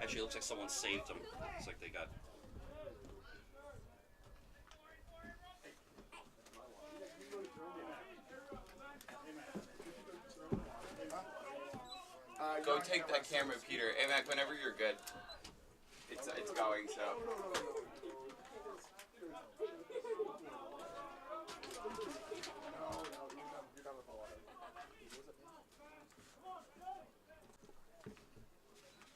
Actually, it looks like someone saved them. Looks like they got. Go take that camera, Peter. Hey, Mac, whenever you're good. It's going, so.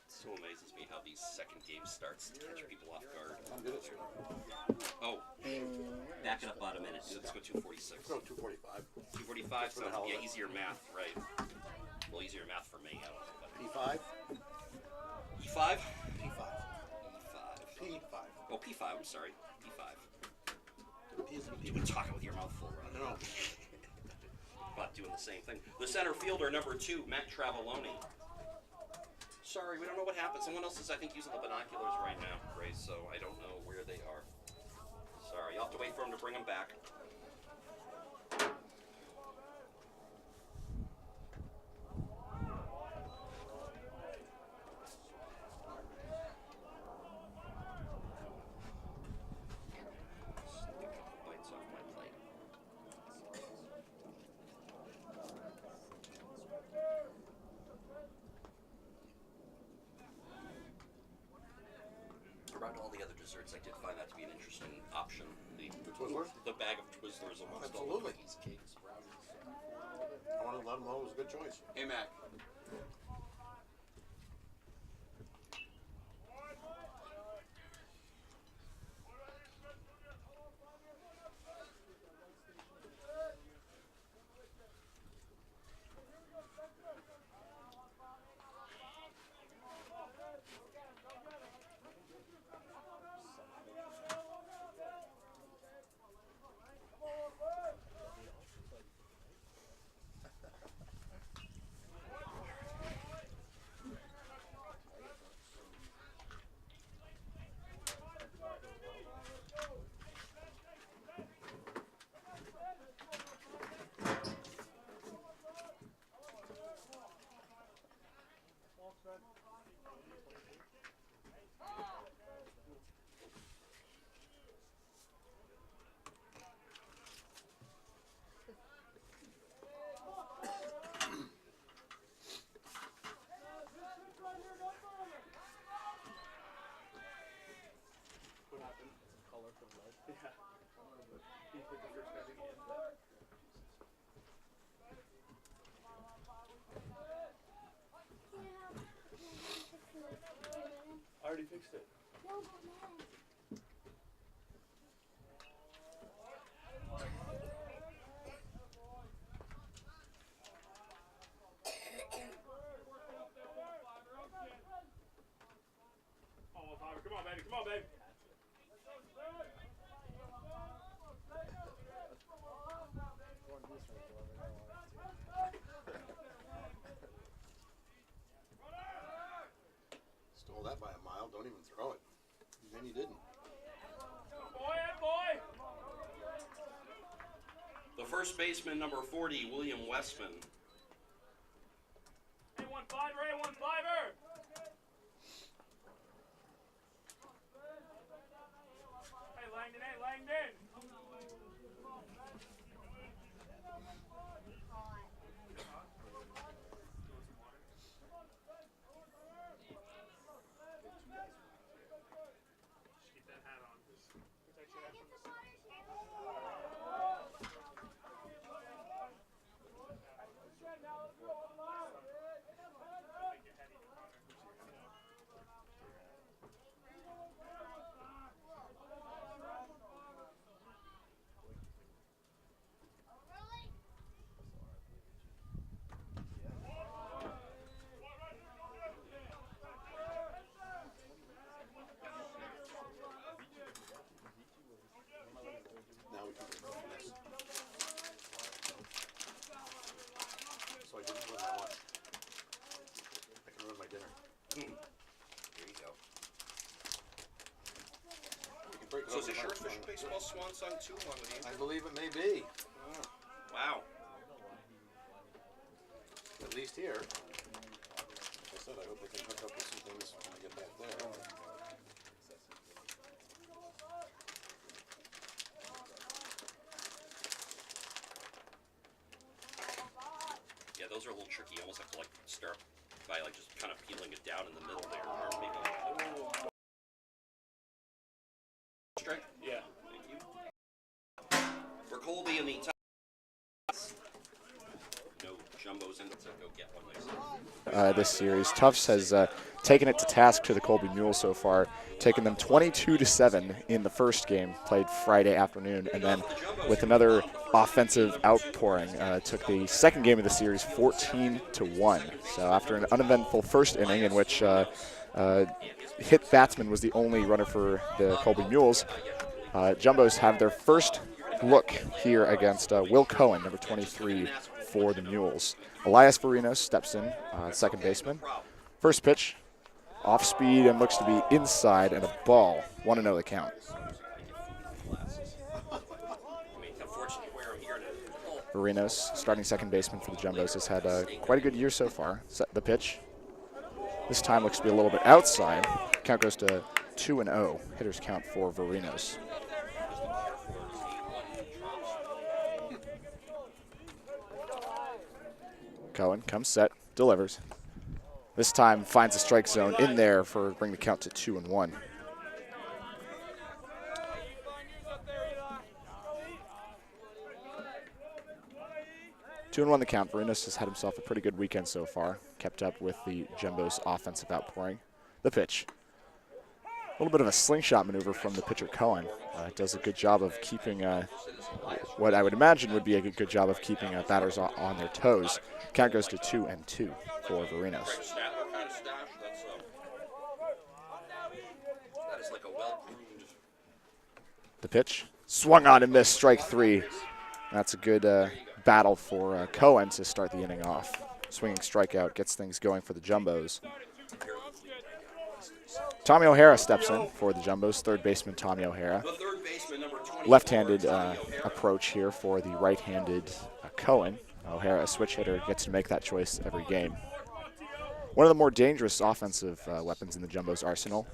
It so amazes me how these second game starts catch people off guard. I'm good at it. Oh, back it up about a minute. Let's go 246. No, 245. 245 sounds like easier math, right? Well, easier math for me. I don't know. P5? E5? P5. E5. P5. Oh, P5. I'm sorry. P5. P is in You've been talking with your mouth full, right? No. But doing the same thing. The center fielder, number 2, Matt Traveloni. Sorry, we don't know what happened. Someone else is, I think, using the binoculars right now, Grace, so I don't know where they are. Sorry, you'll have to wait for him to bring them back. Around all the other desserts, I did find that to be an interesting option. The Twizzlers? The bag of Twizzlers amongst all the cookies, cakes, brownies. I wanted to let them know it was a good choice. Hey, Mac. I already fixed it. Come on, baby. Come on, baby. Stole that by a mile. Don't even throw it. And then he didn't. Boy. The first baseman, number 40, William Westman. Hey, 1-5er. Hey, 1-5er. Hey, Langdon. Hey, Langdon. Keep that hat on. Protect your hat from the sun. Now we can do this. So I didn't ruin my lunch. I can ruin my dinner. There you go. We can break it So up is this in your lunch. official baseball swan song too, along with you? I believe it may be. Oh, wow. At least here. Like I said, I hope they can hook up with some things when I get back there. Yeah, those are a little tricky. You almost have to like start by like just kind of peeling it down in the middle there, or maybe. Strike. Yeah. Thank you. For Colby in the top. No jumbos in to go get one myself. This series, Tufts has taken it to task to the Colby Mules so far, taking them 22-7 in the first game, played Friday afternoon, and then with another offensive outpouring, took the second game of the series 14-1. So after an uneventful first inning in which hit batsman was the only runner for the Colby Mules, Jumbos have their first look here against Will Cohen, number 23 for the Mules. Elias Varinos steps in, second baseman. First pitch, off speed and looks to be inside and a ball. 1-0 the count. Varinos, starting second baseman for the Jumbos, has had quite a good year so far. Set the pitch. This time looks to be a little bit outside. Count goes to 2-0. Hitters count for Varinos. Cohen comes set, delivers. This time finds a strike zone in there for bring the count to 2-1. Two and 1 the count. Varinos has had himself a pretty good weekend so far. Kept up with the Jumbos offensive outpouring. The pitch. A little bit of a slingshot maneuver from the pitcher Cohen. Does a good job of keeping what I would imagine would be a good job of keeping batters on their toes. Count goes to 2-2 for Varinos. The pitch. Swung on and missed, strike 3. That's a good battle for Cohen to start the inning off. Swinging strikeout gets things going for the Jumbos. Tommy O'Hara steps in for the Jumbos, third baseman Tommy O'Hara. Left-handed approach here for the right-handed Cohen. O'Hara, a switch hitter, gets to make that choice every game. One of the more dangerous offensive weapons in the Jumbos arsenal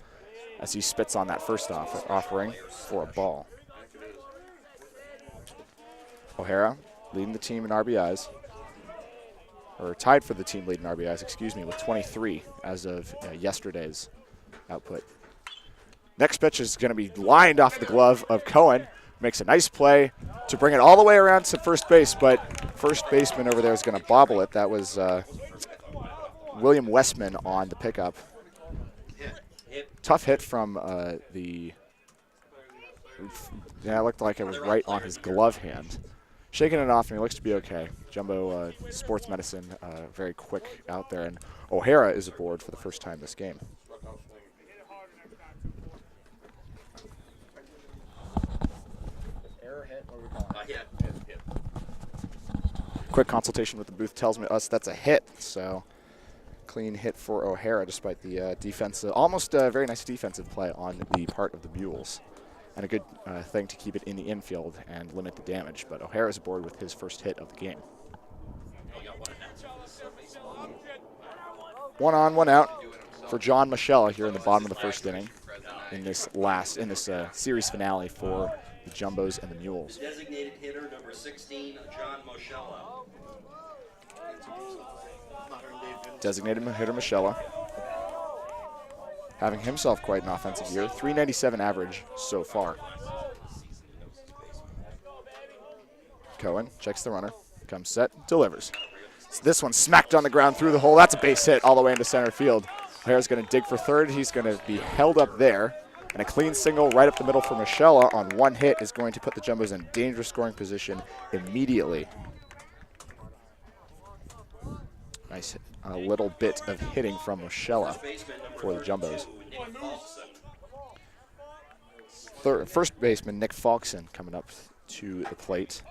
as he spits on that first offering for a ball. O'Hara leading the team in RBIs, or tied for the team lead in RBIs, excuse me, with 23 as of yesterday's output. Next pitch is going to be lined off the glove of Cohen. Makes a nice play to bring it all the way around to first base, but first baseman over there is going to bobble it. That was William Westman on the pickup. Tough hit from yeah, it looked like it was right on his glove hand. Shaking it off, and he looks to be okay. Jumbo Sports Medicine very quick out there, and O'Hara is aboard for the first time this game. Quick consultation with the booth tells us that's a hit, so clean hit for O'Hara despite the defensive, almost a very nice defensive play on the part of the Mules. And a good thing to keep it in the infield and limit the damage. But O'Hara's aboard with his first hit of the game. 1 on, 1 out for John Michella here in the bottom of the first inning in this series finale for the Jumbos and the Mules. Designated hitter number 16, John Michella. Designated hitter Michella, having himself quite an offensive year, 397 average so far. Cohen checks the runner, comes set, delivers. This one smacked on the ground through the hole. That's a base hit all the way into center field. O'Hara's going to dig for third. He's going to be held up there. And a clean single right up the middle for Michella on one hit is going to put the Jumbos in dangerous scoring position immediately. Nice hit. A little bit of hitting from Michella for the Jumbos. First baseman Nick Falkson coming up to the plate.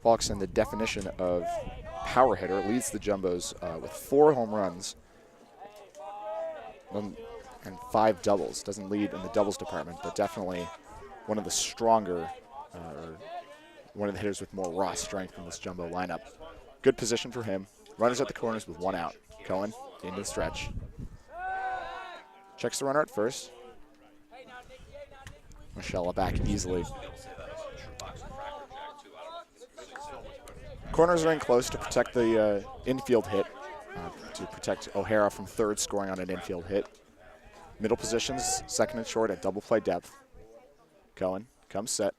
Falkson, the definition of power hitter, leads the Jumbos with 4 home runs and 5 doubles. Doesn't lead in the doubles department, but definitely one of the stronger, one of the hitters with more raw strength in this Jumbo lineup. Good position for him. Runners at the corners with 1 out. Cohen into the stretch. Checks the runner at first. Michelle back easily. Corners are in close to protect the infield hit, to protect O'Hara from third scoring on an infield hit. Middle positions, second and short at double play depth. Cohen comes set.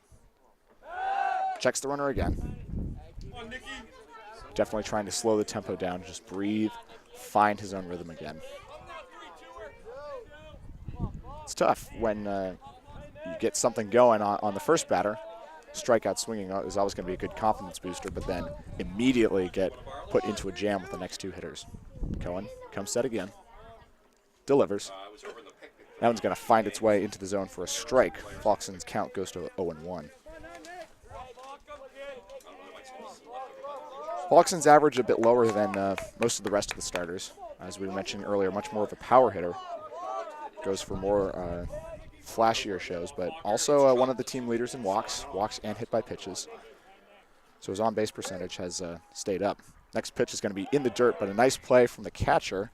Checks the runner again. Definitely trying to slow the tempo down, just breathe, find his own rhythm again. It's tough when you get something going on the first batter. Strikeout swinging is always going to be a good confidence booster, but then immediately get put into a jam with the next two hitters. Cohen comes set again. Delivers. That one's going to find its way into the zone for a strike. Falkson's count goes to 0-1. Falkson's average a bit lower than most of the rest of the starters. As we mentioned earlier, much more of a power hitter. Goes for more flashier shows, but also one of the team leaders in walks and hit by pitches. So his on-base percentage has stayed up. Next pitch is going to be in the dirt, but a nice play from the catcher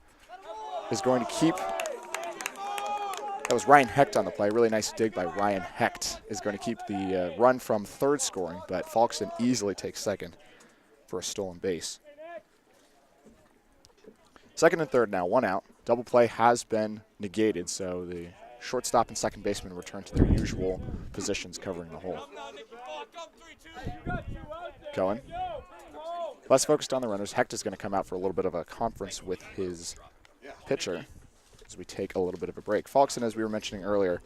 is going to keep. That was Ryan Hecht on the play. Really nice dig by Ryan Hecht is going to keep the run from third scoring, but Falkson easily takes second for a stolen base. Second and third now, one out. Double play has been negated, so the shortstop and second baseman return to their usual positions covering the hole. Cohen. Less focused on the runners. Hecht is going to come out for a little bit of a conference with his pitcher as we take a little bit of a break. Falkson, as we were mentioning earlier,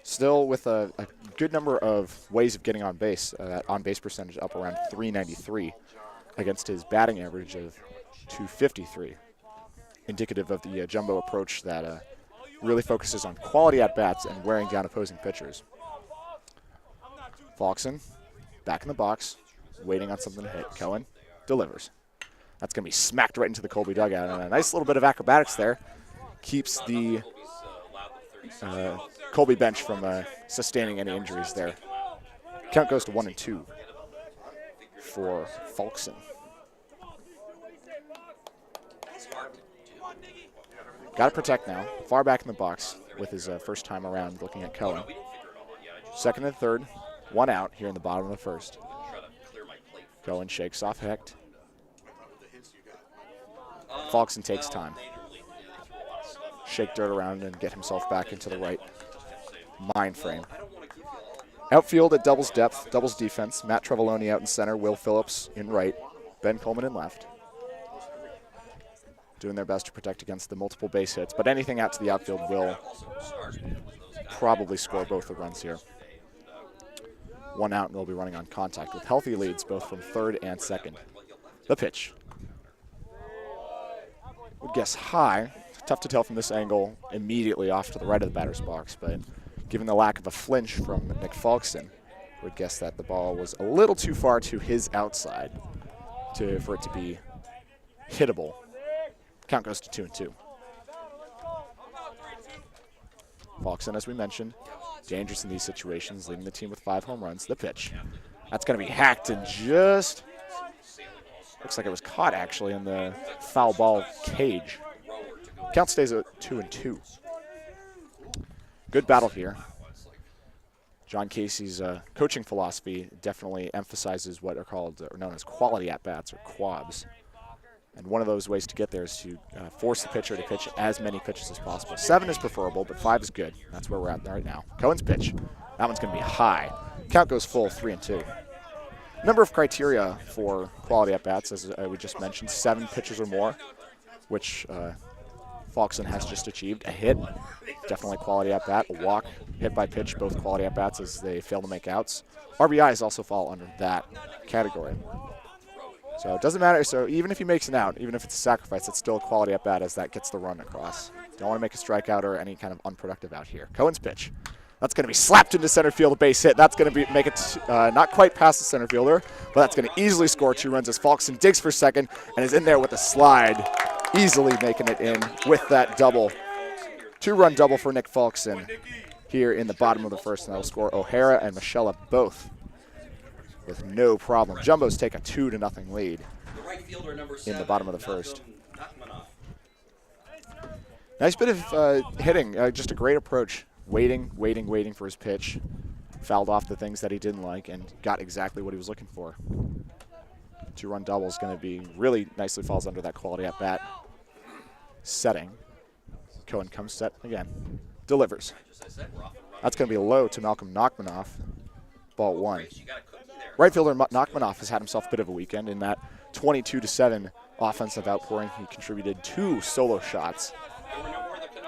still with a good number of ways of getting on base. That on-base percentage up around .393 against his batting average of .253. Indicative of the jumbo approach that really focuses on quality at-bats and wearing down opposing pitchers. Falkson back in the box, waiting on something to hit. Cohen delivers. That's going to be smacked right into the Colby dugout. And a nice little bit of acrobatics there keeps the Colby bench from sustaining any injuries there. Count goes to 1-2 for Falkson. Got to protect now. Far back in the box with his first time around looking at Cohen. Second and third, one out here in the bottom of the first. Cohen shakes off Hecht. Falkson takes time. Shake dirt around and get himself back into the right mind frame. Outfield at doubles depth, doubles defense. Matt Trevoloni out in center, Will Phillips in right, Ben Coleman in left. Doing their best to protect against the multiple base hits, but anything out to the outfield will probably score both the runs here. One out and they'll be running on contact with healthy leads both from third and second. The pitch. Would guess high. Tough to tell from this angle immediately off to the right of the batter's box, but given the lack of a flinch from Nick Falkson, would guess that the ball was a little too far to his outside for it to be hittable. Count goes to 2-2. Falkson, as we mentioned, dangerous in these situations, leading the team with 5 home runs. The pitch. That's going to be hacked and just looks like it was caught actually in the foul ball cage. Count stays at 2-2. Good battle here. John Casey's coaching philosophy definitely emphasizes what are called or known as quality at-bats or quabs. And one of those ways to get there is to force the pitcher to pitch as many pitches as possible. 7 is preferable, but 5 is good. That's where we're at right now. Cohen's pitch. That one's going to be high. Count goes full, 3-2. Number of criteria for quality at-bats, as we just mentioned, 7 pitches or more, which Falkson has just achieved. A hit, definitely quality at-bat. A walk, hit by pitch, both quality at-bats as they fail to make outs. RBIs also fall under that category. So it doesn't matter. So even if he makes an out, even if it's a sacrifice, it's still a quality at-bat as that gets the run across. Don't want to make a strikeout or any kind of unproductive out here. Cohen's pitch. That's going to be slapped into center field, a base hit. That's going to make it not quite past the center fielder, but that's going to easily score 2 runs as Falkson digs for second and is in there with a slide, easily making it in with that double. 2-run double for Nick Falkson here in the bottom of the first, and that'll score O'Hara and Michelle both with no problem. Jumbos take a 2-0 lead. right fielder number in 7, the bottom of the first. Malcolm Nachmanoff. Nice bit of hitting, just a great approach. Waiting for his pitch. Fouled off the things that he didn't like and got exactly what he was looking for. 2-run double is going to be really nicely falls under that quality at bat setting. Cohen comes set again. Delivers. That's going to be low to Malcolm Nachmanoff. Ball 1. Right fielder Nachmanoff has had himself a bit of a weekend in that 22-7 offensive outpouring. He contributed 2 solo shots.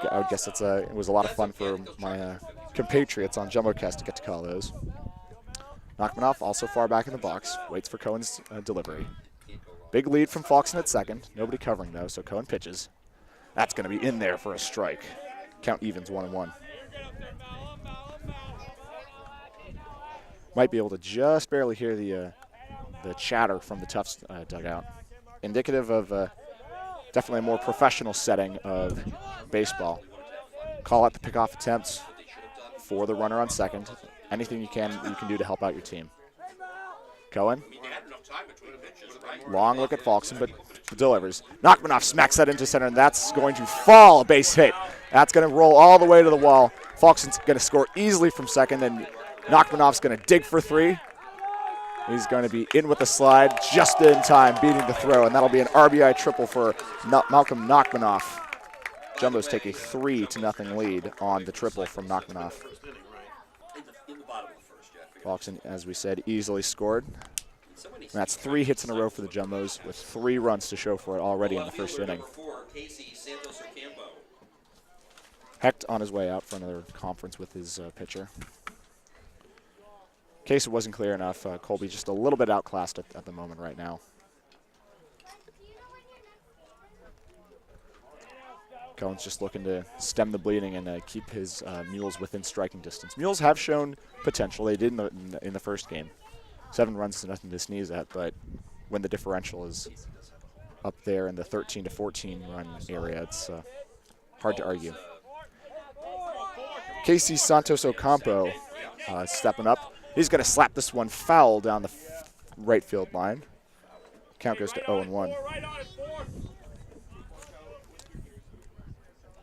I would guess it was a lot of fun for my compatriots on JumboCast to get to call those. Nachmanoff also far back in the box, waits for Cohen's delivery. Big lead from Faulkson at second. Nobody covering though, so Cohen pitches. That's going to be in there for a strike. Count evens 1-1. Might be able to just barely hear the chatter from the Tufts dugout. Indicative of definitely a more professional setting of baseball. Call out the pickoff attempts for the runner on second. Anything you can do to help out your team. Cohen. Long look at Faulkson, but delivers. Nachmanoff smacks that into center, and that's going to fall. A base hit. That's going to roll all the way to the wall. Faulkson's going to score easily from second, and Nachmanoff's going to dig for 3. He's going to be in with a slide just in time, beating the throw, and that'll be an RBI triple for Malcolm Nachmanoff. Jumbos take a 3-0 lead on the triple from Nachmanoff. Faulkson, as we said, easily scored. And that's 3 hits in a row for the Jumbos with 3 runs to show for it already in the first inning. Hecht on his way out for another conference with his pitcher. In case it wasn't clear enough, Colby just a little bit outclassed at the moment right now. Cohen's just looking to stem the bleeding and keep his Mules within striking distance. Mules have shown potential. They did in the first game. 7 runs is nothing to sneeze at, but when the differential is up there in the 13 to 14 run area, it's hard to argue. Casey Santos Ocampo stepping up. He's going to slap this one foul down the right field line. Count goes to 0-1.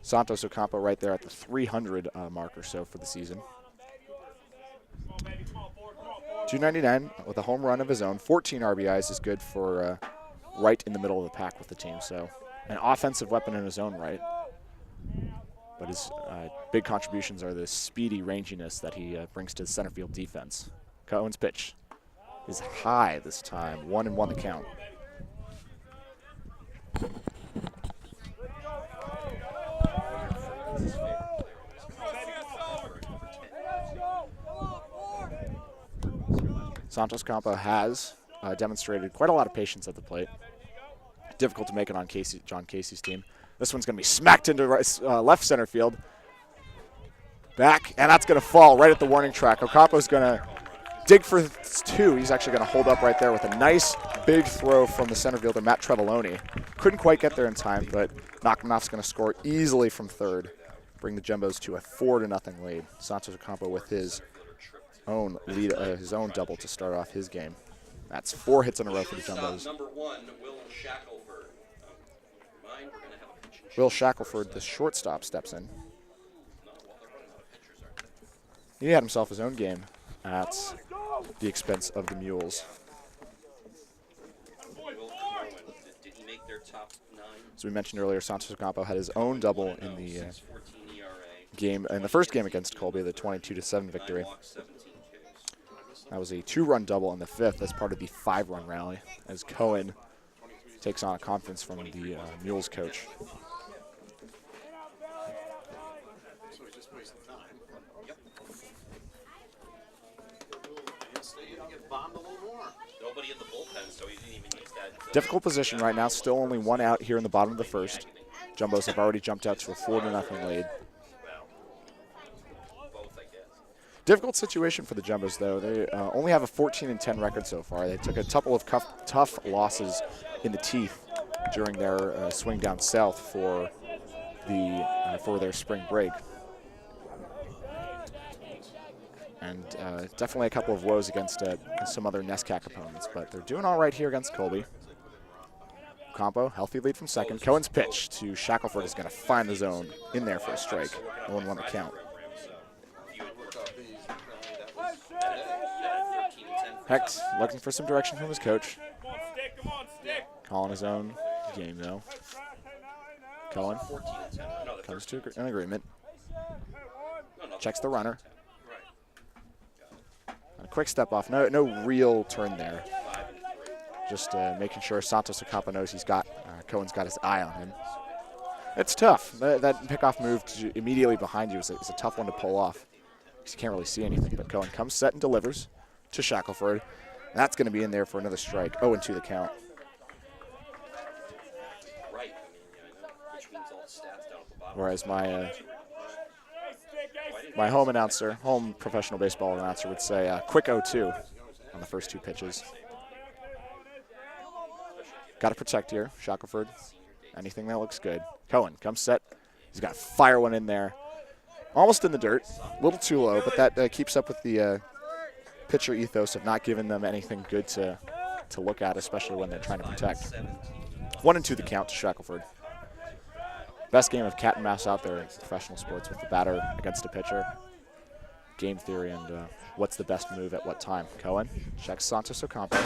Santos Ocampo right there at the 300 mark or so for the season. 299 with a home run of his own. 14 RBIs is good for right in the middle of the pack with the team. So an offensive weapon in his own right. But his big contributions are the speedy ranginess that he brings to the center field defense. Cohen's pitch is high this time. 1-1 the count. Santos Ocampo has demonstrated quite a lot of patience at the plate. Difficult to make it on John Casey's team. This one's going to be smacked into left center field. Back, and that's going to fall right at the warning track. Ocampo's going to dig for 2. He's actually going to hold up right there with a nice big throw from the center fielder, Matt Trevoloni. Couldn't quite get there in time, but Nachmanoff's going to score easily from third. Bring the Jumbos to a 4-0 lead. Santos Ocampo with his own lead, his own double to start off his game. That's 4 hits in a row for the Jumbos. Number 1, Will Shackelford. Will Shackelford, the shortstop, steps in. He had himself his own game at the expense of the Mules. Did he make their top 9? As we mentioned earlier, Santos Ocampo had his own double in the game, in the first game against Colby, the 22-7 victory. That was a 2-run double in the 5th as part of the 5-run rally, as Cohen takes on a confidence from the Mules coach. So he just wasted time. Yep. Get bombed a little more. Nobody in the bullpen, so he didn't even use that. Difficult position right now. Still only 1 out here in the bottom of the first. Jumbos have already jumped out to a 4-0 lead. Difficult situation for the Jumbos, though. They only have a 14-10 record so far. They took a couple of tough losses in the teeth during their swing down south for their spring break. And definitely a couple of woes against some other NESCAC opponents, but they're doing all right here against Colby. Ocampo, healthy lead from second. Cohen's pitch to Shackelford is going to find the zone in there for a strike. 0-1 the count. Hecht looking for some direction from his coach. Come on, stick. Come on, stick. Calling his own game, though. Cohen 14 and 10. No, the comes to an agreement. No, Checks the runner. Right. A quick step off. No real turn there. Just making sure Santos Ocampo knows Cohen's got his eye on him. It's tough. That pickoff move immediately behind you is a tough one to pull off because you can't really see anything. But Cohen comes set and delivers to Shackelford. That's going to be in there for another strike. 0-2 the count. Right. I know. Which means all the stats down at the bottom. Whereas my home professional baseball announcer would say quick 0-2 on the first 2 pitches. Got to protect here, Shackelford. Anything that looks good. Cohen comes set. He's got to fire one in there. Almost in the dirt. A little too low, but that keeps up with the pitcher ethos of not giving them anything good to look at, especially when they're trying to protect. 1-2 the count to Shackelford. Best game of cat and mouse out there in professional sports with the batter against a pitcher. Game theory and what's the best move at what time. Cohen checks Santos Ocampo.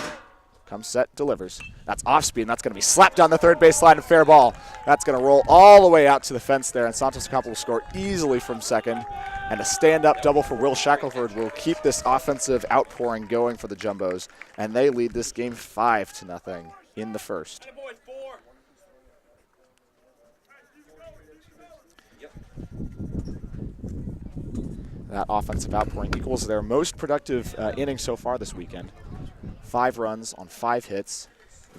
Comes set, delivers. That's off speed, and that's going to be slapped down the third base line and fair ball. That's going to roll all the way out to the fence there, and Santos Ocampo will score easily from second. And a stand-up double for Will Shackelford will keep this offensive outpouring going for the Jumbos, and they lead this game 5-0 in the first. That offensive outpouring equals their most productive inning so far this weekend. 5 runs on 5 hits,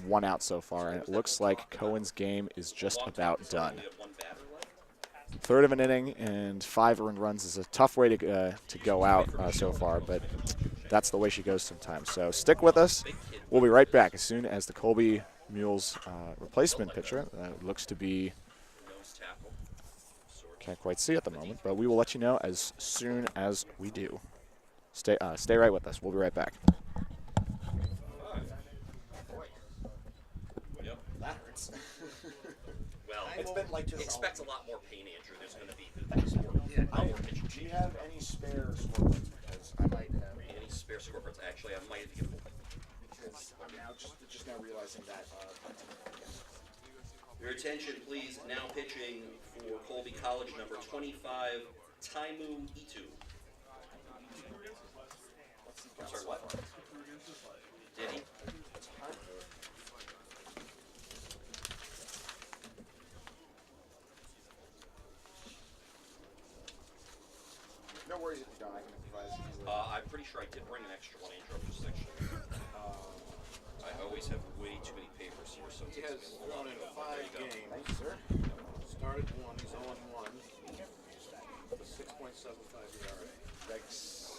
1 out so far, and it looks like Cohen's game is just about done. Third of an inning and 5 earned runs is a tough way to go out so far, but that's the way she goes sometimes. So stick with us. We'll be right back as soon as the Colby Mules replacement pitcher looks to be, can't quite see at the moment, but we will let you know as soon as we do. Stay right with us. We'll be right back. That hurts. Well, It's been like this expect a lot more pain, Andrew. There's going to be more pitching. Do you have any spare scoreboards? Because I might have. Any spare scoreboards? Actually, I might have to get one. Because I'm now just now realizing that. Your attention, please. Now pitching for Colby College, number 25, Taimu Itu. I'm sorry, what? Did he? No worries if you don't. I can improvise easily. I'm pretty sure I did bring an extra one, Andrew, for section. I always have way too many papers here, so He has won in 5 games. Thank you, sir. Started 1, he's 0-1. 6.75 ERA. Thanks.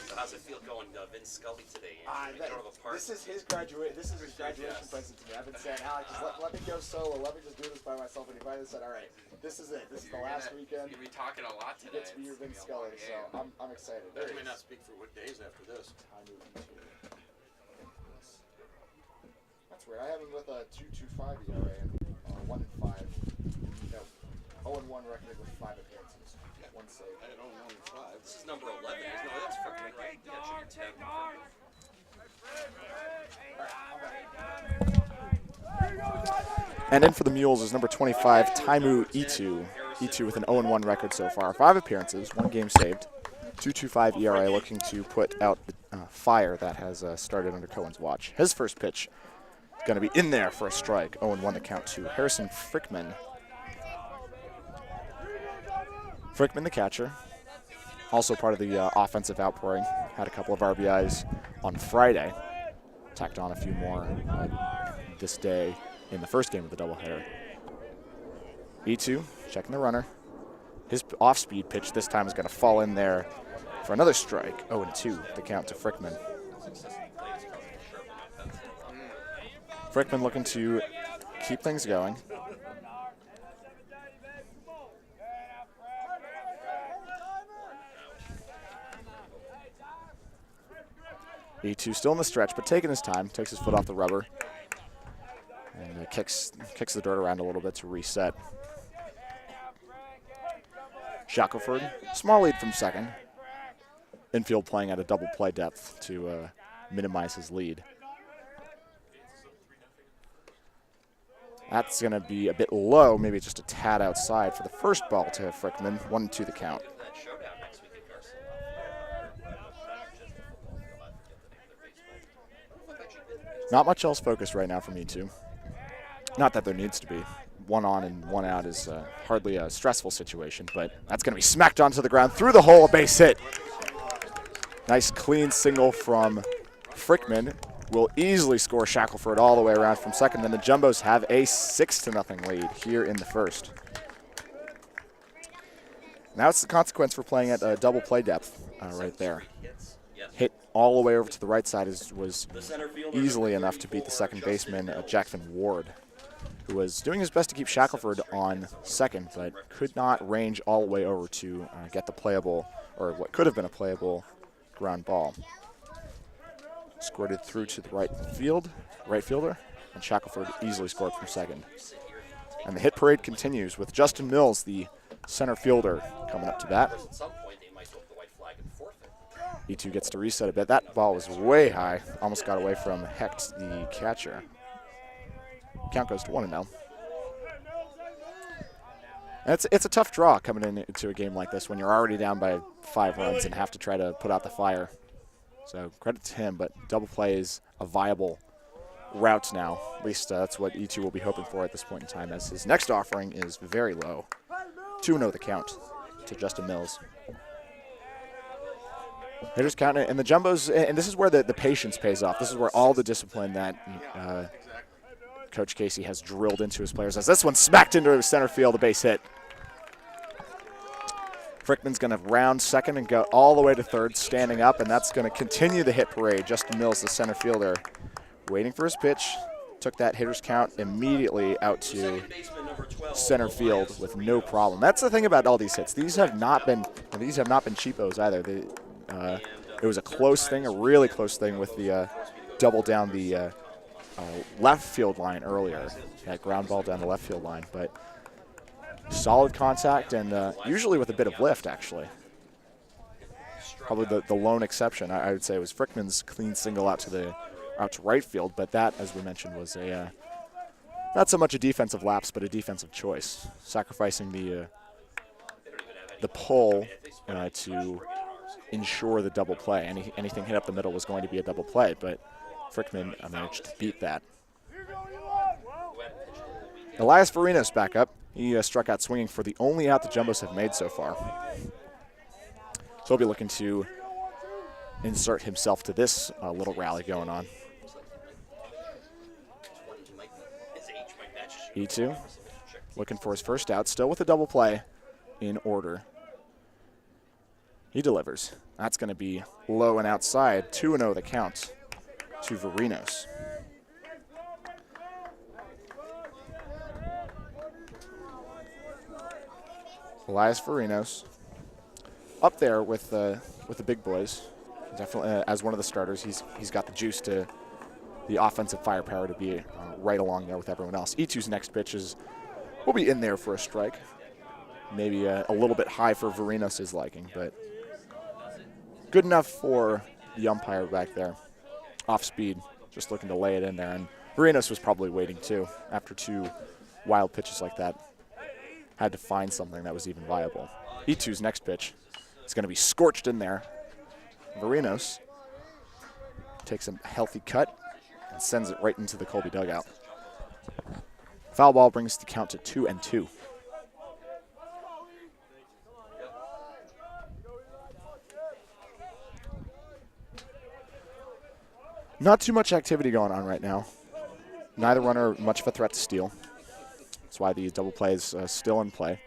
So how's it feel going Vince Scully today, Andrew? We drove apart. This is his graduation present to me. I've been saying, Alex, just let me go solo. Let me just do this by myself. And he finally said, all right, this is it. This is the last weekend. You'll be talking a lot You today. get to be your Vince Scully, so I'm excited. That may not speak for what days after this. That's weird. I have him with a 2.25 ERA and 1-5. No, 0-1 record with 5 appearances, 1 save. I had 0-1 in 5. This is number 11. No, that's fucking right. Yeah, it should be 10. And in for the Mules is number 25, Taimu Itu. Itu with an 0-1 record so far. 5 appearances, 1 game saved. 2.25 ERA, looking to put out the fire that has started under Cohen's watch. His first pitch going to be in there for a strike. 0-1 the count to Harrison Frickman. Frickman, the catcher, also part of the offensive outpouring. Had a couple of RBIs on Friday. Tacked on a few more this day in the first game of the doubleheader. E2 checking the runner. His off-speed pitch this time is going to fall in there for another strike. 0-2 the count to Frickman. Frickman looking to keep things going. E2 still in the stretch, but taking his time, takes his foot off the rubber, and kicks the dirt around a little bit to reset. Shackelford, small lead from second. Infield playing at a double play depth to minimize his lead. That's going to be a bit low, maybe just a tad outside for the first ball to Frickman. 1-2 the count. Not much else focused right now for me, too. Not that there needs to be. One on and one out is hardly a stressful situation, but that's going to be smacked onto the ground through the hole, a base hit. Nice clean single from Frickman. Will easily score Shackelford all the way around from second. Then the Jumbos have a 6-0 lead here in the first. Now it's the consequence for playing at double play depth right there. Hit all the way over to the right side was easily enough to beat the second baseman, Jackson Ward, who was doing his best to keep Shackelford on second, but could not range all the way over to get the playable, or what could have been a playable ground ball. Squirted through to the right fielder, and Shackelford easily scored from second. And the hit parade continues with Justin Mills, the center fielder, coming up to bat. E2 gets to reset a bit. That ball was way high, almost got away from Hecht, the catcher. Count goes to 1-0. It's a tough draw coming into a game like this when you're already down by 5 runs and have to try to put out the fire. So credit to him, but double play is a viable route now. At least that's what E2 will be hoping for at this point in time, as his next offering is very low. 2-0 the count to Justin Mills. Hitters count, and the Jumbos, and this is where the patience pays off. This is where all the discipline that Coach Casey has drilled into his players. As this one smacked into center field, a base hit. Frickman's going to round second and go all the way to third, standing up, and that's going to continue the hit parade. Justin Mills, the center fielder, waiting for his pitch, took that hitter's count immediately out to center field with no problem. That's the thing about all these hits. These have not been cheapos either. It was a close thing, a really close thing with the double down the left field line earlier. That ground ball down the left field line, but solid contact and usually with a bit of lift, actually. Probably the lone exception, I would say, was Frickman's clean single out to right field, but that, as we mentioned, was a not so much a defensive lapse, but a defensive choice, sacrificing the pull to ensure the double play. Anything hit up the middle was going to be a double play, but Frickman managed to beat that. Elias Varinos back up. He struck out swinging for the only out the Jumbos have made so far. So he'll be looking to insert himself to this little rally going on. E2 looking for his first out, still with a double play in order. He delivers. That's going to be low and outside. 2-0 the count to Varinos. Elias Varinos up there with the big boys. Definitely, as one of the starters, he's got the juice to the offensive firepower to be right along there with everyone else. E2's next pitch will be in there for a strike. Maybe a little bit high for Varinos' liking, but good enough for the umpire back there. Off speed, just looking to lay it in there. And Varinos was probably waiting too after 2 wild pitches like that. Had to find something that was even viable. E2's next pitch is going to be scorched in there. Varinos takes a healthy cut and sends it right into the Colby dugout. Foul ball brings the count to 2-2. Not too much activity going on right now. Neither runner much of a threat to steal. That's why the double play is still in play.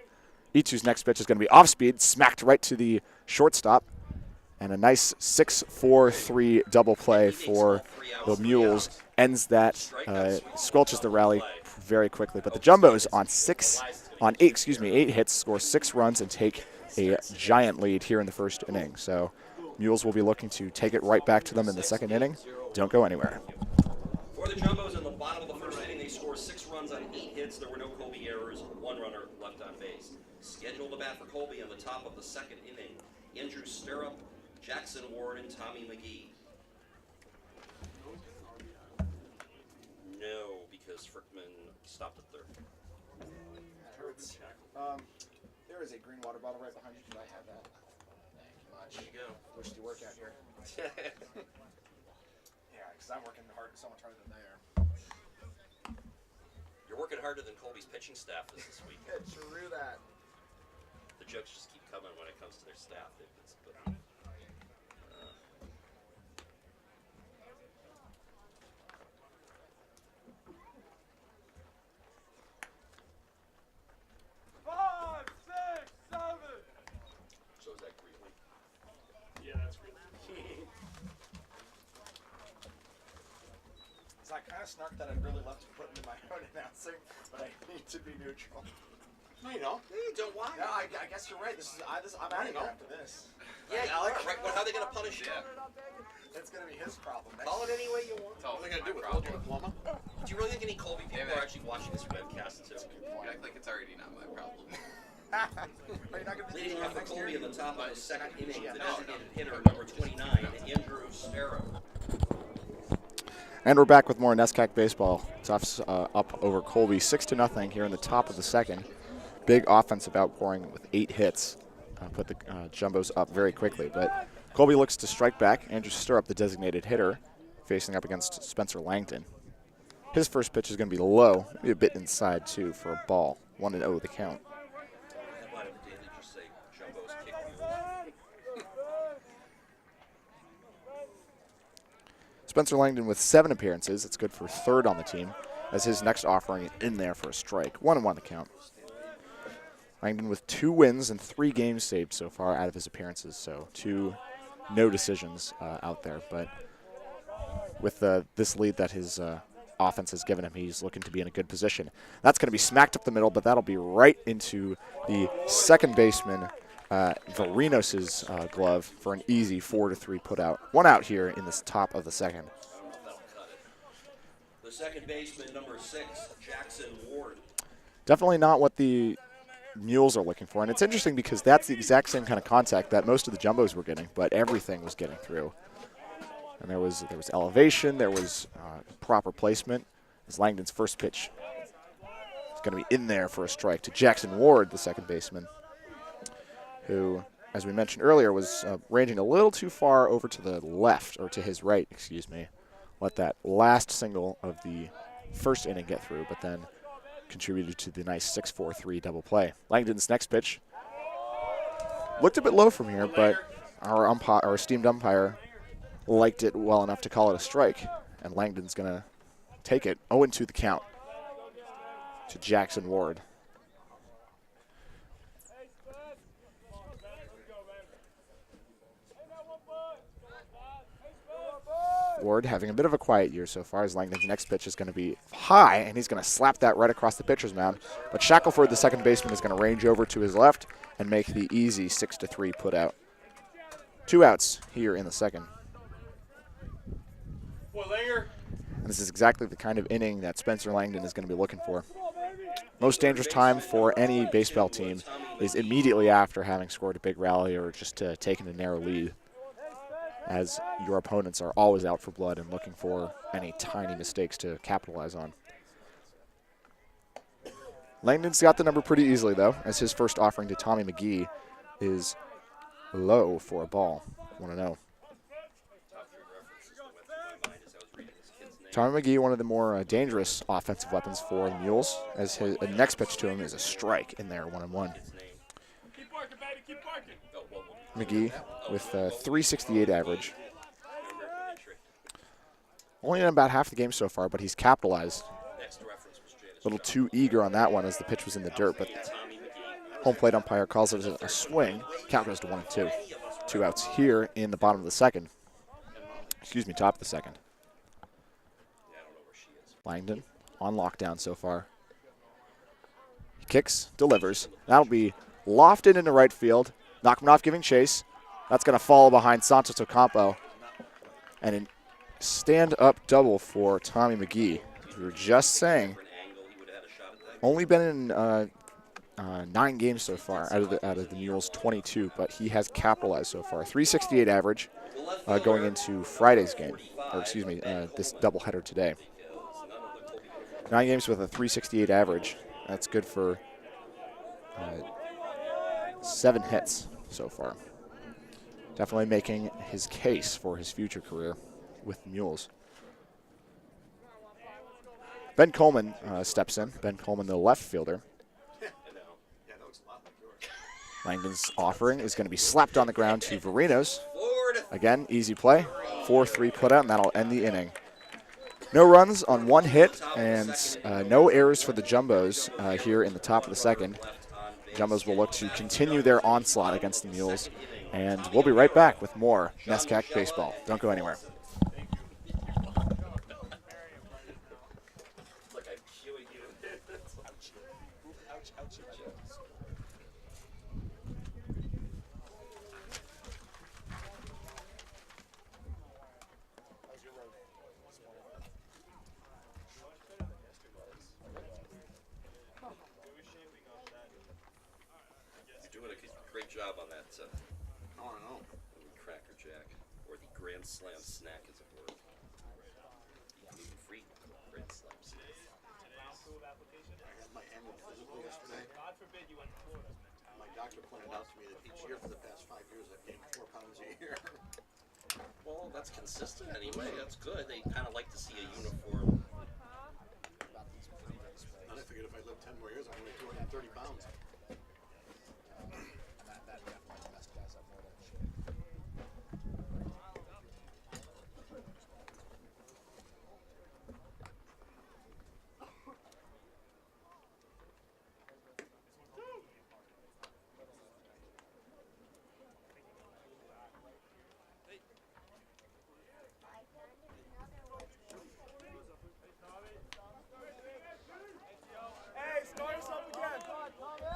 E2's next pitch is going to be off speed, smacked right to the shortstop. And a nice 6-4-3 double play for the Mules ends that, squelches the rally very quickly. But the Jumbos on 8 hits, score 6 runs and take a giant lead here in the first inning. So Mules will be looking to take it right back to them in the second inning. Don't go anywhere. For the Jumbos, in the bottom of the first inning, they scored 6 runs on 8 hits. There were no Colby errors, 1 runner left on base. Scheduled to bat for Colby in the top of the second inning, Andrew Stirrup, Jackson Ward, and Tommy McGee. No, because Frickman stopped at third. That hurts. There is a green water bottle right behind you. Can I have that? Thank you much. There you go. Wish to work out here. Yeah, because I'm working hard, so much harder than they are. You're working harder than Colby's pitching staff this week. True that. The jokes just keep coming when it comes to their staff. So is that Greenlee? Yeah, that's great. So I kind of snarked that I'd really love to put in my own announcing, but I need to be neutral. No, you don't. Hey, don't why? No, I guess you're right. I'm out of here after this. Yeah, you are. Right. Well, how are they going to punish you? It's going to be his problem. Call it any way you want. It's all What are they my gonna do? problem. Withhold your diploma? Do you really think any Colby people Yeah, are actually watching this webcast too? You act like it's already not my problem. Are you not going to be Leading off for next Colby year? in the top of the second inning, the No, designated hitter, number 29, Andrew Sparrow. And we're back with more NESCAC baseball. Tufts up over Colby 6-0 here in the top of the second. Big offensive outpouring with 8 hits. Put the Jumbos up very quickly. But Colby looks to strike back. Andrew Stirrup, the designated hitter, facing up against Spencer Langdon. His first pitch is going to be low, maybe a bit inside too for a ball. 1-0 the count. Headline of the day, did you say Jumbo's kick Mules? Spencer Langdon with 7 appearances. It's good for 3rd on the team, as his next offering is in there for a strike. 1-1 the count. Langdon with 2 wins and 3 games saved so far out of his appearances, so 2 no decisions out there. But with this lead that his offense has given him, he's looking to be in a good position. That's going to be smacked up the middle, but that'll be right into the second baseman, Varinos' glove for an easy 4-3 put out. 1 out here in this top of the second. That'll cut it. The second baseman, number 6, Jackson Ward. Definitely not what the Mules are looking for, and it's interesting because that's the exact same kind of contact that most of the Jumbos were getting, but everything was getting through. And there was elevation, there was proper placement. As Langdon's first pitch is going to be in there for a strike to Jackson Ward, the second baseman, who, as we mentioned earlier, was ranging a little too far over to the left, or to his right, excuse me. Let that last single of the first inning get through, but then contributed to the nice 6-4-3 double play. Langdon's next pitch looked a bit low from here, but our esteemed umpire liked it well enough to call it a strike, and Langdon's going to take it 0-2 the count to Jackson Ward. Ward having a bit of a quiet year so far, as Langdon's next pitch is going to be high, and he's going to slap that right across the pitcher's mound. But Shackelford, the second baseman, is going to range over to his left and make the easy 6-3 put out. 2 outs here in the second. And this is exactly the kind of inning that Spencer Langdon is going to be looking for. Most dangerous time for any baseball team is immediately after having scored a big rally or just taken a narrow lead, as your opponents are always out for blood and looking for any tiny mistakes to capitalize on. Langdon's got the number pretty easily, though, as his first offering to Tommy McGee is low for a ball. 1-0. Tommy McGee, one of the more dangerous offensive weapons for the Mules, as his next pitch to him is a strike in there, 1-1. Keep barking, baby, keep barking. McGee with a 368 average. Only in about half the game so far, but he's capitalized. A little too eager on that one as the pitch was in the dirt, but home plate umpire calls it a swing. Count goes to 1-2. 2 outs here in the bottom of the second. Excuse me, top of the second. Langdon on lockdown so far. He kicks, delivers. That'll be lofted into right field. Nachmanov giving chase. That's going to fall behind Santos Ocampo. And a stand-up double for Tommy McGee. We were just saying, only been in 9 games so far out of the Mules 22, but he has capitalized so far. 368 average going into Friday's game, or excuse me, this doubleheader today. 9 games with a 368 average. That's good for 7 hits so far. Definitely making his case for his future career with the Mules. Ben Coleman steps in. Ben Coleman, the left fielder. Langdon's offering is going to be slapped on the ground to Varinos. Again, easy play. 4-3 put out, and that'll end the inning. No runs on 1 hit, and no errors for the Jumbos here in the top of the second. Jumbos will look to continue their onslaught against the Mules, and we'll be right back with more NESCAC baseball. Don't go anywhere. Job on that Oh, I know. Cracker Jack, or the Grand Slam snack, as it were. Gluten-free Grand Slam snack. I had my annual physical yesterday. My doctor pointed out to me that each year for the past 5 years I've gained 4 pounds a year. Well, that's consistent anyway. That's good. They kind of like to see a uniform. And I figured if I live 10 more years, I'm going to be 230 pounds. That definitely messed guys up more than it should.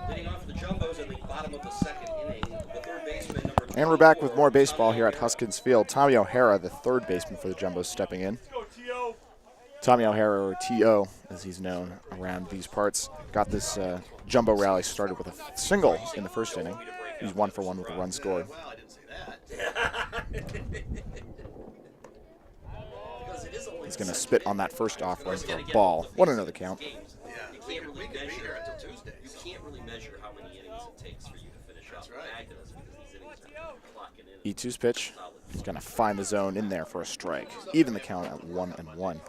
Leading off the Jumbos in the bottom of the second inning, the third baseman, number 2. And we're back with more baseball here at Huskins Field. Tommy O'Hara, the third baseman for the Jumbos, stepping in. Tommy O'Hara, or T.O., as he's known around these parts, got this Jumbo rally started with a single in the first inning. He's 1 for 1 with a run scored. Well, I didn't say that. He's going to spit on that first offering for a ball. What another count. Yeah, we can be here until Tuesday. You can't really measure how many innings it takes for you to finish off right. Magda's because these innings are clocking in. E2's pitch. He's going to find the zone in there for a strike. Even the count at 1-1.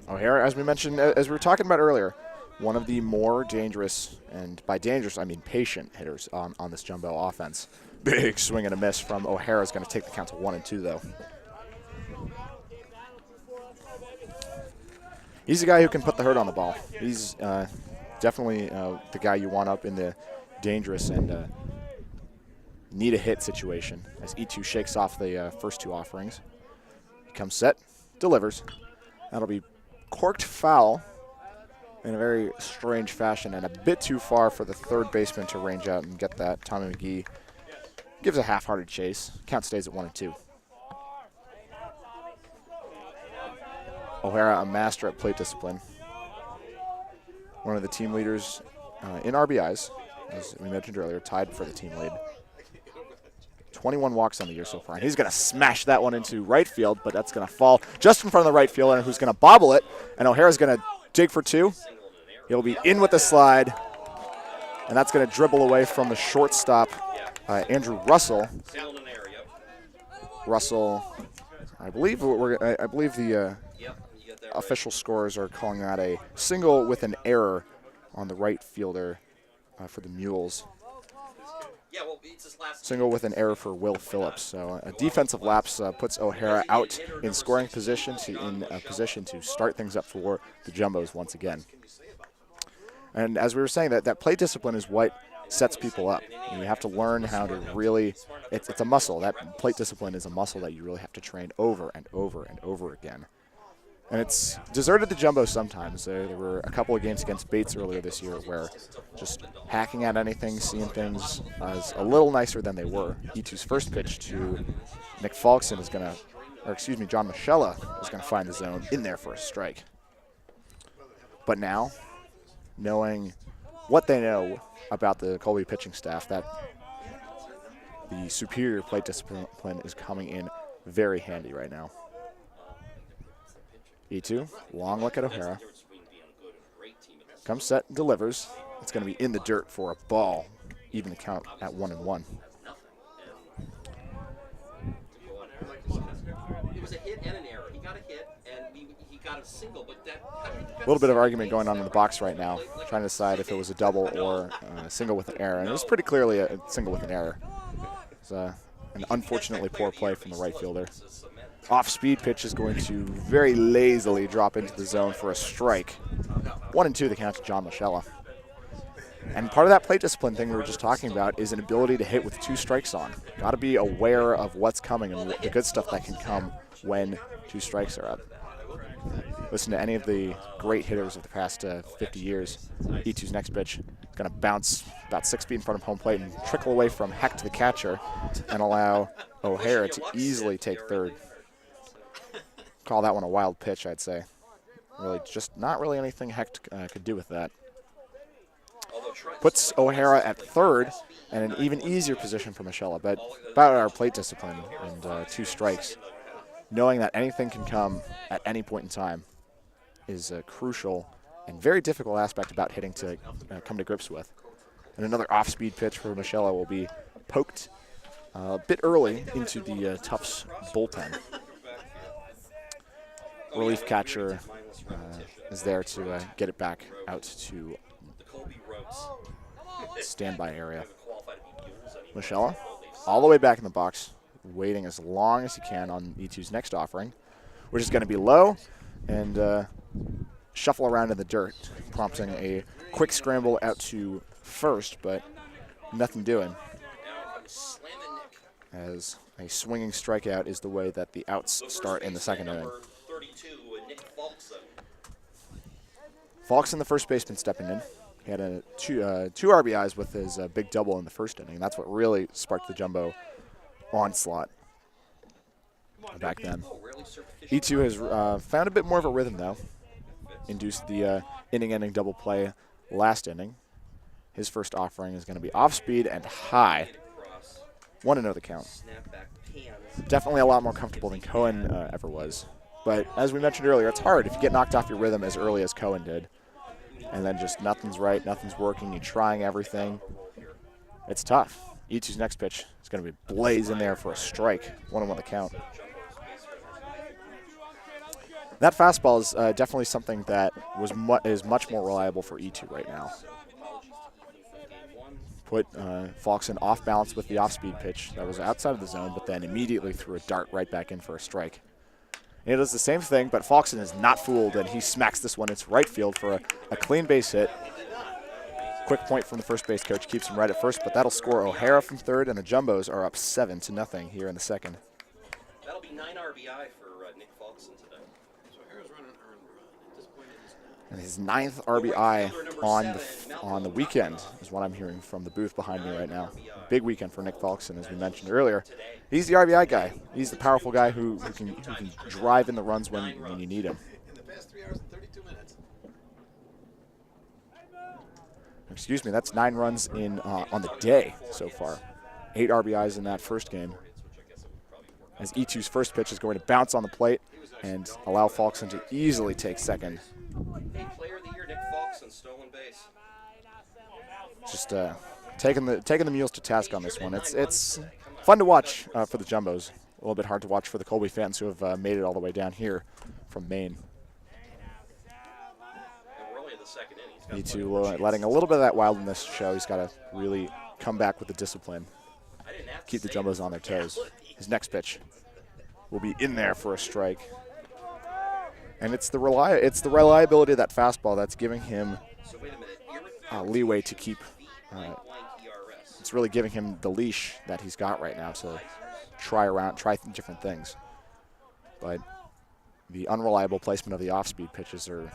O'Hara, as we mentioned, as we were talking about earlier, one of the more dangerous, and by dangerous I mean patient hitters on this Jumbo offense. Big swing and a miss from O'Hara is going to take the count to 1-2 though. He's the guy who can put the hurt on the ball. He's definitely the guy you want up in the dangerous and need a hit situation as E2 shakes off the first 2 offerings. He comes set, delivers. That'll be corked foul in a very strange fashion and a bit too far for the third baseman to range out and get that. Tommy McGee gives a half-hearted chase. Count stays at 1-2. O'Hara, a master at plate discipline. One of the team leaders in RBIs, as we mentioned earlier, tied for the team lead. 21 walks on the year so far. And he's going to smash that one into right field, but that's going to fall just in front of the right fielder, who's going to bobble it. And O'Hara's going to dig for 2. He'll be in with the slide, and that's going to dribble away from the shortstop, Andrew Russell. Russell, I believe the official scores are calling that a single with an error on the right fielder for the Mules. Single with an error for Will Phillips. So a defensive lapse puts O'Hara out in scoring position to start things up for the Jumbos once again. And as we were saying, that plate discipline is what sets people up. And you have to learn how to really, it's a muscle. That plate discipline is a muscle that you really have to train over and over and over again. And it's deserted the jumbo sometimes. There were a couple of games against Bates earlier this year where just hacking at anything, seeing things as a little nicer than they were. E2's first pitch to Nick Falkson is going to, or excuse me, John Michella is going to find the zone in there for a strike. But now, knowing what they know about the Colby pitching staff, that the superior plate discipline is coming in very handy right now. E2, long look at O'Hara. Comes set, delivers. It's going to be in the dirt for a ball. Even the count at 1-1. It was a hit and an error. He got a hit and he got a single, but that. A little bit of argument going on in the box right now, trying to decide if it was a double or a single with an error. And it was pretty clearly a single with an error. It's an unfortunately poor play from the right fielder. Off-speed pitch is going to very lazily drop into the zone for a strike. 1-2 the count to John Michella. And part of that plate discipline thing we were just talking about is an ability to hit with 2 strikes on. Got to be aware of what's coming and the good stuff that can come when 2 strikes are up. Listen to any of the great hitters of the past 50 years. E2's next pitch is going to bounce about 6 feet in front of home plate and trickle away from Heck to the catcher and allow O'Hara to easily take third. Call that one a wild pitch, I'd say. Really, just not really anything Heck could do with that. Puts O'Hara at third and an even easier position for Michella. But about our plate discipline and 2 strikes, knowing that anything can come at any point in time is a crucial and very difficult aspect about hitting to come to grips with. And another off-speed pitch for Michella will be poked a bit early into the Tufts bullpen. Relief catcher is there to get it back out to standby area. Michella, all the way back in the box, waiting as long as he can on E2's next offering, which is going to be low and shuffle around in the dirt, prompting a quick scramble out to first, but nothing doing. As a swinging strikeout is the way that the outs start in the second inning. Falkson, the first baseman, stepping in. He had two RBIs with his big double in the first inning. That's what really sparked the jumbo onslaught back then. E2 has found a bit more of a rhythm, though. Induced the inning-ending double play last inning. His first offering is going to be off-speed and high. 1-0 the count. Definitely a lot more comfortable than Cohen ever was. But as we mentioned earlier, it's hard if you get knocked off your rhythm as early as Cohen did. And then just nothing's right, nothing's working, you're trying everything. It's tough. E2's next pitch is going to be blaze in there for a strike. 1-1 the count. That fastball is definitely something that is much more reliable for E2 right now. Put Falkson off balance with the off-speed pitch that was outside of the zone, but then immediately threw a dart right back in for a strike. And it does the same thing, but Falkson is not fooled, and he smacks this one into right field for a clean base hit. Quick point from the first base coach, keeps him right at first, but that'll score O'Hara from third, and the Jumbos are up 7-0 here in the second. That'll be 9 RBI for Nick Falkson today. So O'Hara's running earned run. At this point it is And his 9th RBI on the weekend is what I'm hearing from the booth behind me right now. Big weekend for Nick Falkson, as we mentioned earlier. He's the RBI guy. He's the powerful guy who can drive in the runs when you need him. in the past 3 hours and 32 minutes. Excuse me, that's 9 runs in on the day so far. 8 RBIs in that first game. As E2's first pitch is going to bounce on the plate and allow Falkson to easily take second. Hey, player of the year, Nick Falkson, stolen base. Just taking the Mules to task on this one. It's fun to watch for the Jumbos. A little bit hard to watch for the Colby fans who have made it all the way down here from Maine. And we're only in the second inning. E2 letting a little bit of that wildness show. He's got to really come back with the discipline. Keep the Jumbos on their toes. His next pitch will be in there for a strike. And it's the reliability of that fastball that's giving him leeway to keep. It's really giving him the leash that he's got right now to try different things. But the unreliable placement of the off-speed pitches are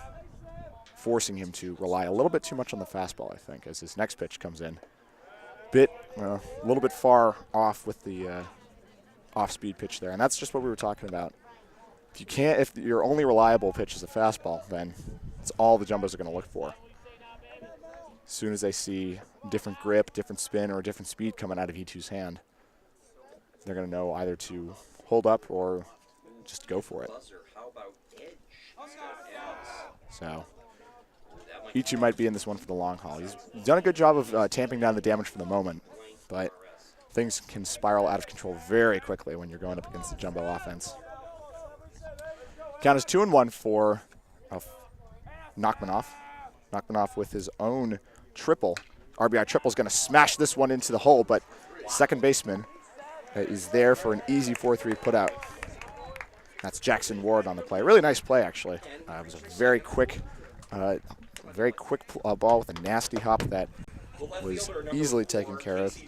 forcing him to rely a little bit too much on the fastball, I think, as his next pitch comes in. A little bit far off with the off-speed pitch there, and that's just what we were talking about. If your only reliable pitch is a fastball, then it's all the Jumbos are going to look for. As soon as they see different grip, different spin, or a different speed coming out of E2's hand, they're going to know either to hold up or just go for it. How about edge? So E2 might be in this one for the long haul. He's done a good job of tamping down the damage for the moment, but things can spiral out of control very quickly when you're going up against the Jumbo offense. Count is 2-1 for Nachmanoff. Nachmanoff with his own triple. RBI triple is going to smash this one into the hole, but second baseman is there for an easy 4-3 putout. That's Jackson Ward on the play. Really nice play, actually. It was a very quick ball with a nasty hop that was easily taken care of.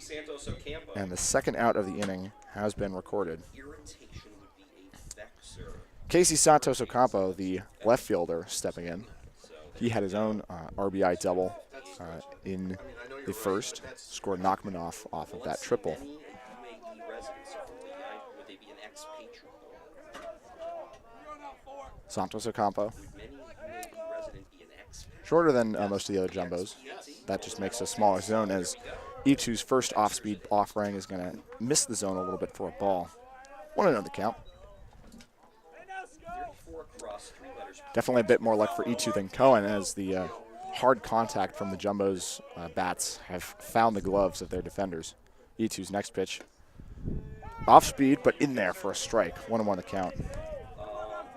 And the second out of the inning has been recorded. Casey Santos Ocampo, the left fielder, stepping in. He had his own RBI double in the first, scored Nachmanoff off of that triple. Santos Ocampo, shorter than most of the other Jumbos. That just makes a smaller zone, as E2's first off-speed offering is going to miss the zone a little bit for a ball. 1-0 the count. Definitely a bit more luck for E2 than Cohen, as the hard contact from the Jumbo's bats have found the gloves of their defenders. E2's next pitch. Off speed, but in there for a strike. 1-1 the count.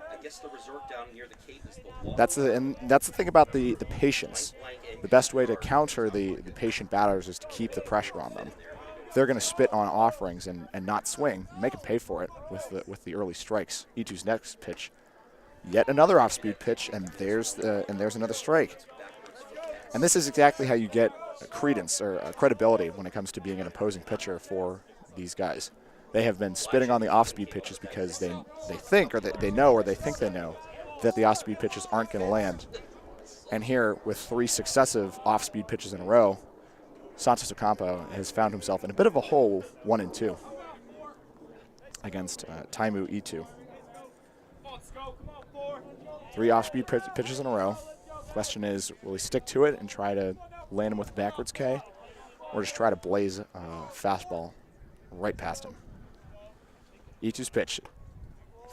I guess the resort down near the Cape is the wall. That's the thing about the patience. The best way to counter the patient batters is to keep the pressure on them. If they're going to spit on offerings and not swing, make them pay for it with the early strikes. E2's next pitch. Yet another off-speed pitch, and there's another strike. And this is exactly how you get credence or credibility when it comes to being an opposing pitcher for these guys. They have been spitting on the off-speed pitches because they think, or they know, or they think they know, that the off-speed pitches aren't going to land. And here, with 3 successive off-speed pitches in a row, Santos Ocampo has found himself in a bit of a hole, 1-2, against Taimu E2. 3 off-speed pitches in a row. Question is, will he stick to it and try to land him with a backwards K, or just try to blaze a fastball right past him? E2's pitch.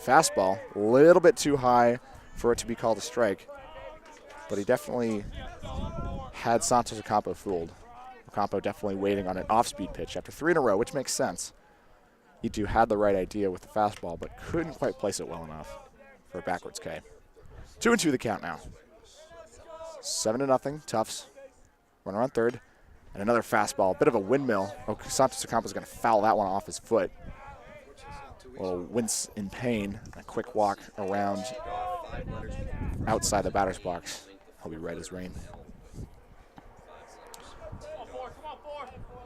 Fastball, a little bit too high for it to be called a strike, but he definitely had Santos Ocampo fooled. Ocampo definitely waiting on an off-speed pitch after 3 in a row, which makes sense. E2 had the right idea with the fastball, but couldn't quite place it well enough for a backwards K. 2-2 the count now. 7-0, Tufts. Runner on third. And another fastball, a bit of a windmill. Santos Ocampo's going to foul that one off his foot. A little wince in pain. A quick walk around outside the batter's box. He'll be red as rain.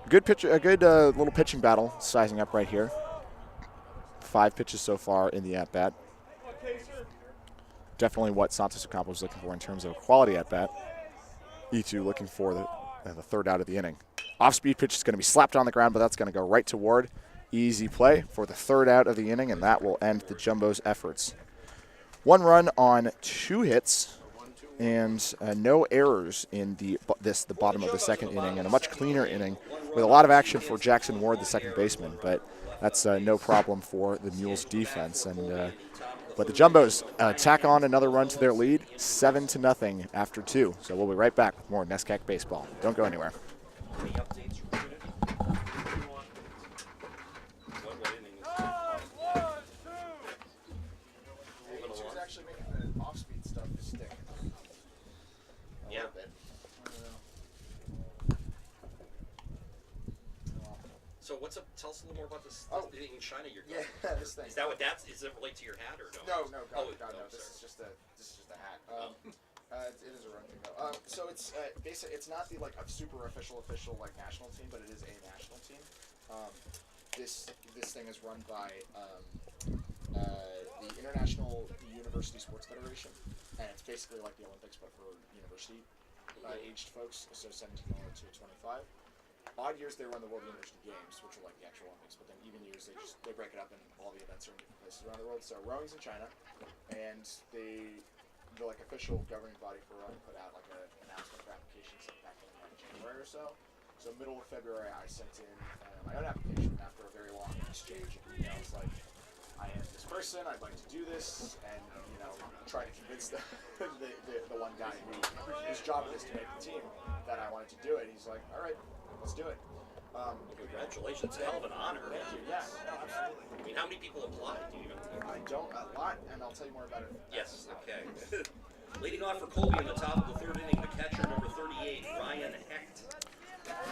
Good pitch, a good little pitching battle sizing up right here. 5 pitches so far in the at-bat. Definitely what Santos Ocampo was looking for in terms of a quality at-bat. E2 looking for the third out of the inning. Off-speed pitch is going to be slapped on the ground, but that's going to go right to Ward. Easy play for the third out of the inning, and that will end the Jumbo's efforts. 1 run on 2 hits, and no errors in the bottom of the second inning, and a much cleaner inning with a lot of action for Jackson Ward, the second baseman, but that's no problem for the Mules defense. And but the Jumbos tack on another run to their lead, 7-0 after 2. So we'll be right back with more NESCAC baseball. Don't go anywhere. Any updates from Unit? What inning is it? E2's actually making the off-speed stuff stick. Yeah. So what's up? Tell us a little more about this thing in China you're going. Yeah, this thing. Is that what does it relate to your hat or no? No. Oh, This is just a hat. It is a run thing though. So it's basically it's not the a super official like national team, but it is a national team. This thing is run by the International University Sports Federation, and it's basically like the Olympics but for university aged folks, so 17 to 25. Odd years they run the World University Games, which are like the actual Olympics, but then even years they break it up and all the events are in different places around the world. So rowing's in China, and the like official governing body for rowing put out like an announcement for applications back in like January or so. So middle of February I sent in my own application after a very long exchange of emails like, I am this person, I'd like to do this, and trying to convince the one guy whose job it is to make the team that I wanted to do it. He's like, all right, let's do it. Congratulations, hell of an honor. Thank you. Yeah, no, absolutely. I mean, how many people applied? Do you even? I don't a lot, and I'll tell you more about it. Yes. Okay. Leading off for Colby in the top of the third inning, the catcher number 38, Ryan Hecht.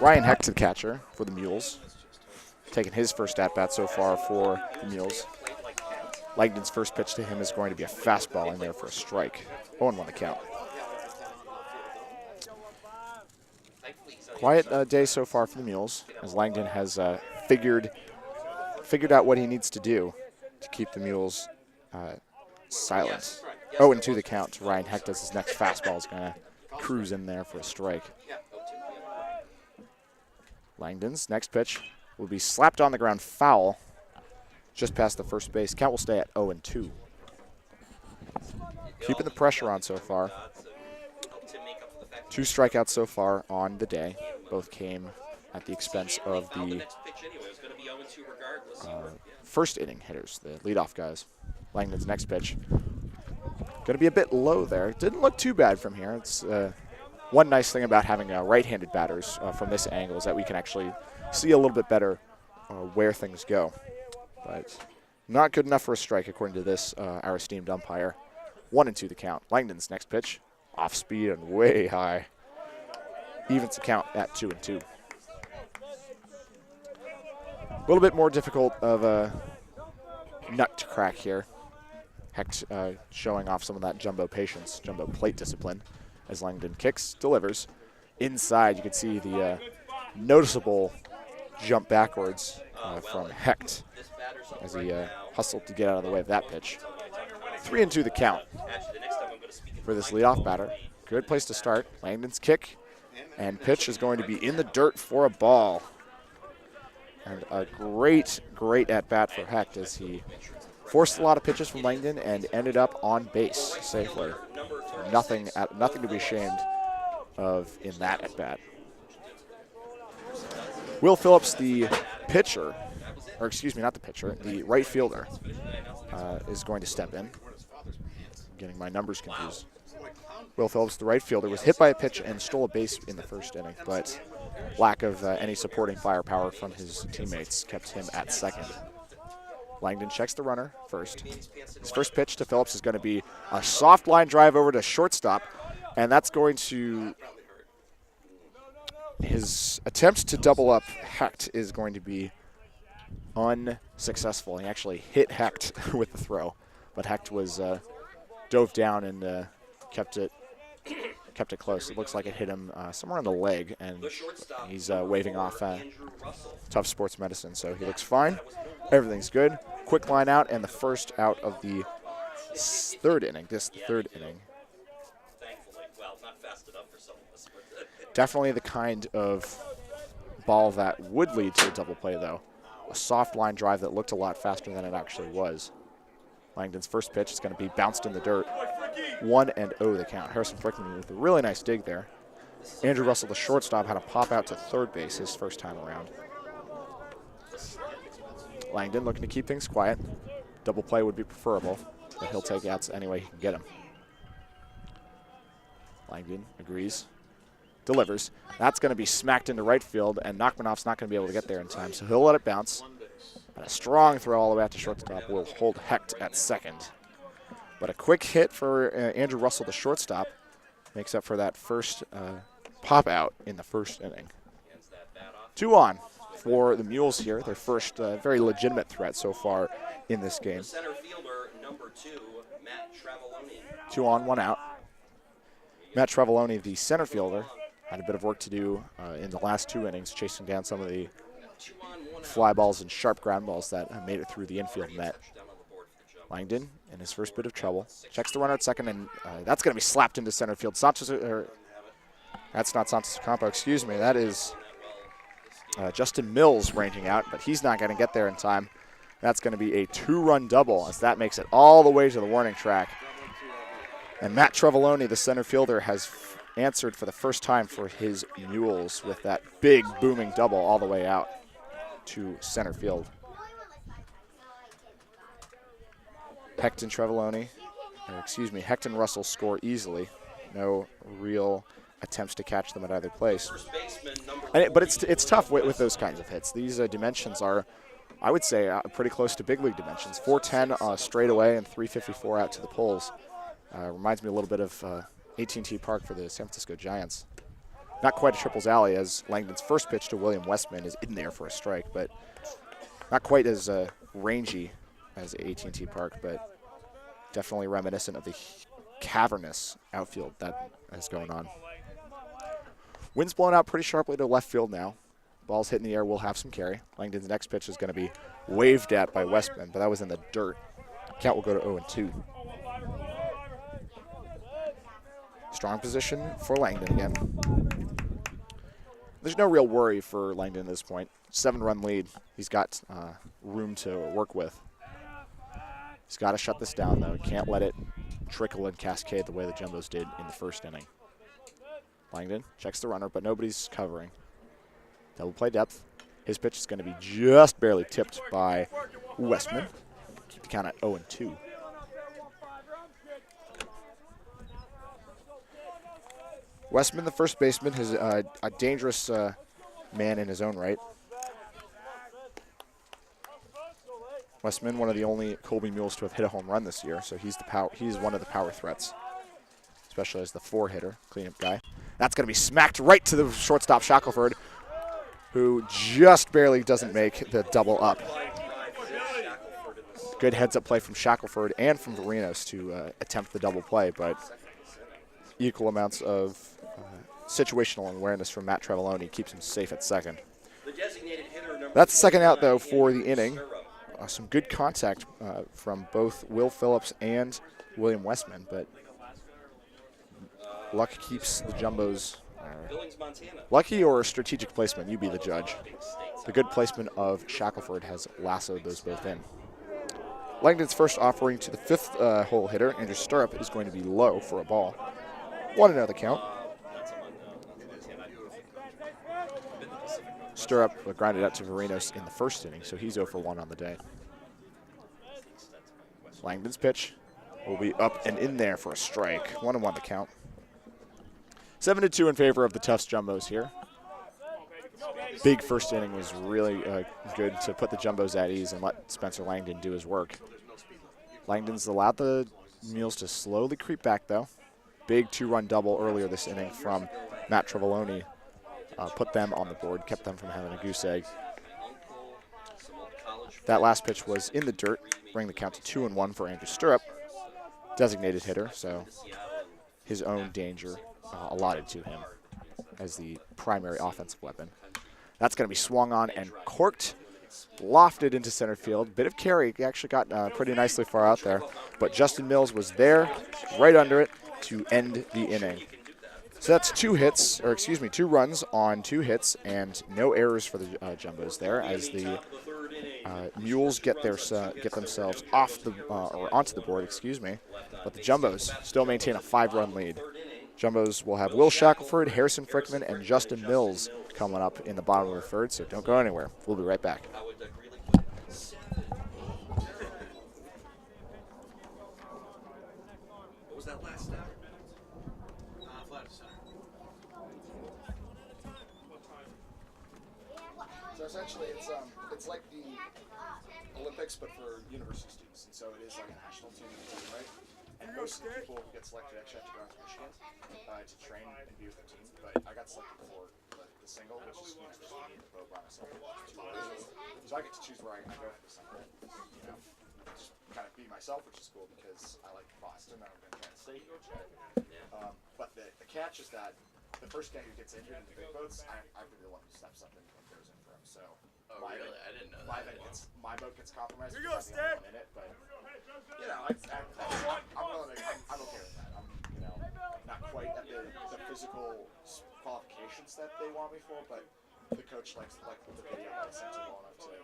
Ryan Hecht, the catcher for the Mules, taking his first at-bat so far for the Mules. Langdon's first pitch to him is going to be a fastball in there for a strike. 0-1 the count. Quiet day so far for the Mules, as Langdon has figured out what he needs to do to keep the Mules silent. 0-2 the count. Ryan Hecht as his next fastball is going to cruise in there for a strike. Langdon's next pitch will be slapped on the ground foul just past the first base. Count will stay at 0-2. Keeping the pressure on so far. 2 strikeouts so far on the day. Both came at the expense of the first inning hitters, the leadoff guys. Langdon's next pitch going to be a bit low there. Didn't look too bad from here. It's one nice thing about having right-handed batters from this angle is that we can actually see a little bit better where things go. But not good enough for a strike according to this, our esteemed umpire. 1-2 the count. Langdon's next pitch, off speed and way high. Evens the count at 2-2. A little bit more difficult of a nut to crack here. Hecht showing off some of that jumbo patience, jumbo plate discipline as Langdon kicks, delivers. Inside, you can see the noticeable jump backwards from Hecht as he hustled to get out of the way of that pitch. 3-2 the count for this leadoff batter. Good place to start. Langdon's kick and pitch is going to be in the dirt for a ball. And a great at-bat for Hecht as he forced a lot of pitches from Langdon and ended up on base safely. Nothing to be ashamed of in that at-bat. Will Phillips, the pitcher, or excuse me, not the pitcher, the right fielder, is going to step in. I'm getting my numbers confused. Will Phillips, the right fielder, was hit by a pitch and stole a base in the first inning, but lack of any supporting firepower from his teammates kept him at second. Langdon checks the runner first. His first pitch to Phillips is going to be a soft line drive over to shortstop, and that's going to his attempt to double up Hecht is going to be unsuccessful. He actually hit Hecht with the throw, but Hecht was dove down and kept it close. It looks like it hit him somewhere on the leg, and he's waving off Tufts Sports Medicine, so he looks fine. Everything's good. Quick line out, and the first out of the third inning. Third inning. Definitely the kind of ball that would lead to a double play, though. A soft line drive that looked a lot faster than it actually was. Langdon's first pitch is going to be bounced in the dirt. 1-0 the count. Harrison Frickman with a really nice dig there. Andrew Russell, the shortstop, had a pop out to third base his first time around. Langdon looking to keep things quiet. Double play would be preferable, but he'll take outs any way he can get them. Langdon agrees, delivers. That's going to be smacked into right field, and Nachmanoff's not going to be able to get there in time, so he'll let it bounce. And a strong throw all the way out to shortstop will hold Hecht at second. But a quick hit for Andrew Russell, the shortstop, makes up for that first pop out in the first inning. 2 on for the Mules here, their first very legitimate threat so far in this game. Center fielder number 2, Matt Travoloni. 2 on, 1 out. Matt Travoloni, the center fielder, had a bit of work to do in the last 2 innings, chasing down some of the fly balls and sharp ground balls that made it through the infield net. Langdon in his first bit of trouble. Checks the runner at second, and that's going to be slapped into center field. Santos, that's not Santos Ocampo, excuse me. That is Justin Milles ranging out, but he's not going to get there in time. That's going to be a 2-run double, as that makes it all the way to the warning track. And Matt Trevoloni, the center fielder, has answered for the first time for his Mules with that big booming double all the way out to center field. Hecht and Russell score easily. No real attempts to catch them at either place. But it's tough with those kinds of hits. These dimensions are, I would say, pretty close to big league dimensions. 410 straight away and 354 out to the poles. Reminds me a little bit of AT&T Park for the San Francisco Giants. Not quite a triples alley, as Langdon's first pitch to William Westman is in there for a strike, but not quite as rangy as AT&T Park, but definitely reminiscent of the cavernous outfield that is going on. Wind's blowing out pretty sharply to left field now. Ball's hit in the air, will have some carry. Langdon's next pitch is going to be waved at by Westman, but that was in the dirt. Count will go to 0-2. Strong position for Langdon again. There's no real worry for Langdon at this point. 7-run lead. He's got room to work with. He's got to shut this down, though. He can't let it trickle and cascade the way the Jumbos did in the first inning. Langdon checks the runner, but nobody's covering. Double play depth. His pitch is going to be just barely tipped by Westman. Keep the count at 0-2. Westman, the first baseman, is a dangerous man in his own right. Westman, one of the only Colby Mules to have hit a home run this year, so he's one of the power threats, especially as the 4-hitter, cleanup guy. That's going to be smacked right to the shortstop, Shackelford, who just barely doesn't make the double up. Good heads-up play from Shackelford and from Varinos to attempt the double play, but equal amounts of situational awareness from Matt Trevoloni keeps him safe at second. That's the second out, though, for the inning. Some good contact from both Will Phillips and William Westman, but luck keeps the Jumbos. Lucky or strategic placement, you be the judge. The good placement of Shackelford has lassoed those both in. Langdon's first offering to the 5th hole hitter, Andrew Stirrup, is going to be low for a ball. 1-0 the count. Stirrup grounded out to Varinos in the first inning, so he's 0 for 1 on the day. Langdon's pitch will be up and in there for a strike. 1-1 the count. 7-2 in favor of the Tufts Jumbos here. Big first inning was really good to put the Jumbos at ease and let Spencer Langdon do his work. Langdon's allowed the Mules to slowly creep back, though. Big 2-run double earlier this inning from Matt Trevoloni. Put them on the board, kept them from having a goose egg. That last pitch was in the dirt, bring the count to 2-1 for Andrew Stirrup. Designated hitter, so his own danger allotted to him as the primary offensive weapon. That's going to be swung on and corked, lofted into center field. Bit of carry, he actually got pretty nicely far out there, but Justin Milles was there, right under it, to end the inning. So that's 2 runs on 2 hits, and no errors for the Jumbos there, as the Mules get themselves off the or onto the board, But the Jumbos still maintain a 5-run lead. Jumbos will have Will Shackelford, Harrison Frickman, and Justin Milles coming up in the bottom of the 3rd, so don't go anywhere. We'll be right back. What was that last step? So essentially, it's like the Olympics, but for university students, and so it is like a national team, right? And most of the people who get selected actually have to go out to Michigan to train and be with the team. But I got selected for the single, which is just me and the bow by myself. So I get to choose where I go for the single. Just kind of be myself, which is cool because I like Boston. I'm going to try and stay here. But the catch is that the first guy who gets injured in the big boats, I'm the one who steps up and goes in for him. So Oh, really? I didn't know my that. my boat gets compromised. Here you go, because I'm the only Stan. one in it, but I'm willing to, I'm okay with that. I'm not quite at the physical qualifications that they want me for, but the coach likes the video that I sent to well enough to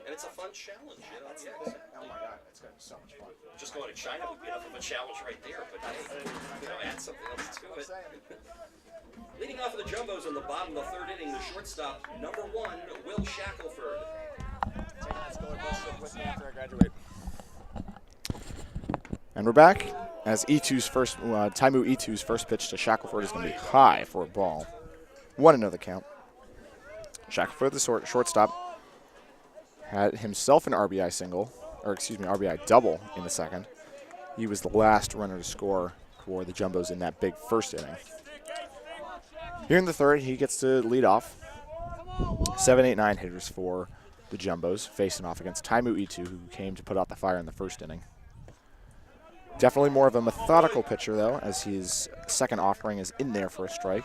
And it's a fun challenge, you know. that's Yeah, the thing. Oh my god, it's gonna be so much fun. just going to China would be enough of a challenge right there, but hey, add something else to it. Leading off of the Jumbos in the bottom of the third inning, the shortstop, number 1, Will Shackelford. Taking that scholar bullshit with me after I graduate. And we're back as Taimu Itu's first pitch to Shackelford is going to be high for a ball. 1-0 the count. Shackelford, the shortstop, had himself an RBI double in the second. He was the last runner to score for the Jumbos in that big first inning. Here in the third, he gets to lead off. 7, 8, 9 hitters for the Jumbos, facing off against Taimu Itu, who came to put out the fire in the first inning. Definitely more of a methodical pitcher, though, as his second offering is in there for a strike.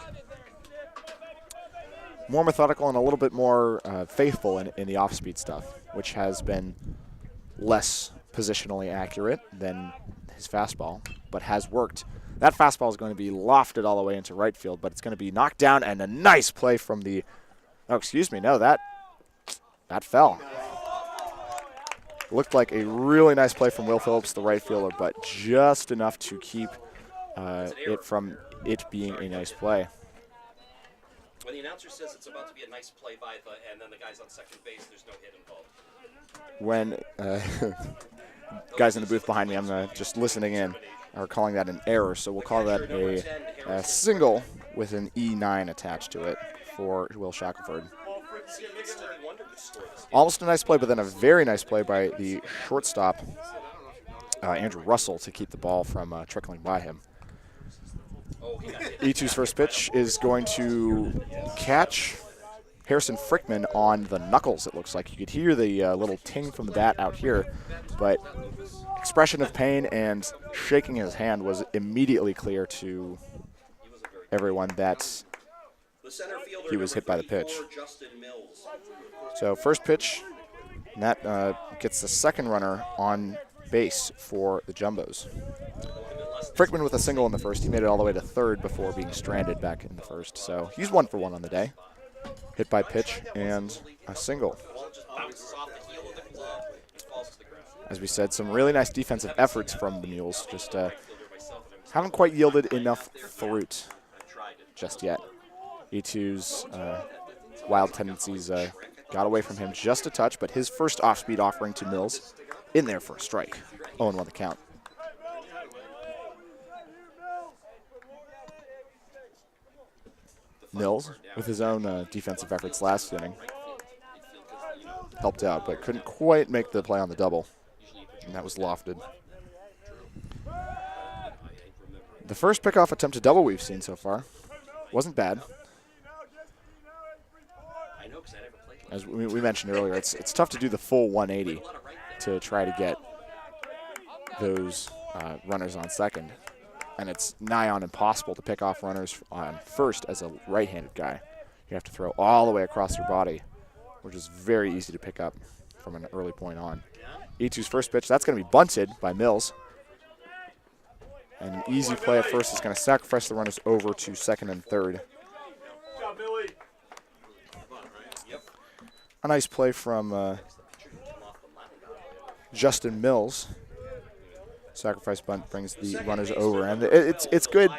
More methodical and a little bit more faithful in the off-speed stuff, which has been less positionally accurate than his fastball, but has worked. That fastball is going to be lofted all the way into right field, but it's going to be knocked down, and a nice play from the... Oh, excuse me. No, that fell. Looked like a really nice play from Will Phillips, the right fielder, but just enough to keep it from it being a nice play. When the announcer says it's about to be a nice play by and then the guy's on second base, there's no hit involved. When guys in the booth behind me, I'm just listening in, are calling that an error, so we'll call that a single with an E9 attached to it for Will Shackelford. Almost a nice play, but then a very nice play by the shortstop, Andrew Russell, to keep the ball from trickling by him. Itu's first pitch is going to catch Harrison Frickman on the knuckles, it looks like. You could hear the little ting from the bat out here, but expression of pain and shaking his hand was immediately clear to everyone that he was hit by the pitch. So first pitch, and that gets the second runner on base for the Jumbos. Frickman with a single in the first. He made it all the way to third before being stranded back in the first. So he's 1 for 1 on the day. Hit by pitch and a single. As we said, some really nice defensive efforts from the Mules. Just haven't quite yielded enough fruit just yet. E2's wild tendencies got away from him just a touch, but his first off-speed offering to Mills in there for a strike. 0-1 the count. Mills, with his own defensive efforts last inning, helped out, but couldn't quite make the play on the double, and that was lofted. The first pickoff attempted double we've seen so far wasn't bad. As we mentioned earlier, it's tough to do the full 180 to try to get those runners on second. And it's nigh on impossible to pick off runners on first as a right-handed guy. You have to throw all the way across your body, which is very easy to pick up from an early point on. E2's first pitch, that's going to be bunted by Mills. And an easy play at first is going to sacrifice the runners over to second and third. A nice play from Justin Mills. Sacrifice bunt brings the runners over, and it's good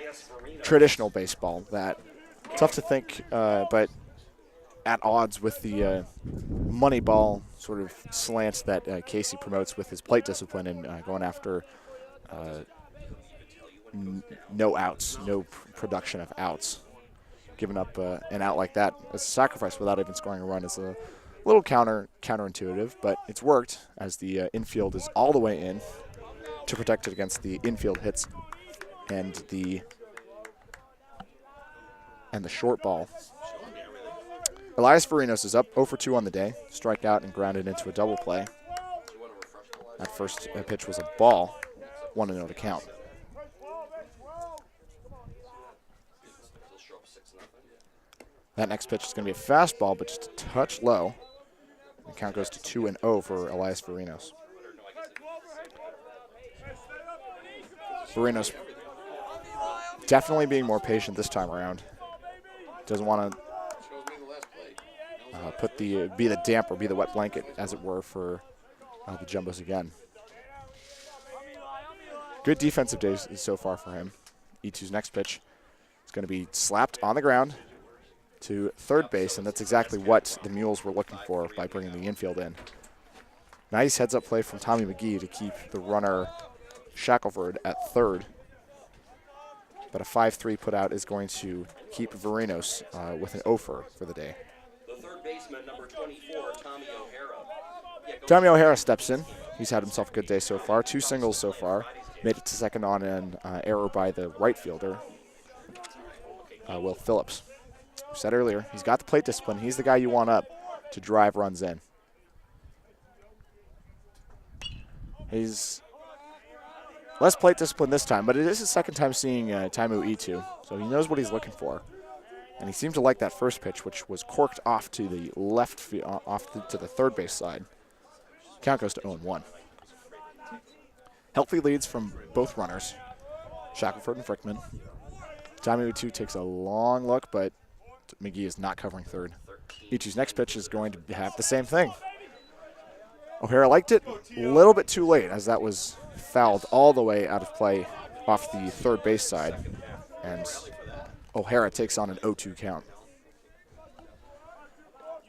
traditional baseball. That tough to think, but at odds with the money ball sort of slant that Casey promotes with his plate discipline and going after no outs, no production of outs. Giving up an out like that as a sacrifice without even scoring a run is a little counterintuitive, but it's worked as the infield is all the way in to protect it against the infield hits and the short ball. Elias Varinos is up 0 for 2 on the day, strike out and grounded into a double play. That first pitch was a ball, 1-0 to count. 6-0. That next pitch is going to be a fastball, but just a touch low. The count goes to 2-0 for Elias Varinos. Varinos definitely being more patient this time around. Doesn't want to be the damp or be the wet blanket, as it were, for the Jumbos again. Good defensive days so far for him. E2's next pitch is going to be slapped on the ground to third base, and that's exactly what the Mules were looking for by bringing the infield in. Nice heads-up play from Tommy McGee to keep the runner Shackelford at third. But a 5-3 putout is going to keep Varinos with an offer for the day. The third baseman, number 24, Tommy O'Hara. Tommy O'Hara steps in. He's had himself a good day so far. 2 singles so far. Made it to second on an error by the right fielder, Will Phillips. I said earlier, he's got the plate discipline. He's the guy you want up to drive runs in. He's less plate discipline this time, but it is his second time seeing Taimu E2, so he knows what he's looking for. And he seemed to like that first pitch, which was corked off to the left, to the third base side. Count goes to 0-1. Healthy leads from both runners, Shackelford and Frickman. Taimu E2 takes a long look, but McGee is not covering third. E2's next pitch is going to have the same thing. O'Hara liked it a little bit too late, as that was fouled all the way out of play off the third base side. And O'Hara takes on an 0-2 count.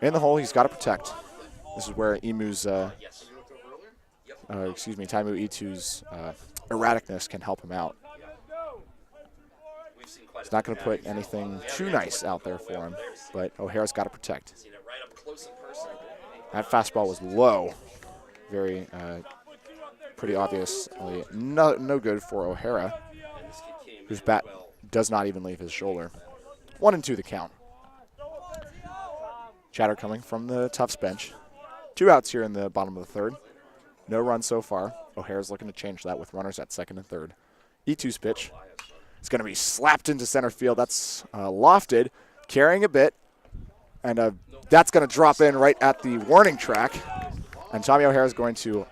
In the hole, he's got to protect. This is where Taimu E2's erraticness can help him out. He's not going to put anything too nice out there for him, but O'Hara's got to protect. That fastball was low. Very, pretty obviously no good for O'Hara, whose bat does not even leave his shoulder. 1-2 the count. Chatter coming from the Tufts bench. 2 outs here in the bottom of the third. No runs so far. O'Hara's looking to change that with runners at second and third. E2's pitch is going to be slapped into center field. That's lofted, carrying a bit, and that's going to drop in right at the warning track. And Tommy O'Hara is going to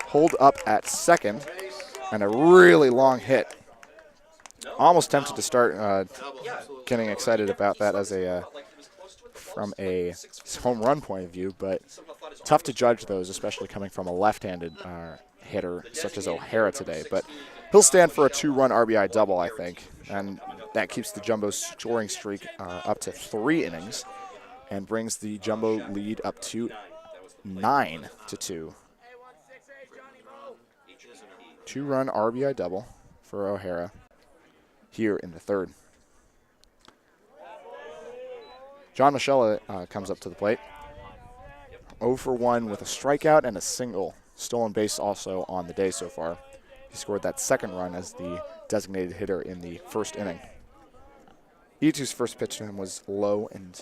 hold up at second, and a really long hit. Almost tempted to start getting excited about that as from a home run point of view, but tough to judge those, especially coming from a left-handed hitter such as O'Hara today. But he'll stand for a 2-run RBI double, I think, and that keeps the Jumbo scoring streak up to 3 innings and brings the Jumbo lead up to 9-2. 2-run RBI double for O'Hara here in the third. John Michella comes up to the plate. 0 for 1 with a strikeout and a single. Stolen base also on the day so far. He scored that second run as the designated hitter in the first inning. E2's first pitch to him was low and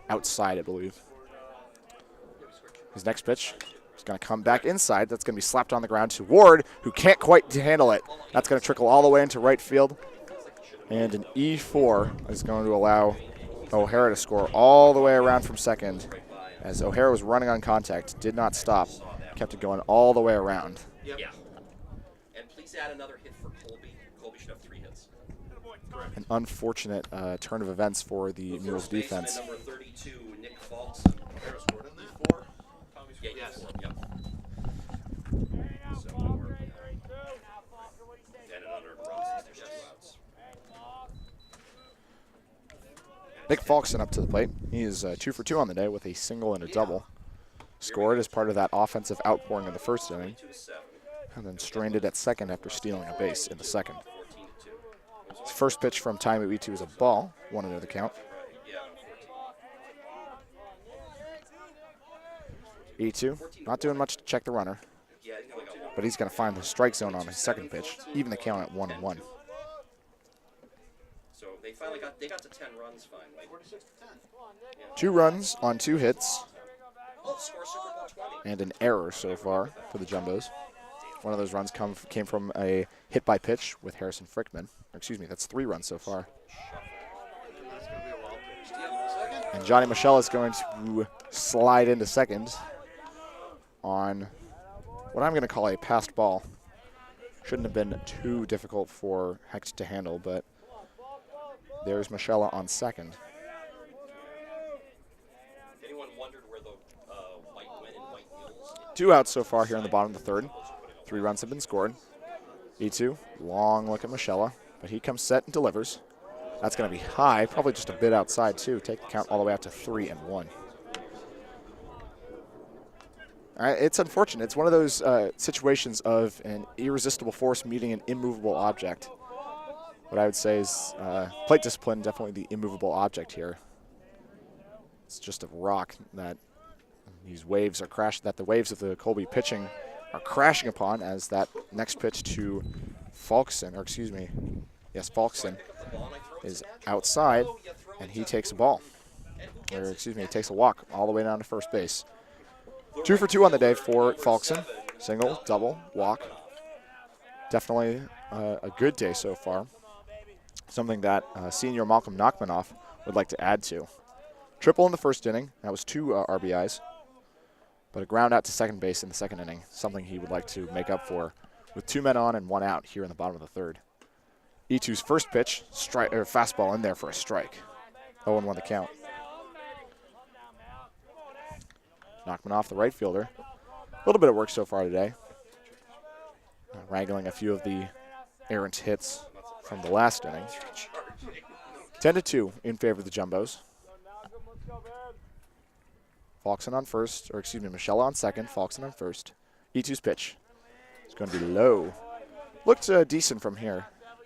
outside, I believe. His next pitch is going to come back inside. That's going to be slapped on the ground to Ward, who can't quite handle it. That's going to trickle all the way into right field. And an E4 is going to allow O'Hara to score all the way around from second, as O'Hara was running on contact, did not stop, kept it going all the way around. Yeah. And please add another hit for Colby. Colby should have 3 hits. An unfortunate turn of events for the Mules defense. Number 32, Nick Falkson. O'Hara scored in the 4. Yeah, yes. Yep. So, and another run. There's 2 outs. Nick Falkson up to the plate. He is 2 for 2 on the day with a single and a double. Scored as part of that offensive outpouring in the first inning, and then stranded at second after stealing a base in the second. His first pitch from Taimu E2 is a ball, 1-0 the count. E2 not doing much to check the runner, but he's going to find the strike zone on his second pitch, even the count at 1-1. So they got to 10 runs finally. 2 runs on 2 hits, and an error so far for the Jumbos. One of those runs came from a hit by pitch with Harrison Frickman. Excuse me, that's 3 runs so far. And Johnny Michelle is going to slide into second on what I'm going to call a passed ball. Shouldn't have been too difficult for Hecht to handle, but there's Michelle on second. Anyone wondered where the white went in white mules? 2 outs so far here in the bottom of the third. 3 runs have been scored. E2, long look at Michelle, but he comes set and delivers. That's going to be high, probably just a bit outside too. Take the count all the way out to 3-1. All right, it's unfortunate. It's one of those situations of an irresistible force meeting an immovable object. What I would say is plate discipline, definitely the immovable object here. It's just a rock that these waves are that the waves of the Colby pitching are crashing upon as that next pitch to Falkson, Falkson is outside, and he takes a ball. He takes a walk all the way down to first base. 2 for 2 on the day for Falkson. Single, double, walk. Definitely a good day so far. Something that senior Malcolm Nachmanoff would like to add to. Triple in the first inning. That was 2 RBIs. But a ground out to second base in the second inning. Something he would like to make up for with 2 men on and 1 out here in the bottom of the third. E2's first pitch, fastball in there for a strike. 0-1 the count. Nachmanoff, the right fielder. A little bit of work so far today. Wrangling a few of the errant hits from the last inning. 10-2 in favor of the Jumbos. Falkson on first, Michelle on second, Falkson on first. E2's pitch. It's going to be low. Looked decent from here.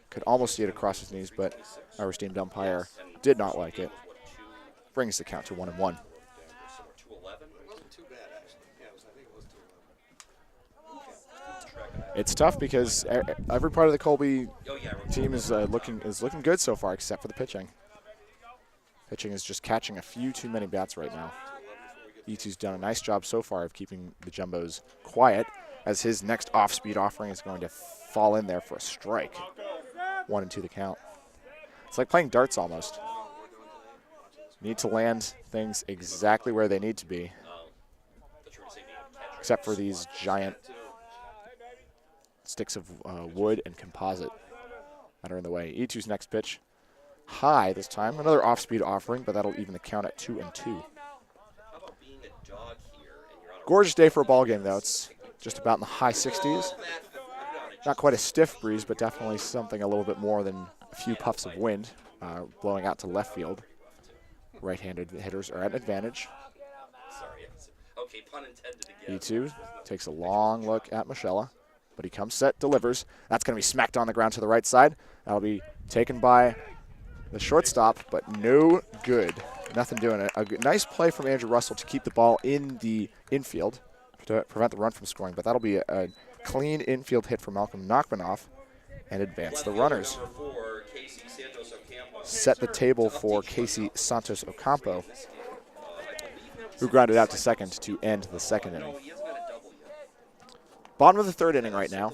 Could almost see it across his knees, but our esteemed umpire did not like it. Brings the count to 1-1. It wasn't too bad, actually. Yeah, I think it was 2-11. It's tough because every part of the Colby team is looking good so far, except for the pitching. Pitching is just catching a few too many bats right now. E2's done a nice job so far of keeping the Jumbos quiet, as his next off-speed offering is going to fall in there for a strike. 1-2 the count. It's like playing darts almost. Need to land things exactly where they need to be, except for these giant sticks of wood and composite that are in the way. E2's next pitch, high this time. Another off-speed offering, but that'll even the count at 2-2. Gorgeous day for a ball game, though. It's just about in the high 60s. Not quite a stiff breeze, but definitely something a little bit more than a few puffs of wind blowing out to left field. Right-handed hitters are at advantage. E2 takes a long look at Michelle, but he comes set, delivers. That's going to be smacked on the ground to the right side. That'll be taken by the shortstop, but no good. Nothing doing it. A nice play from Andrew Russell to keep the ball in the infield to prevent the run from scoring, but that'll be a clean infield hit for Malcolm Nachmanoff and advance the runners. Set the table for Casey Santos Ocampo, who grounded out to second to end the second inning. Bottom of the third inning right now.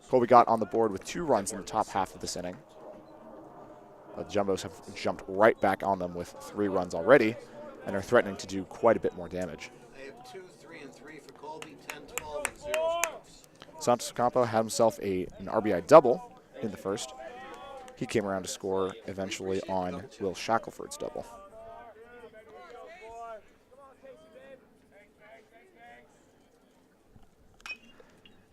Colby got on the board with 2 runs in the top half of this inning. But the Jumbos have jumped right back on them with 3 runs already and are threatening to do quite a bit more damage. They have 2, 3, and 3 for Colby, 10, 12, and 0 strikes. Santos Ocampo had himself an RBI double in the first. He came around to score eventually on Will Shackelford's double.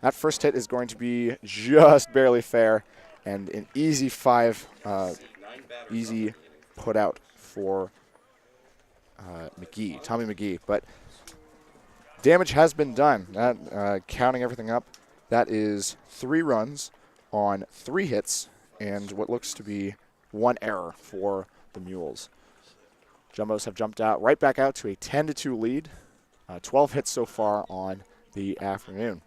That first hit is going to be just barely fair, and an easy easy put out for Tommy McGee. But damage has been done. That, counting everything up, that is 3 runs on 3 hits and what looks to be 1 error for the Mules. Jumbos have jumped out right back out to a 10-2 lead. 12 hits so far on the afternoon.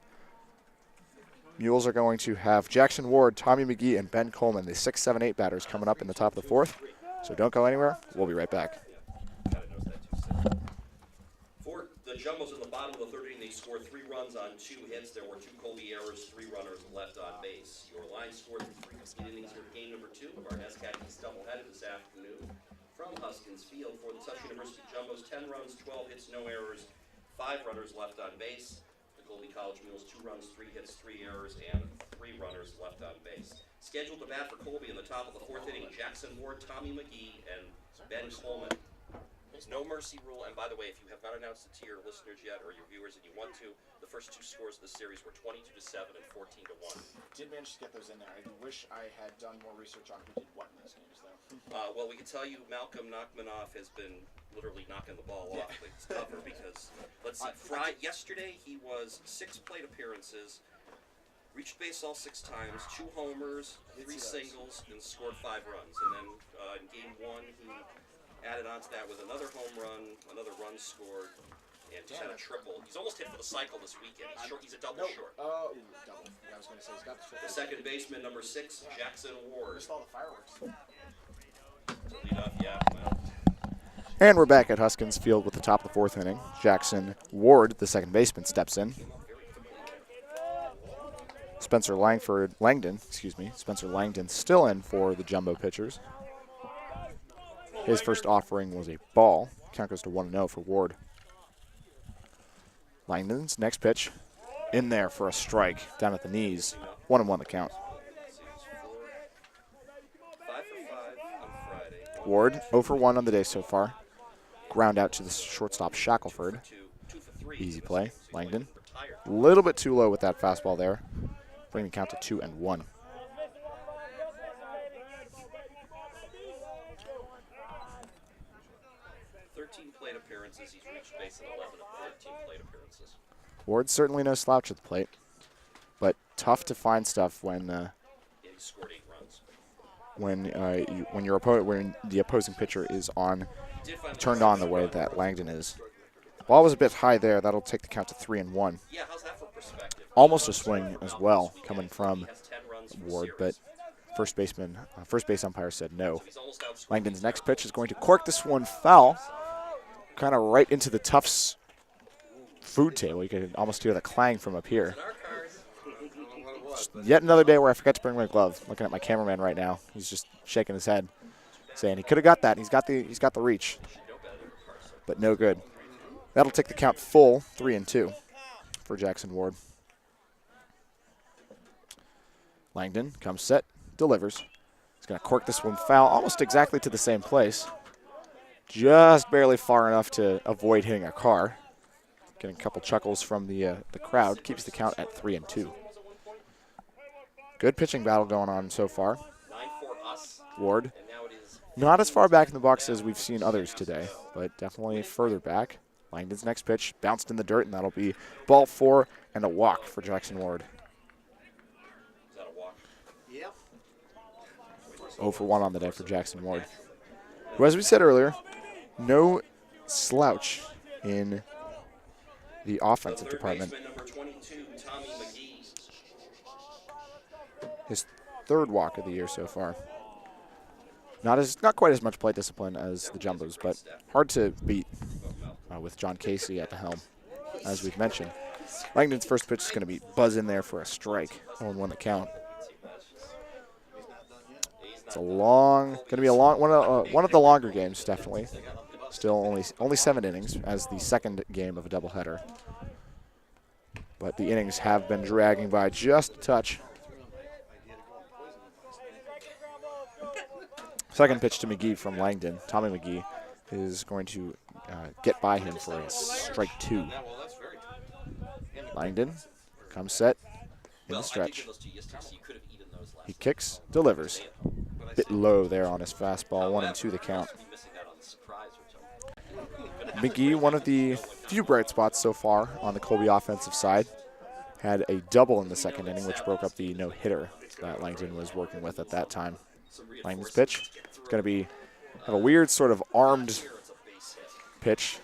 Mules are going to have Jackson Ward, Tommy McGee, and Ben Coleman, the 6, 7, 8 batters, coming up in the top of the 4th. So don't go anywhere. We'll be right back. For the Jumbos in the bottom of the third inning, they scored 3 runs on 2 hits. There were 2 Colby errors, 3 runners left on base. Your line scored 3 complete innings here, game number 2 of our SCAT East doubleheader this afternoon. from Huskins Field for the Tufts University Jumbos. 10 runs, 12 hits, no errors, 5 runners left on base. The Colby College Mules, 2 runs, 3 hits, 3 errors, and 3 runners left on base. Scheduled to bat for Colby in the top of the 4th inning, Jackson Ward, Tommy McGee, and Ben Coleman. No mercy rule, and by the way, if you have not announced it to your listeners yet or your viewers and you want to, the first 2 scores of the series were 22-7 and 14-1. Did manage to get those in there. I wish I had done more research on who did what in those games, though. Well, we can tell you Malcolm Nachmanoff has been literally knocking the ball off its cover because, let's see, yesterday he was 6 plate appearances, reached base all 6 times, 2 homers, 3 singles, and scored 5 runs. And then in game 1, he added on to that with another home run, another run scored, and just had a triple. He's almost hit for the cycle this weekend. He's a double short. Oh, double. Yeah, I was going to say he's got the triple. The second baseman, number 6, Jackson Ward. Missed all the fireworks. To lead off, yeah, well. And we're back at Huskins Field with the top of the 4th inning. Jackson Ward, the second baseman, steps in. Spencer Langdon still in for the Jumbo pitchers. His first offering was a ball. Count goes to 1-0 for Ward. Langdon's next pitch in there for a strike down at the knees. 1-1 the count. 5 for 5 on Friday. Ward 0 for 1 on the day so far. Ground out to the shortstop Shackelford. 2 for 3. Easy play. Langdon. A little bit too low with that fastball there. Bringing the count to 2-1. 13 plate appearances. He's reached base in 11 of 13 plate appearances. Ward's certainly no slouch at the plate, but tough to find stuff when Yeah, he scored 8 runs. when the opposing pitcher is Did find turned on the way that Langdon is. Ball was a bit high there. That'll take the count to 3-1. Yeah, how's that for perspective? Almost a swing as well coming from He has 10 runs for the Ward, series. but first base umpire said no. So he's almost outscored. Langdon's next pitch is going to cork this one foul, kind of right into the Tufts food table. You can almost hear the clang from up here. In our cards. Yet another day where I forgot to bring my glove. Looking at my cameraman right now, he's just shaking his head, saying he could have got that. He's got the reach, but no good. That'll take the count full 3-2 for Jackson Ward. Langdon comes set, delivers. He's going to cork this one foul almost exactly to the same place. Just barely far enough to avoid hitting a car. Getting a couple chuckles from the crowd. Keeps the count at 3-2. Good pitching battle going on so far. 9 for us. Ward, And now it is not as far back in the box as we've seen others today, but definitely further back. Langdon's next pitch bounced in the dirt, and that'll be ball 4 and a walk for Jackson Ward. Is that a walk? Yep. 0 for 1 on the day for Jackson Ward, who, as we said earlier, no slouch in the offensive Third department. baseman, number 22, Tommy McGee. His 3rd walk of the year so far. Not quite as much plate discipline as the Jumbos, but hard to beat with John Casey at the helm, as we've mentioned. Langdon's first pitch is going to be buzz in there for a strike. 0-1 the count. It's going to be a long one of the longer games, definitely. Still only 7 innings as the second game of a doubleheader. But the innings have been dragging by just a touch. Second pitch to McGee from Langdon. Tommy McGee is going to get by him for a strike 2. Langdon comes set in the stretch. He kicks, delivers. Bit low there on his fastball. 1-2 the count. McGee, one of the few bright spots so far on the Colby offensive side, had a double in the second inning, which broke up the no-hitter that Langdon was working with at that time. Langdon's pitch is going to have a weird sort of armed pitch.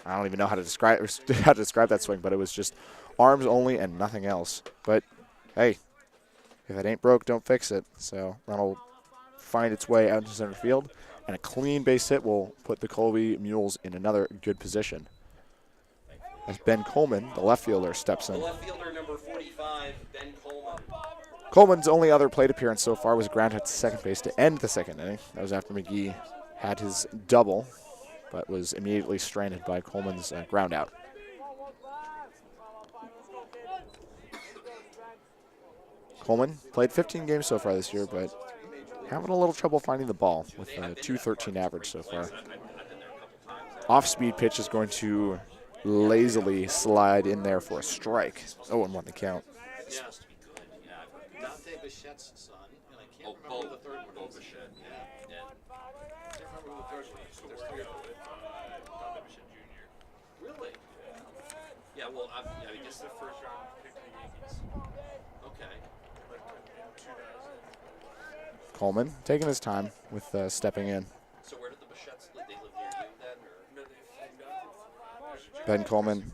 I don't even know how to describe that swing, but it was just arms only and nothing else. But hey, if it ain't broke, don't fix it. So that'll find its way out into center field, and a clean base hit will put the Colby Mules in another good position. As Ben Coleman, the left fielder, steps in. The left fielder, number 45, Ben Coleman. Coleman's only other plate appearance so far was grounded to second base to end the second inning. That was after McGee had his double, but was immediately stranded by Coleman's ground out. Coleman played 15 games so far this year, but having a little trouble finding the ball with a 213 average so far. Off-speed pitch is going to lazily slide in there for a strike. 0-1 the count. Yeah. Dante Bichette's son, and I can't remember who the third one is. Bichette. Yeah. I can't remember who the third one is. There's three of them. Really? Yeah, well, I guess The first round pick of the Yankees. okay. In 2000. Coleman taking his time with stepping in. So where did the Bichettes live? They live near you then, or? No, they Ben Coleman,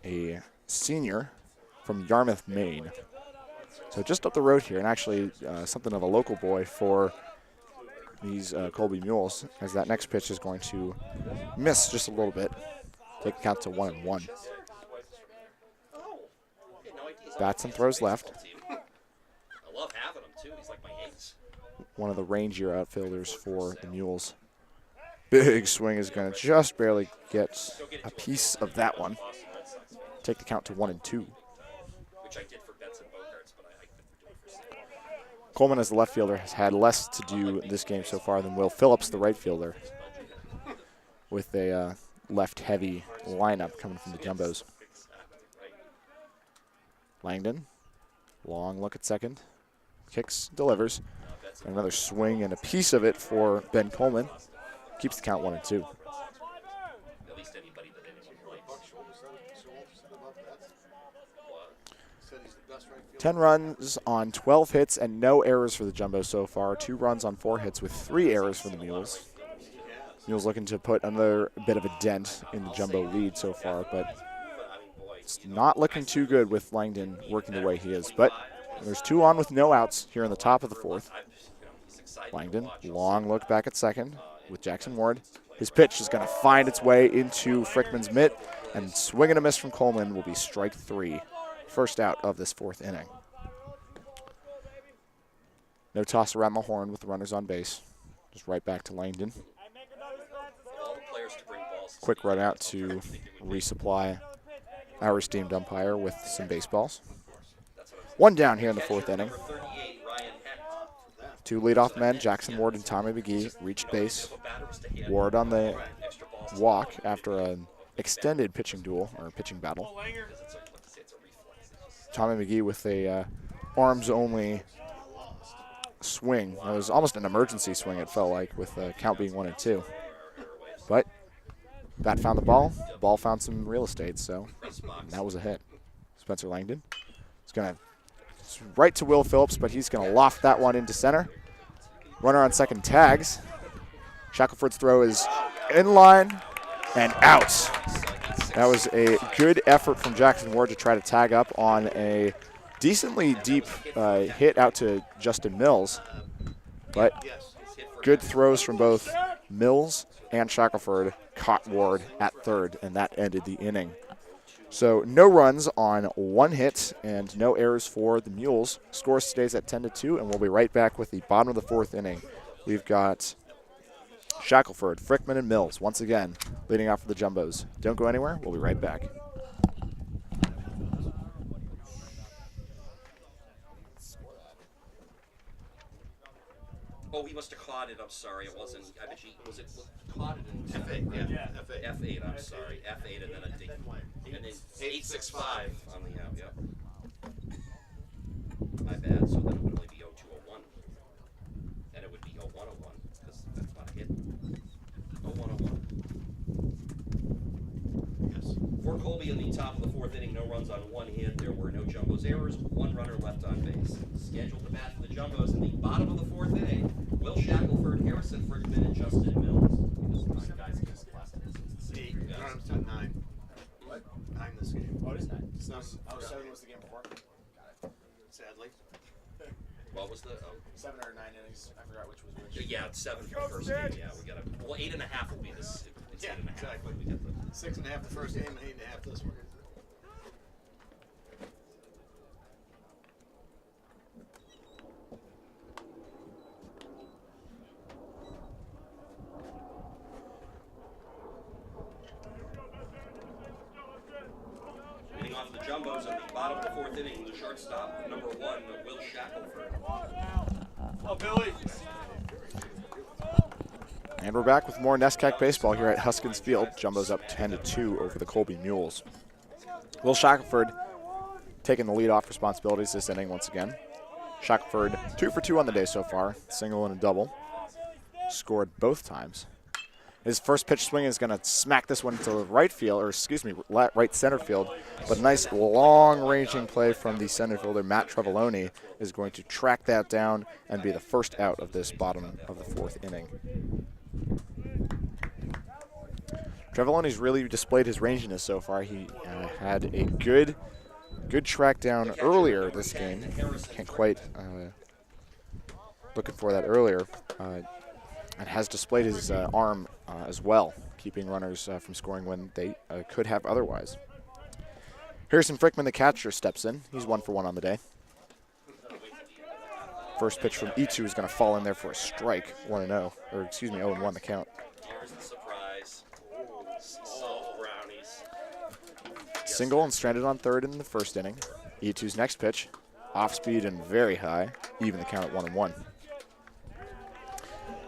a senior from Yarmouth, Maine. So just up the road here, and actually something of a local boy for these Colby Mules, as that next pitch is going to miss just a little bit. Take the count to 1-1. Oh, I had no idea. Bats and throws left. I love having him too. He's like my ace. One of the rangier outfielders for the Mules. Big swing is going to just barely get a piece of that one. Take the count to 1-2. Which I did for Benson Bogarts, but I couldn't do it for Sam. Coleman, as the left fielder, has had less to do this game so far than Will Phillips, the right fielder, with a left-heavy lineup coming from the Jumbos. Langdon, long look at second, kicks, delivers. Another swing and a piece of it for Ben Coleman. Keeps the count 1-2. At least anybody that anyone likes. Said he's the best right fielder. 10 runs on 12 hits and no errors for the Jumbos so far. 2 runs on 4 hits with 3 errors for the Mules. Mules looking to put another bit of a dent in the Jumbo lead so far, but it's not looking too good with Langdon working the way he is. But there's 2 on with no outs here in the top of the 4th. Langdon, long look back at second with Jackson Ward. His pitch is going to find its way into Frickman's mitt, and swing and a miss from Coleman will be strike 3. First out of this 4th inning. No toss around the horn with the runners on base. Just right back to Langdon. Quick run out to resupply our esteemed umpire with some baseballs. 1 down here in the 4th inning. 2 leadoff men, Jackson Ward and Tommy McGee, reached base. Ward on the walk after an extended pitching duel, or pitching battle. Tommy McGee with a arms-only swing. It was almost an emergency swing, it felt like, with the count being 1-2. But bat found the ball found some real estate, so that was a hit. Spencer Langdon is going to right to Will Phillips, but he's going to loft that one into center. Runner on second tags. Shackelford's throw is in line and out. That was a good effort from Jackson Ward to try to tag up on a decently deep hit out to Justin Mills. But good throws from both Mills and Shackelford caught Ward at third, and that ended the inning. So no runs on 1 hit and no errors for the Mules. Score stays at 10-2, and we'll be right back with the bottom of the 4th inning. We've got Shackelford, Frickman, and Mills once again leading off for the Jumbos. Don't go anywhere. We'll be right back. Oh, he must have caught it. I'm sorry. It wasn't. I bet was it caught it in F8, yeah. F8. F8. I'm sorry. F8 and then a ding. And then 865 on the out. Yep. My bad. So then it would only be 0201. And it would be 0101 because that's not a hit. 0101. Yes. For Colby in the top of the 4th inning, no runs on 1 hit. There were no Jumbos errors. 1 runner left on base. Scheduled to bat for the Jumbos in the bottom of the 4th inning. Will Shackelford, Harrison Frickman, and Justin Mills. Because 9 guys against the last instance. 8. Arms at 9. What? 9 this game. Oh, it is 9. So, 7 was the game before. Got it. sadly. What was the? 7 or 9 innings. I forgot which was which. Yeah, 7 for the first game. Yeah, we got a. Well, 8.5 will be this. It's Yeah, 8.5. exactly. We get the. 6.5 the first game and 8.5 this one. Jumbos in the bottom of the fourth inning. The shortstop, number 1, Will Shackelford. Oh, Billy. And we're back with more NESCAC baseball here at Huskins Field. Jumbo's up 10-2 over the Colby Mules. Will Shackelford taking the leadoff responsibilities this inning once again. Shackelford 2 for 2 on the day so far, single and a double. Scored both times. His first pitch swing is going to smack this one to right field, or excuse me, right center field. But a nice long-ranging play from the center fielder, Matt Trevoloni, is going to track that down and be the first out of this bottom of the fourth inning. Trevoloni's really displayed his ranginess so far. He had a good track down earlier this game. Can't quite looking for that earlier. And has displayed his arm as well, keeping runners from scoring when they could have otherwise. Harrison Frickman, the catcher, steps in. He's 1 for 1 on the day. First pitch from E2 is going to fall in there for a strike, 1-0, or excuse me, 0-1 the count. Here's the surprise. Oh, brownies. Single and stranded on third in the first inning. E2's next pitch, off speed and very high, even the count at 1-1.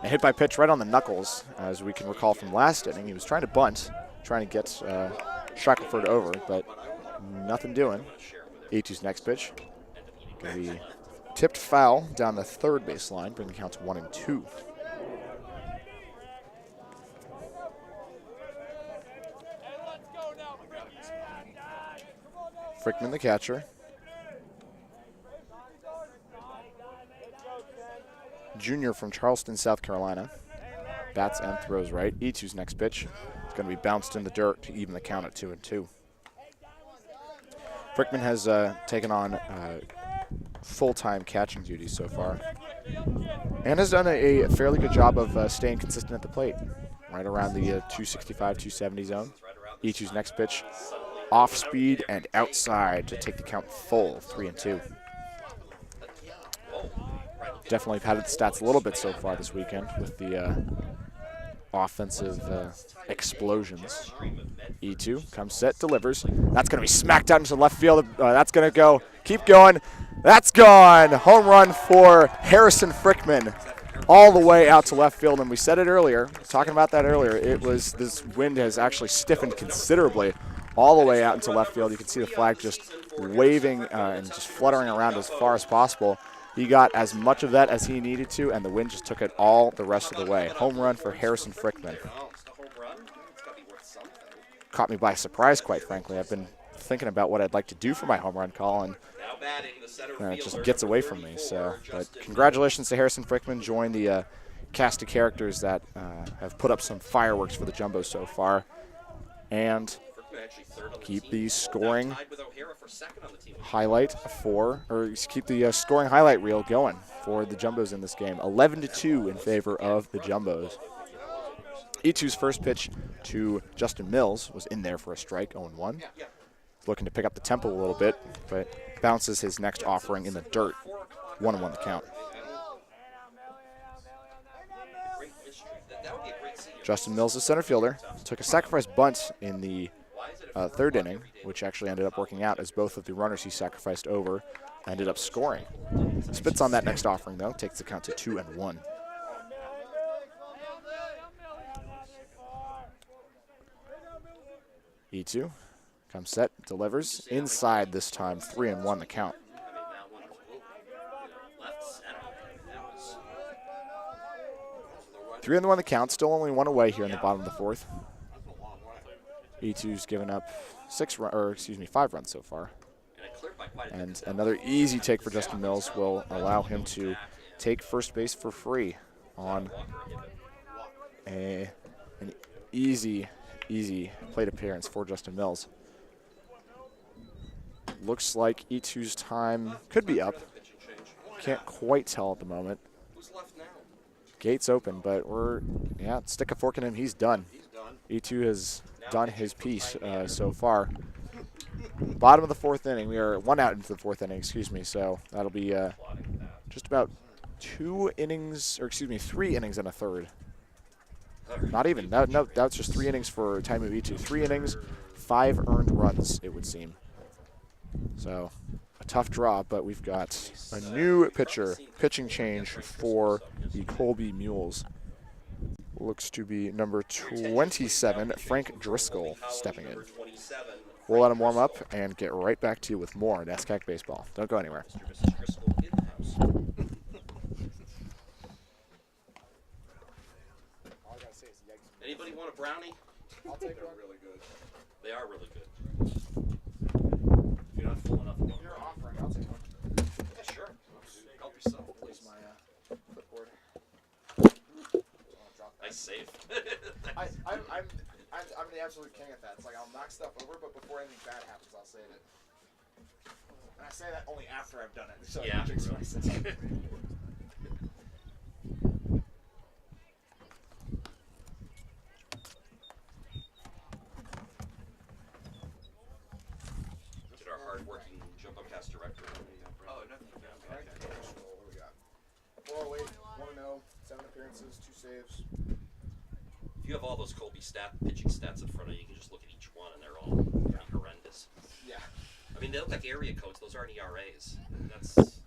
A hit by pitch right on the knuckles, as we can recall from last inning. He was trying to bunt, trying to get Shackelford over, but nothing doing. E2's next pitch, going to be tipped foul down the third base line, bringing the count to 1-2. Frickman, the catcher. Junior from Charleston, South Carolina. Bats and throws right. E2's next pitch is going to be bounced in the dirt to even the count at 2-2. Frickman has taken on full-time catching duties so far and has done a fairly good job of staying consistent at the plate, right around the 265, 270 zone. E2's next pitch, off speed and outside to take the count full, 3-2. Definitely padded the stats a little bit so far this weekend with the offensive explosions. E2 comes set, delivers. That's going to be smacked out into left field. That's going to go. Keep going. That's gone. Home run for Harrison Frickman all the way out to left field. And we said it earlier, talking about that earlier, it was this wind has actually stiffened considerably all the way out into left field. You can see the flag just waving and just fluttering around as far as possible. He got as much of that as he needed to, and the wind just took it all the rest of the way. Home run for Harrison Frickman. Caught me by surprise, quite frankly. I've been thinking about what I'd like to do for my home run call, and it just gets away from me. So, but congratulations to Harrison Frickman. Joined the cast of characters that have put up some fireworks for the Jumbo so far, and keep the scoring highlight keep the scoring highlight reel going for the Jumbos in this game. 11-2 in favor of the Jumbos. E2's first pitch to Justin Mills was in there for a strike, 0-1. Looking to pick up the tempo a little bit, but bounces his next offering in the dirt, 1-1 the count. Justin Mills, the center fielder, took a sacrifice bunt in the third inning, which actually ended up working out as both of the runners he sacrificed over ended up scoring. Spits on that next offering, though, takes the count to 2-1. E2 comes set, delivers inside this time, 3-1 the count. 3-1 the count, still only one away here in the bottom of the fourth. E2's given up 5 runs so far. And another easy take for Justin Mills will allow him to take first base for free on an easy plate appearance for Justin Mills. Looks like E2's time could be up. Can't quite tell at the moment. Gate's open, but stick a fork in him, he's done. E2 has done his piece so far. Bottom of the fourth inning. We are 1 out into the fourth inning, so that'll be just about 3 innings and a third. Not even. No, that's just 3 innings for Taimu E2. 3 innings, 5 earned runs, it would seem. So a tough draw, but we've got a new pitcher, pitching change for the Colby Mules. Looks to be number 27, Frank Driscoll, stepping in. We'll let him warm up and get right back to you with more NESCAC baseball. Don't go anywhere. Anybody want a brownie? I'll take one. Really good. They are really good. You're not full enough. If you're offering, I'll take one. Yeah, sure. Help yourself, Here's please. my clipboard. Nice save. I'm the absolute king at that. It's like I'll knock stuff over, but before anything bad happens, I'll save it. And I say that only after I've done it. So Yeah, I jinx really. myself. Did our hard-working JumboCast director? Oh, nothing. All right, what do we got? 408, 1-0, 7 appearances, 2 saves. If you have all those Colby pitching stats in front of you, you can just look at each one, and they're all pretty horrendous. Yeah. I mean, they look like area codes. Those aren't ERAs. That's.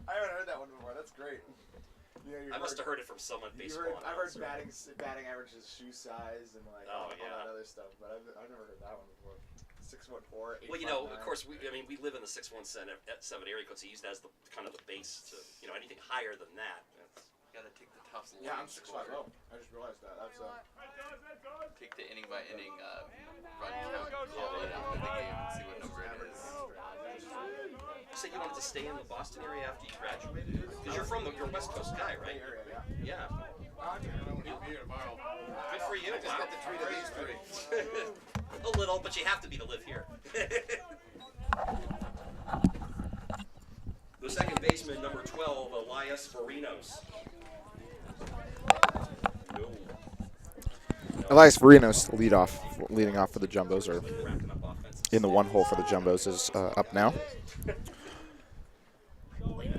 I haven't heard that one before. That's great. You know, I must have heard it from someone baseball. I've heard announcer. batting averages, shoe size, and like Oh, all yeah. that other stuff. But I've never heard that one before. 6'4", 8'5". Well, you know, of course, we live in the 617 area code, so you use that as the kind of the base to, anything higher than that. That's, You gotta take the Tufts Yeah, I'm line 6'5". score. Oh, I just realized that. That's Take the inning by inning run count, call it after the game, and see what number it is. you said you wanted to stay in the Boston area after you graduated? Because you're you're a West Coast guy, right? area, yeah. Yeah. Good for you. I just got the treat of these three. A little, but you have to be to live here. The second baseman, number 12, Elias Varinos. No. Elias Varinos, leading off for the Jumbos, or Racking up offenses. in the one hole for the Jumbos, is up now.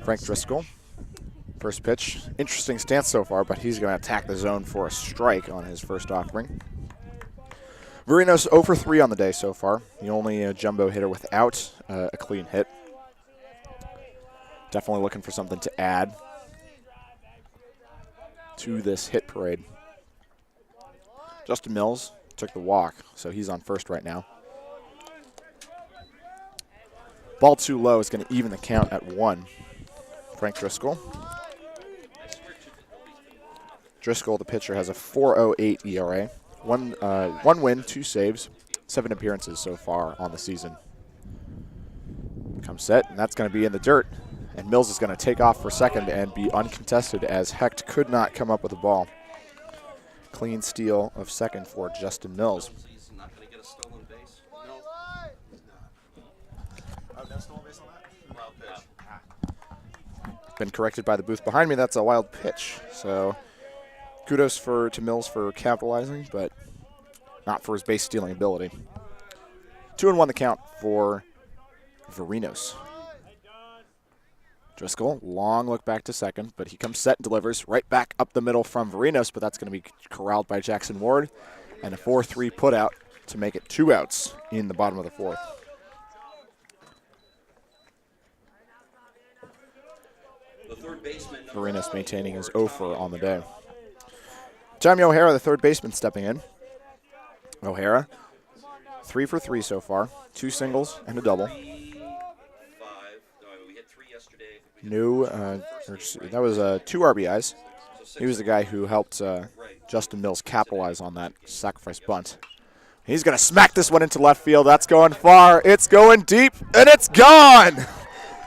Frank Driscoll, first pitch. Interesting stance so far, but he's going to attack the zone for a strike on his first offering. Varinos 0 for 3 on the day so far. The only Jumbo hitter without a clean hit. Definitely looking for something to add to this hit parade. Justin Mills took the walk, so he's on first right now. Ball too low is going to even the count at 1. Frank Driscoll. Driscoll, the pitcher, has a 4.08 ERA. One win, 2 saves, 7 appearances so far on the season. Comes set, and that's going to be in the dirt. And Mills is going to take off for second and be uncontested as Hecht could not come up with the ball. Clean steal of second for Justin Mills. He's not going to get a stolen base. No, he's not. Oh, no stolen base on that? Wild pitch. Been corrected by the booth behind me. That's a wild pitch. So kudos to Mills for capitalizing, but not for his base stealing ability. 2-1 the count for Varinos. Driscoll, long look back to second, but he comes set and delivers right back up the middle from Varinos, but that's going to be corralled by Jackson Ward, and a 4-3 putout to make it 2 outs in the bottom of the 4th. The third baseman, Varinos maintaining his 0 for on the day. Tommy O'Hara, the third baseman, stepping in. O'Hara, 3 for 3 so far, 2 singles and a double. 5. No, we hit 3 yesterday. That was 2 RBIs. He was the guy who helped Justin Mills capitalize on that sacrifice bunt. He's going to smack this one into left field. That's going far. It's going deep, and it's gone.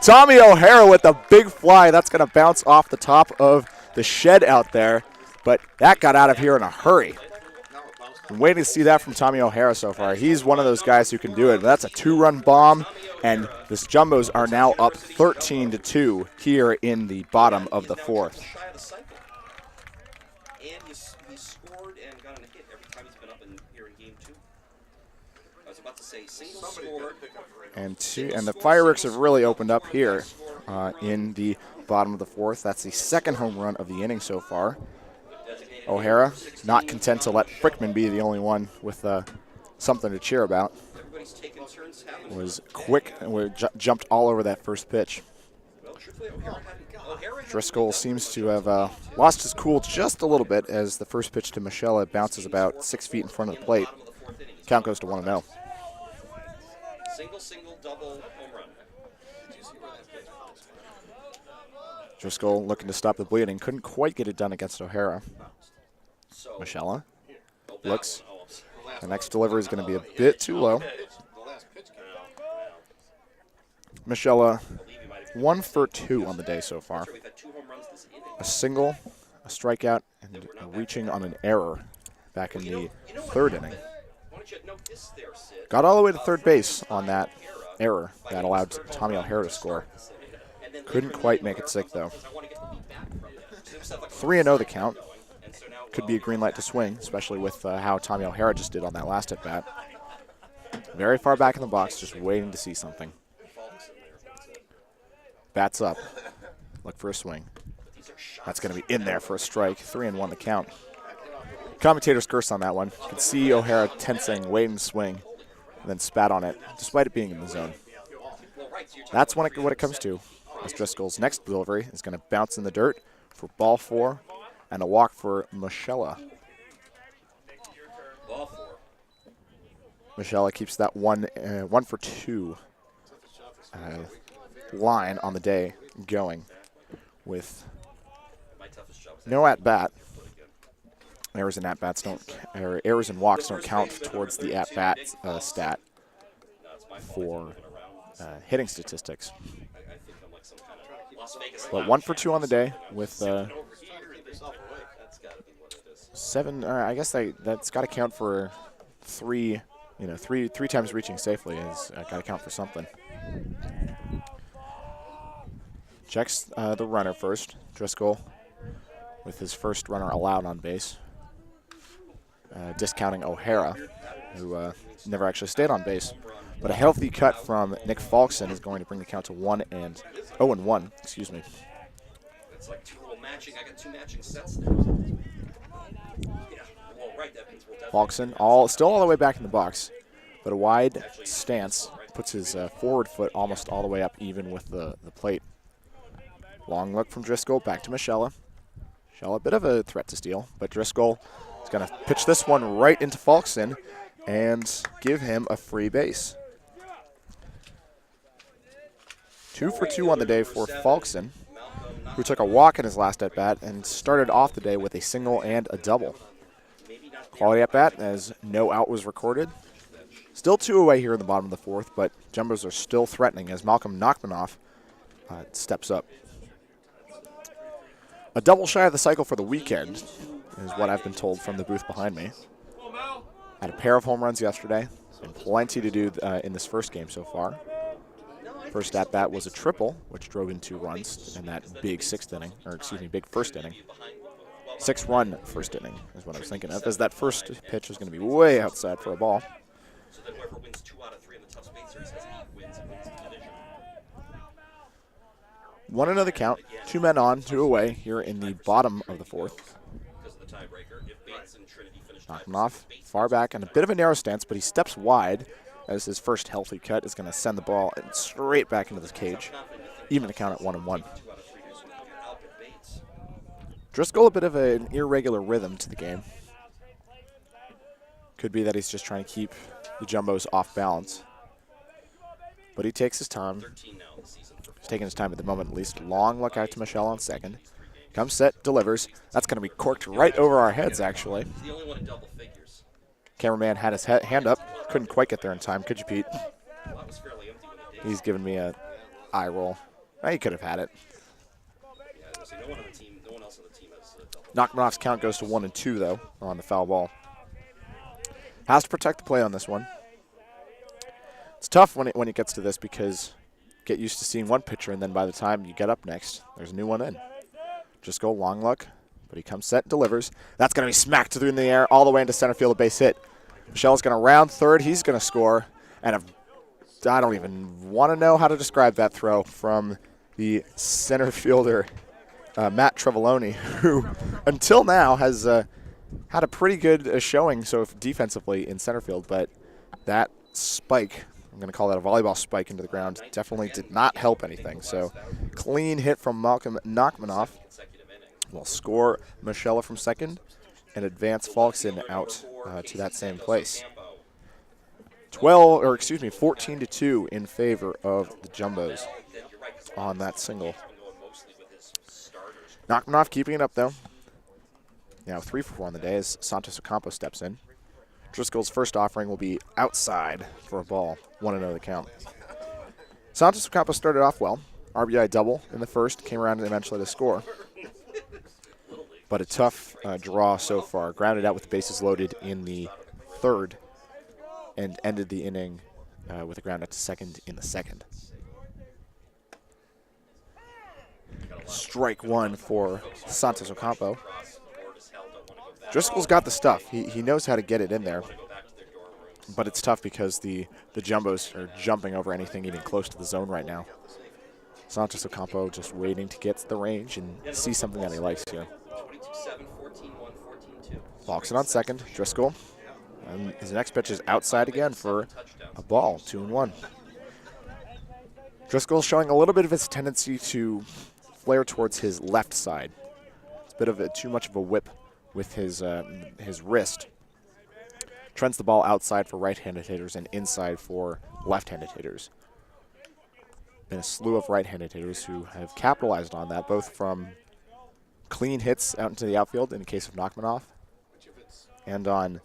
Tommy O'Hara with a big fly. That's going to bounce off the top of the shed out there, but that got out of here in a hurry. I'm waiting to see that from Tommy O'Hara so far. He's one of those guys who can do it. That's a 2-run bomb, and the Jumbos are now up 13-2 here in the bottom of the 4th. Shy of the cycle. And he scored and got in a hit every time he's been up here in game 2. I was about to say single scored. And the fireworks have really opened up here in the bottom of the 4th. That's the second home run of the inning so far. O'Hara not content to let Frickman be the only one with something to cheer about. Everybody Everybody's taking turns having was fun. quick and jumped all over that first pitch. Well, truthfully, O'Hara hadn't Driscoll really seems done to much have on top too. lost his cool just a little bit as the first pitch to Michelle bounces about 6 feet in front of the plate. Bottom of the fourth inning. He's Count got goes to 1-0. Single, double, home run. Driscoll looking to stop the bleeding. Couldn't quite get it done against O'Hara. So, Michelle that looks. one, oh, The next delivery is going to be a bit too low. The last pitch came out. Michelle I believe you might have 1 for 2 on the day so far. We've had 2 home runs this inning. A single, a strikeout, and reaching on an error back in the third inning. Why don't you note this there, Sid? Got all the way to third base on that error that allowed Tommy O'Hara to score. And then Couldn't quite make it sick, though. I want to get the beat back from that. So it was like 3-0 the count. and so now, Could be a green light to swing, especially with how Tommy O'Hara just did on that last at-bat. Very far back in the box, just waiting to see something. Bats up. Look for a swing. That's going to be in there for a strike. 3-1 the count. Commentator's curse on that one. You can see O'Hara tensing, waiting to swing, and then spat on it, despite it being in the zone. That's what it comes to. As Driscoll's next delivery is going to bounce in the dirt for ball 4 and a walk for Michelle. ball 4. Michelle keeps that 1 for 2 line on the day going with My toughest job is no at-bat. Errors and at-bats errors and walks don't count towards the at-bat stat for hitting statistics. I think I'm like some kind of Las Vegas. But 1 for 2 on the day with Over here, keep yourself awake. That's got to be what it is. 7. I guess that's got to count for 3. Three times reaching safely is got to count for something. Checks the runner first. Driscoll with his first runner allowed on base. Discounting O'Hara, who never actually stayed on base. But a healthy cut from Nick Falkson is going to bring the count to 0-1. Excuse me. It's like 2 little matching. I got 2 matching sets there. Yeah. Well, right. That means we'll definitely. Falkson still all the way back in the box, but a wide stance puts his forward foot almost all the way up even with the plate. Long look from Driscoll back to Michelle. Michelle a bit of a threat to steal, but Driscoll is going to pitch this one right into Falkson and give him a free base. 2 for 2 on the day for Falkson, who took a walk in his last at-bat and started off the day with a single and a double. Quality at-bat as no out was recorded. Still 2 away here in the bottom of the 4th, but Jumbos are still threatening as Malcolm Nachmanoff steps up. A double shy of the cycle for the weekend is what I've been told from the booth behind me. Had a pair of home runs yesterday and plenty to do in this first game so far. First at-bat was a triple, which drove in 2 runs in that big big first inning. 6-run first inning is what I was thinking of, as that first pitch was going to be way outside for a ball. So then whoever wins 2 out of 3 in the Tufts State Series has 8 wins and wins the division. 1-0 the count. 2 men on, 2 away here in the bottom of the 4th. Because of the tiebreaker, if Bates and Trinity finish Knock tied, him off, far back, and a bit of a narrow stance, but he steps wide as his first healthy cut is going to send the ball straight back into the cage, even to count at 1-1. 2 out of 3 years with Albert Bates. Driscoll a bit of an irregular rhythm to the game. Could be that he's just trying to keep the Jumbos off balance. But he takes his time. 13 now this season for He's taking his time at the moment at least. Long look out to Michelle on second. Comes set, delivers. That's going to be corked right over our heads, actually. He's the only one in double figures. Cameraman had his hand up. Couldn't quite get there in time. Could you, Pete? Well, that was fairly empty when the day. He's giving me a eye roll. He could have had it. Yeah, I was gonna say, no one else on the team has double. Nachmanoff's count goes to 1-2, though, on the foul ball. Has to protect the play on this one. It's tough when it gets to this because you get used to seeing one pitcher, and then by the time you get up next, there's a new one in. Just go long look, but he comes set and delivers. That's going to be smacked through in the air all the way into center field, a base hit. Michelle's going to round third. He's going to score. And I don't even want to know how to describe that throw from the center fielder, Matt Trevoloni, who until now has had a pretty good showing defensively in center field, but that spike, I'm going to call that a volleyball spike into the ground, definitely did not help anything. So clean hit from Malcolm Nachmanoff will score Michelle from second and advance Falkson out to that same place. 14-2 in favor of the Jumbos on that single. Nachmanoff keeping it up though. Now 3 for 4 on the day as Santos Ocampo steps in. Driscoll's first offering will be outside for a ball. 1-0 the count. Santos Ocampo started off well. RBI double in the first, came around eventually to score. But a tough draw so far. Grounded out with the bases loaded in the third and ended the inning with a ground out to second in the second. Strike one for Santos Ocampo. Driscoll's got the stuff. He knows how to get it in there. But it's tough because the Jumbos are jumping over anything even close to the zone right now. Santos Ocampo just waiting to get to the range and see something that he likes here. Falkson on second. Driscoll. And his next pitch is outside again for a ball. 2-1. Driscoll showing a little bit of his tendency to flare towards his left side. It's a bit of too much of a whip with his wrist. Trends the ball outside for right-handed hitters and inside for left-handed hitters. Been a slew of right-handed hitters who have capitalized on that, both from clean hits out into the outfield in the case of Nachmanoff, and on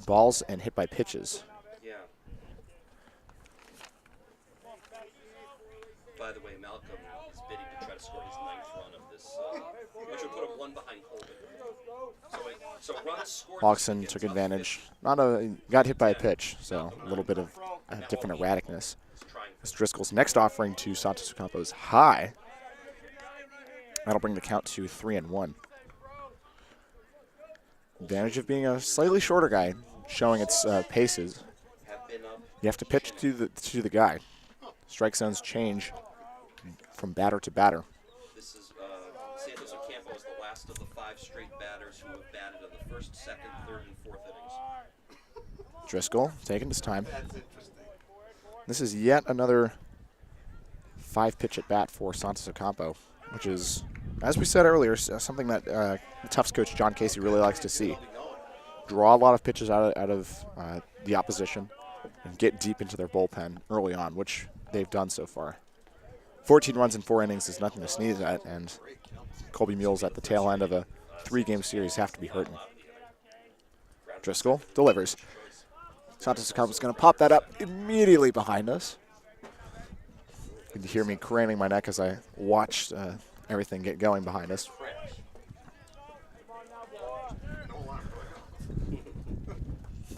balls and hit by pitches. Yeah. By the way, Malcolm is bidding to try to score his 9th run of this, which would put him 1 behind Colby. So runs scored. Falkson took advantage. Got hit by a pitch, so a little bit of different erraticness. As Driscoll's next offering to Santos Ocampo is high. That'll bring the count to 3-1. Advantage of being a slightly shorter guy, showing its paces. You have to pitch to the guy. Strike zones change from batter to batter. This is Santos Ocampo is the last of the 5 straight batters who have batted in the first, second, third, and fourth innings. Driscoll taking his time. This is yet another 5-pitch at bat for Santos Ocampo, which is, as we said earlier, something that the Tufts coach John Casey really likes to see. Draw a lot of pitches out of the opposition and get deep into their bullpen early on, which they've done so far. 14 runs in 4 innings is nothing to sneeze at, and Colby Mules at the tail end of a 3-game series have to be hurting. Driscoll delivers. Santos Ocampo's going to pop that up immediately behind us. You can hear me craning my neck as I watched everything get going behind us.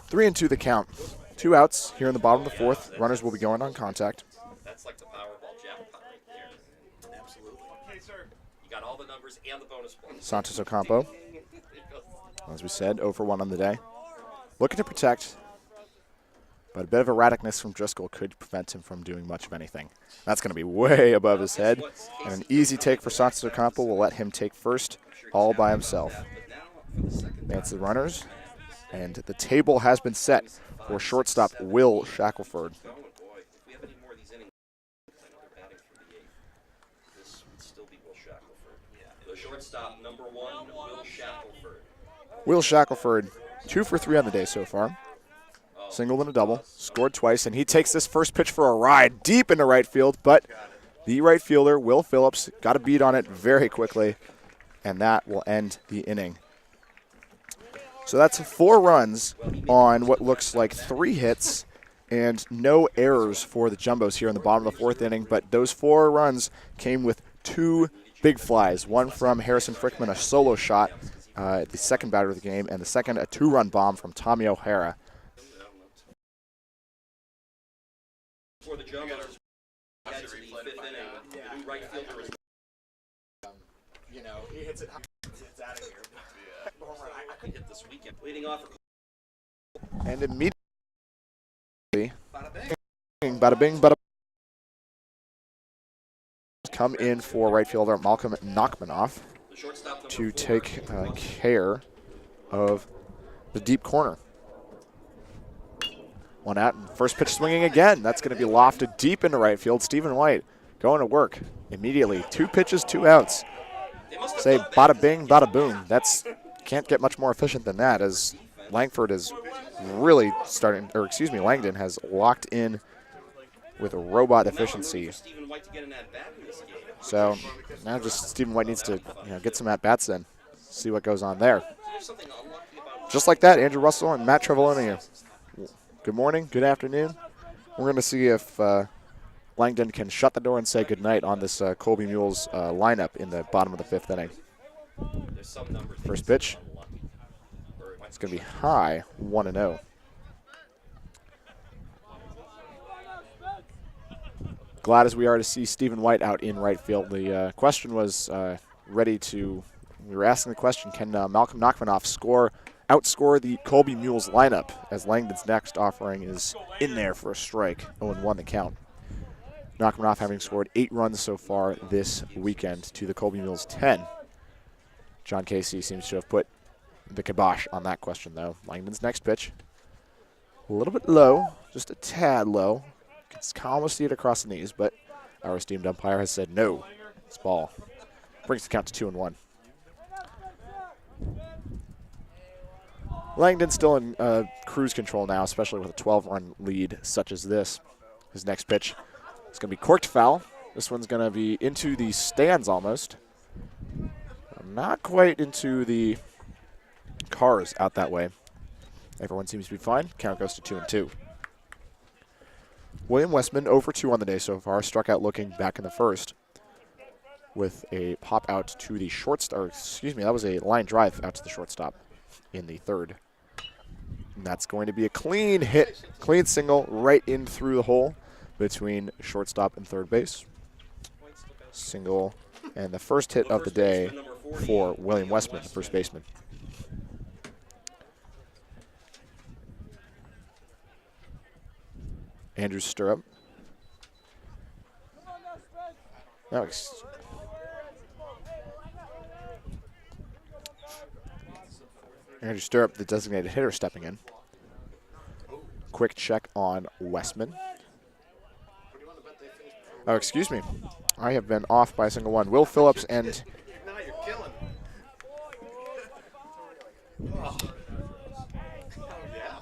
3-2 the count. 2 outs here in the bottom of the 4th. Runners will be going on contact. That's like the Powerball jackpot right there. Absolutely. Okay, sir. You got all the numbers and the bonus points. Santos Ocampo, as we said, 0 for 1 on the day. Looking to protect, but a bit of erraticness from Driscoll could prevent him from doing much of anything. That's going to be way above his head, and an easy take for Santos Ocampo will let him take first all by himself. Advance the runners, and the table has been set for shortstop Will Shackelford. Shortstop number 1, Will Shackelford. Will Shackelford, 2 for 3 on the day so far. Single and a double, scored twice, and he takes this first pitch for a ride deep into right field, but the right fielder, Will Phillips, got a beat on it very quickly, and that will end the inning. So that's 4 runs on what looks like 3 hits and no errors for the Jumbos here in the bottom of the 4th inning, but those 4 runs came with 2 big flies, one from Harrison Frickman, a solo shot, the second batter of the game, and the second, a 2-run bomb from Tommy O'Hara. For the Jumbos, head to the 5th inning. The new right fielder is. He hits it high. It's out of here. I could hit this weekend. Leading off. And immediately, bada bing, bada come in for right fielder Malcolm Nachmanoff to take care of the deep corner. One out, and first pitch swinging again. That's going to be lofted deep into right field. Stephen White going to work immediately. 2 pitches, 2 outs. Say bada bing, bada boom. That's can't get much more efficient than that, as Langford is really starting, or excuse me, Langdon has locked in with a robot efficiency. So now just Stephen White needs to get some at-bats in, see what goes on there. Just like that, Andrew Russell and Matt Treveloni. Good morning, good afternoon. We're going to see if Langdon can shut the door and say goodnight on this Colby Mules lineup in the bottom of the 5th inning. First pitch. It's going to be high, 1-0. Glad as we are to see Stephen White out in right field. The question was we were asking the question, can Malcolm Nachmanoff outscore the Colby Mules lineup, as Langdon's next offering is in there for a strike, 0-1 the count. Nachmanoff having scored 8 runs so far this weekend to the Colby Mules 10. John Casey seems to have put the kibosh on that question, though. Langdon's next pitch, a little bit low, just a tad low. Can almost see it across the knees, but our esteemed umpire has said no. It's ball. Brings the count to 2-1. Langdon still in cruise control now, especially with a 12-run lead such as this. His next pitch is going to be corked foul. This one's going to be into the stands almost. Not quite into the cars out that way. Everyone seems to be fine. Count goes to 2-2. William Westman, 0 for 2 on the day so far, struck out looking back in the first with a pop out to the shortstop. Excuse me, that was a line drive out to the shortstop in the third. And that's going to be a clean hit, clean single right in through the hole between shortstop and third base. Single, and the first hit of the day for William Westman, the first baseman. Andrew Stirrup. Andrew Stirrup, the designated hitter, stepping in. Quick check on Westman. Oh, excuse me. I have been off by a single one. Will Phillips and... Now you're killing. Oh. Yeah.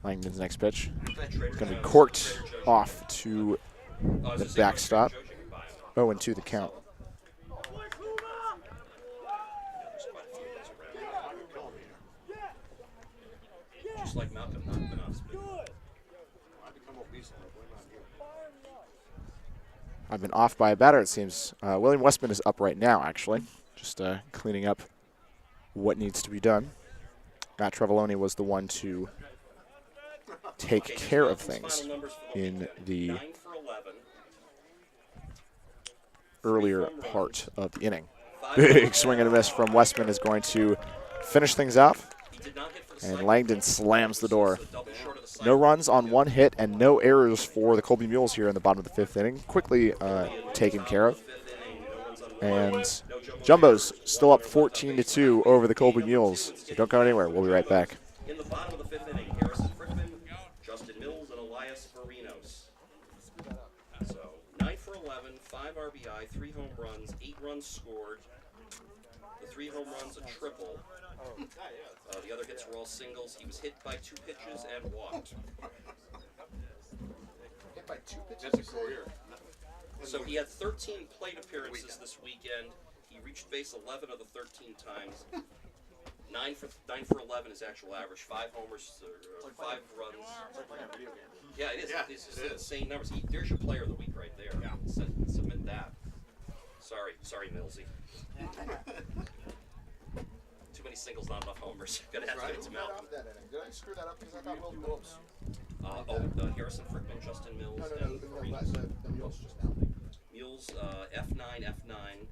Langdon's next pitch. Going to be corked off to the backstop. 0-2 the count. Just like Malcolm Nachmanoff's been. I've been off by a batter, it seems. William Westman is up right now, actually. Just cleaning up what needs to be done. Matt Treveloni was the one to take care of things in the earlier part of the inning. Big swing and a miss from Westman is going to finish things off, and Langdon slams the door. No runs on 1 hit and no errors for the Colby Mules here in the bottom of the 5th inning. Quickly taken care of. And Jumbo's still up 14-2 over the Colby Mules. So don't go anywhere. We'll be right back. In the bottom of the 5th inning, Harrison Frickman, Justin Mills, and Elias Varinos. So 9 for 11, 5 RBI, 3 home runs, 8 runs scored. The 3 home runs, a triple. The other hits were all singles. He was hit by 2 pitches and walked. Hit by 2 pitches? That's a career. So he had 13 plate appearances this weekend. He reached base 11 of the 13 times. 9 for 11 is actual average. 5 homers, 5 runs. It's like playing a video game. Yeah, it is. Yeah, It's just it is. insane numbers. There's your player of the week right there. Yeah. Submit that. Sorry, Millsy. Too many singles, not enough homers. Gonna have to give it to Malcolm. Did I screw that up? Because I thought Will Phillips. Harrison Frickman, Justin Mills, No, and that's the Mules just now. Mules, F9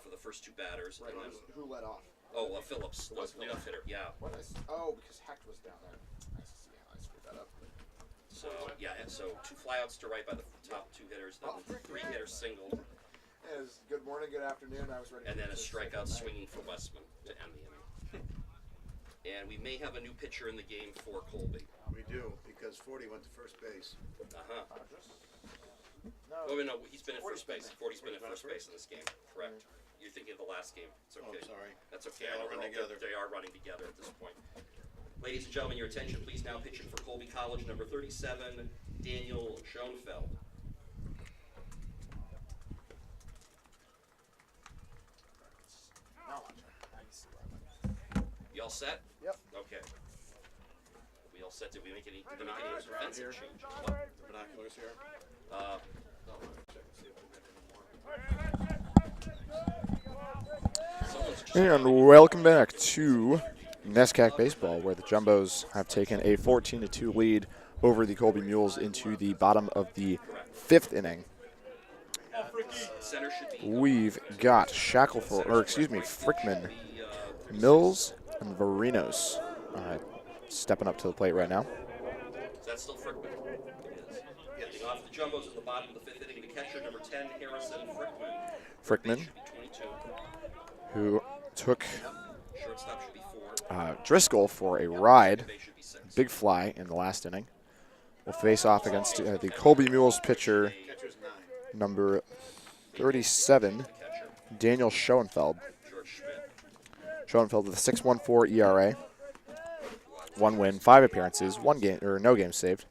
for the first 2 batters. Right, And then, who led off? Phillips was the leadoff hitter. Yeah. Because Hecht was down there. I see how I screwed that up. So 2 flyouts to right by the top 2 hitters, then 3 hitters singled. Good morning, good afternoon. I was ready. And then a strikeout swinging for Westman to end the inning. And we may have a new pitcher in the game for Colby. We do, because 40 went to first base. Uh-huh. No. Oh, no, he's been at first base. 40's been at first base in this game. Correct. You're thinking of the last game. It's okay. Oh, sorry. That's okay. They all run together. They are running together at this point. Ladies and gentlemen, your attention, please. Now pitching for Colby College, number 37, Daniel Schoenfeld. You all set? Yep. Okay. We all set? Did we make any offensive changes? What? The binoculars here. No. Check and see if we got any more. And welcome back to NESCAC Baseball, where the Jumbos have taken a 14-2 lead over the Colby Mules into the bottom of the 5th inning. Center should be We've got Frickman, Milles, and Varinos stepping up to the plate right now. Is that still Frickman? It is. Getting off the Jumbos at the bottom of the 5th inning, the catcher, number 10, Harrison Frickman. Uh, Who took Shortstop should be 4. Driscoll for a ride. Base should be 6. Big fly in the last inning. Will face off against the Colby Mules pitcher, Catcher's 9. number 37, Catcher, Daniel Schoenfeld. George Schmidt. Schoenfeld with a 6.14 ERA, 1 win, 5 appearances, no games saved.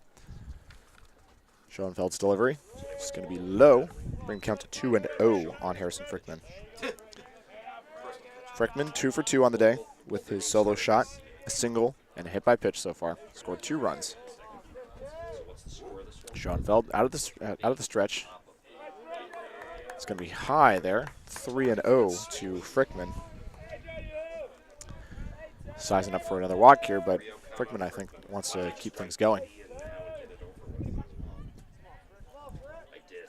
Schoenfeld's delivery is going to be low, bring the count to 2-0 on Harrison Frickman. Frickman 2 for 2 on the day with his solo shot, a single, and a hit by pitch so far. Scored 2 runs. So what's the score of this one? Schoenfeld out of the stretch. It's going to be high there, 3-0 to Frickman. Sizing up for another walk here, but Frickman, I think, wants to keep things going.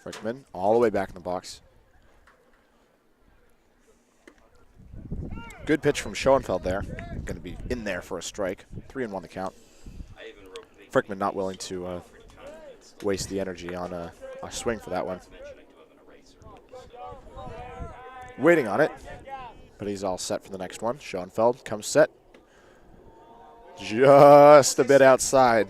Frickman all the way back in the box. Good pitch from Schoenfeld there. Going to be in there for a strike. 3-1 the count. Frickman not willing to waste the energy on a swing for that one. Waiting on it, but he's all set for the next one. Schoenfeld comes set. Just a bit outside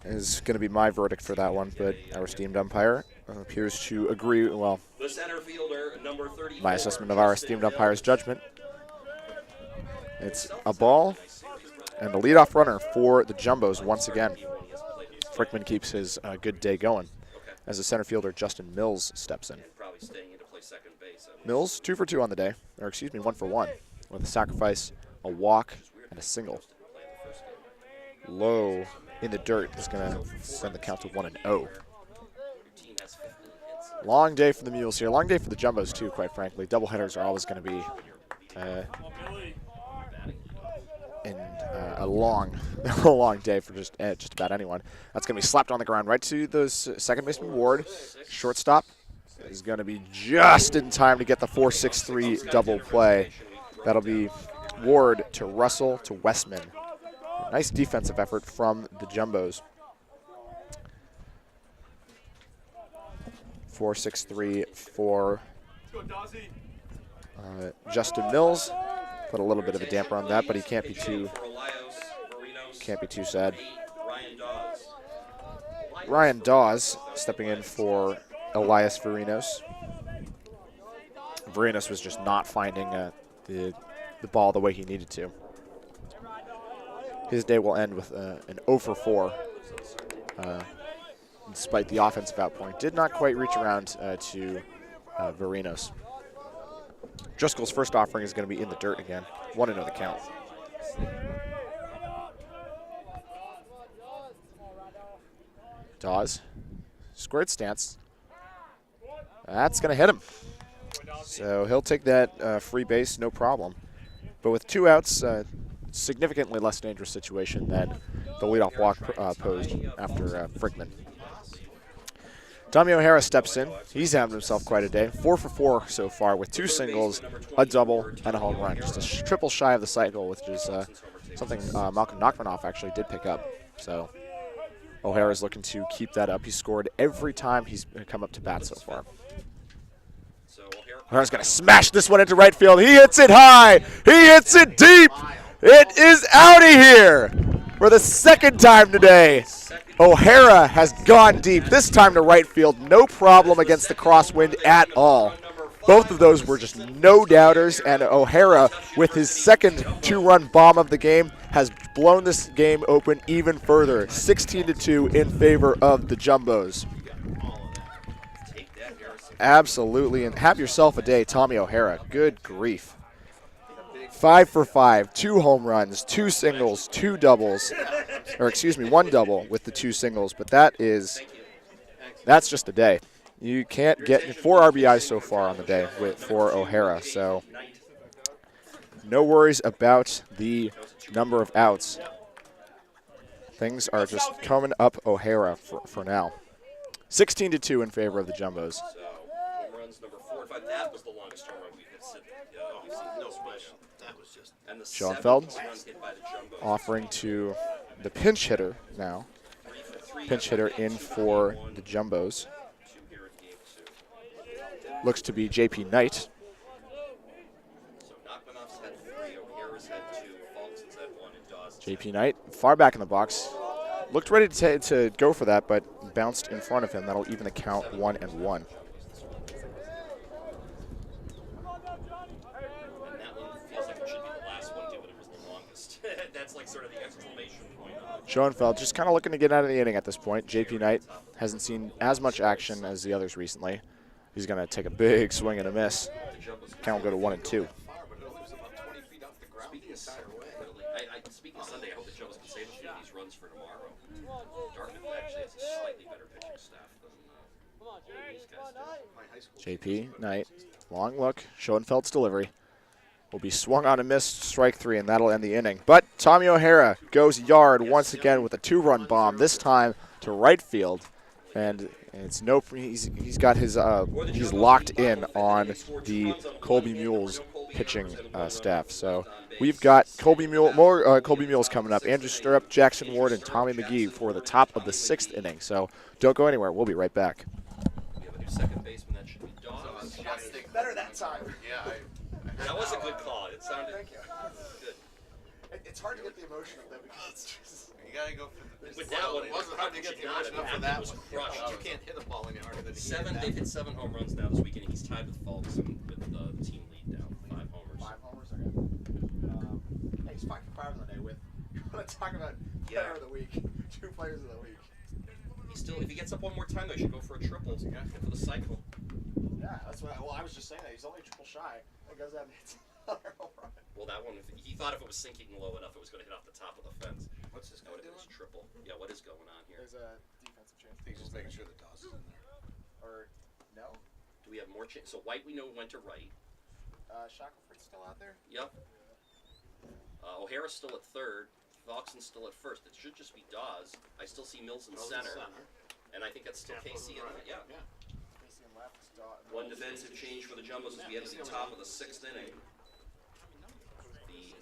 is going to be my verdict for that one, but our esteemed umpire appears to agree. Well, The center fielder, number 34, my assessment of our esteemed umpire's judgment. It's a ball and a leadoff runner for the Jumbos once again. Frickman keeps his good day going as the center fielder Justin Milles steps in. Probably staying in to play second base. Milles 2 for 2 on the day, or excuse me, 1 for 1 with a sacrifice, a walk, and a single. Low in the dirt is going to send the count to 1-0. Long day for the Mules here. Long day for the Jumbos too, quite frankly. Doubleheaders are always going to be a long day for just about anyone. That's going to be slapped on the ground right to the second baseman Ward. Shortstop is going to be just in time to get the 4-6-3 double play. That'll be Ward to Russell to Westman. Nice defensive effort from the Jumbos. 4-6-3 for Justin Milles. Put a little bit of a damper on that, but he can't be too sad. Ryan Dawes stepping in for Elias Varinos. Varinos was just not finding the ball the way he needed to. His day will end with an 0 for 4. Despite the offensive outpouring, did not quite reach around to Varinos. Driscoll's first offering is going to be in the dirt again. 1-0 the count. Dawes, squared stance. That's going to hit him. So he'll take that free base, no problem. But with 2 outs, significantly less dangerous situation than the leadoff walk posed after Frickman. Tommy O'Hara steps in. He's having himself quite a day. 4 for 4 so far with 2 singles, a double, and a home run. Just a triple shy of the cycle, which is something Malcolm Nachmanoff actually did pick up. So O'Hara's looking to keep that up. He's scored every time he's come up to bat so far. So O'Hara O'Hara's going to smash this one into right field. He hits it high. He hits it deep. It is out of here for the second time today. O'Hara has gone deep, this time to right field. No problem against the crosswind at all. Both of those were just no doubters, and O'Hara, with his second 2-run bomb of the game, has blown this game open even further. 16-2 in favor of the Jumbos. Absolutely, and have yourself a day, Tommy O'Hara. Good grief. 5 for 5, 2 home runs, 2 singles, 2 doubles, or excuse me, 1 double with the 2 singles, but that's just a day. You can't get 4 RBIs so far on the day for O'Hara, so no worries about the number of outs. Things are just coming up O'Hara for now. 16-2 in favor of the Jumbos. So, home runs number 4 and 5. That was the longest home run we've seen. No question. That was just. And the Schoenfeld seventh run hit by the Jumbos. offering to the pinch hitter now. Pinch hitter in for the Jumbos. Looks to be JP Knight. So Knockmanoff's had 3, O'Hara's had 2, Falkson's had 1, and Dawes. JP Knight far back in the box. Looked ready to go for that, but bounced in front of him. That'll even the count 1-1. And that one feels like it should be the last one, too, but it was the longest. That's like sort of the exclamation point on it. Schoenfeld just kind of looking to get out of the inning at this point. JP Knight hasn't seen as much action as the others recently. He's going to take a big swing and a miss. Count will go to 1-2. Speaking of Sunday, I hope the Jumbos can save a few of these runs for tomorrow. Dartmouth actually has a slightly better pitching staff than these guys do. JP Knight, long look. Schoenfeld's delivery will be swung on and missed. Strike 3, and that'll end the inning. But Tommy O'Hara goes yard once again with a 2-run bomb, this time to right field. And it's he's got his he's locked in on the Colby Mules pitching staff. So we've got more Colby Mules coming up. Andrew Stirrup, Jackson Ward, and Tommy McGee for the top of the 6th inning. So don't go anywhere. We'll be right back. We have a new second baseman. That should be Dawes. Better that time. Yeah, That was a good call. It sounded Thank you. good. It's hard to get the emotion up there because it's just. you gotta go for the. With that one, It wasn't hard to get the emotion up for that was one. crushed. You can't hit a ball any harder than he They've hit 7 home runs now this weekend. He's tied with Falkson with the team lead now. 5 homers. 5 homers, okay. He's 5 for 5 on the day with. You want to talk about player of the week? 2 players of the week. He's still, if he gets up one more time, though, he should go for a triple. For the cycle. Yeah, that's what. I was just saying that he's only triple shy. That goes out and hits another home run. Well, that one, he thought if it was sinking low enough, it was going to hit off the top of the fence. What's this guy That would have doing? been his triple. Yeah, what is going on here? There's a defensive change. He's just making sure that Dawes is in there. Or no? Do we have more change? So White, we know, went to right. Shackelford's still out there. Yep. O'Hara's still at 3rd. Falkson's still at 1st. It should just be Dawes. I still see Mills in center. And I think that's still KC in that. Yeah. Casey and left. One defensive change for the Jumbos as we head to the top of the 6th inning.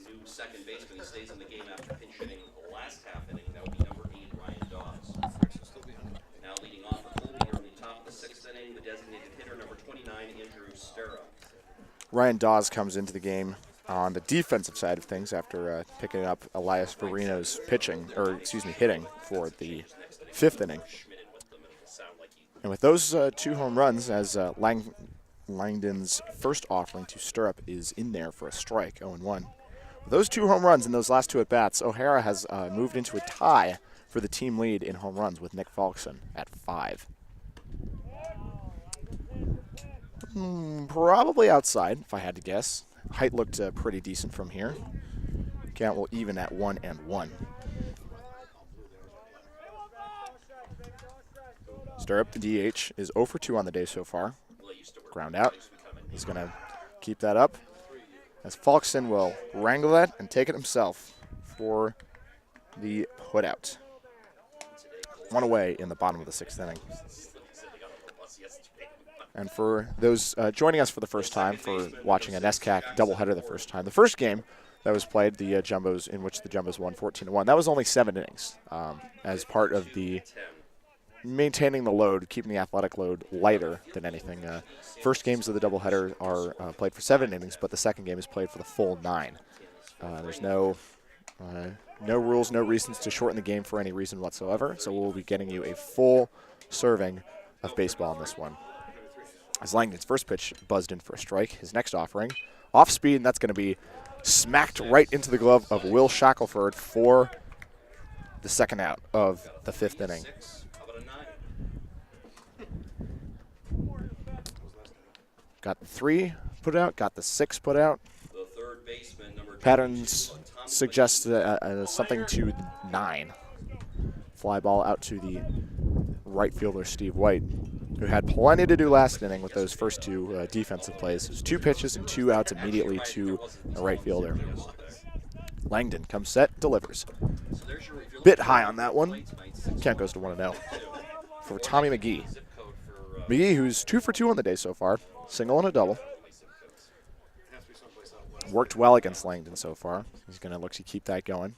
The new second baseman who stays in the game after pinch hitting the last half inning. That would be number 8, Ryan Dawes. Now leading off for Colby here in the top of the 6th inning, the designated hitter, number 29, Andrew Stirrup. Ryan Dawes comes into the game on the defensive side of things after picking up Elias Verino's hitting for the 5th inning. And with those 2 home runs, as Langdon's first offering to Stirrup is in there for a strike, 0-1. With those 2 home runs and those last 2 at-bats, O'Hara has moved into a tie for the team lead in home runs with Nick Falkson at 5. Probably outside, if I had to guess. Height looked pretty decent from here. Count will even at 1-1. Stirrup, the DH, is 0 for 2 on the day so far. Ground out. He's going to keep that up, as Falkson will wrangle that and take it himself for the putout. 1 away in the bottom of the 6th inning. And for those joining us for the first time, for watching a NESCAC doubleheader the first time, the first game that was played, the Jumbos, in which the Jumbos won 14-1, that was only 7 innings as part of the maintaining the load, keeping the athletic load lighter than anything. First games of the doubleheader are played for 7 innings, but the second game is played for the full 9. There's no rules, no reasons to shorten the game for any reason whatsoever, so we'll be getting you a full serving of baseball in this one. As Langdon's first pitch buzzed in for a strike, his next offering, off speed, and that's going to be smacked right into the glove of Will Shackelford for the second out of the 5th inning. Got the 3 put out, got the 6 put out. The third baseman, number Patterns suggest something to 9. Fly ball out to the right fielder, Steve White, who had plenty to do last inning with those first 2 defensive plays. It was 2 pitches and 2 outs immediately to the right fielder. Langdon comes set, delivers. Bit high on that one. Count goes to 1-0 for Tommy McGee. McGee, who's 2 for 2 on the day so far, single and a double. Worked well against Langdon so far. He's going to look to keep that going.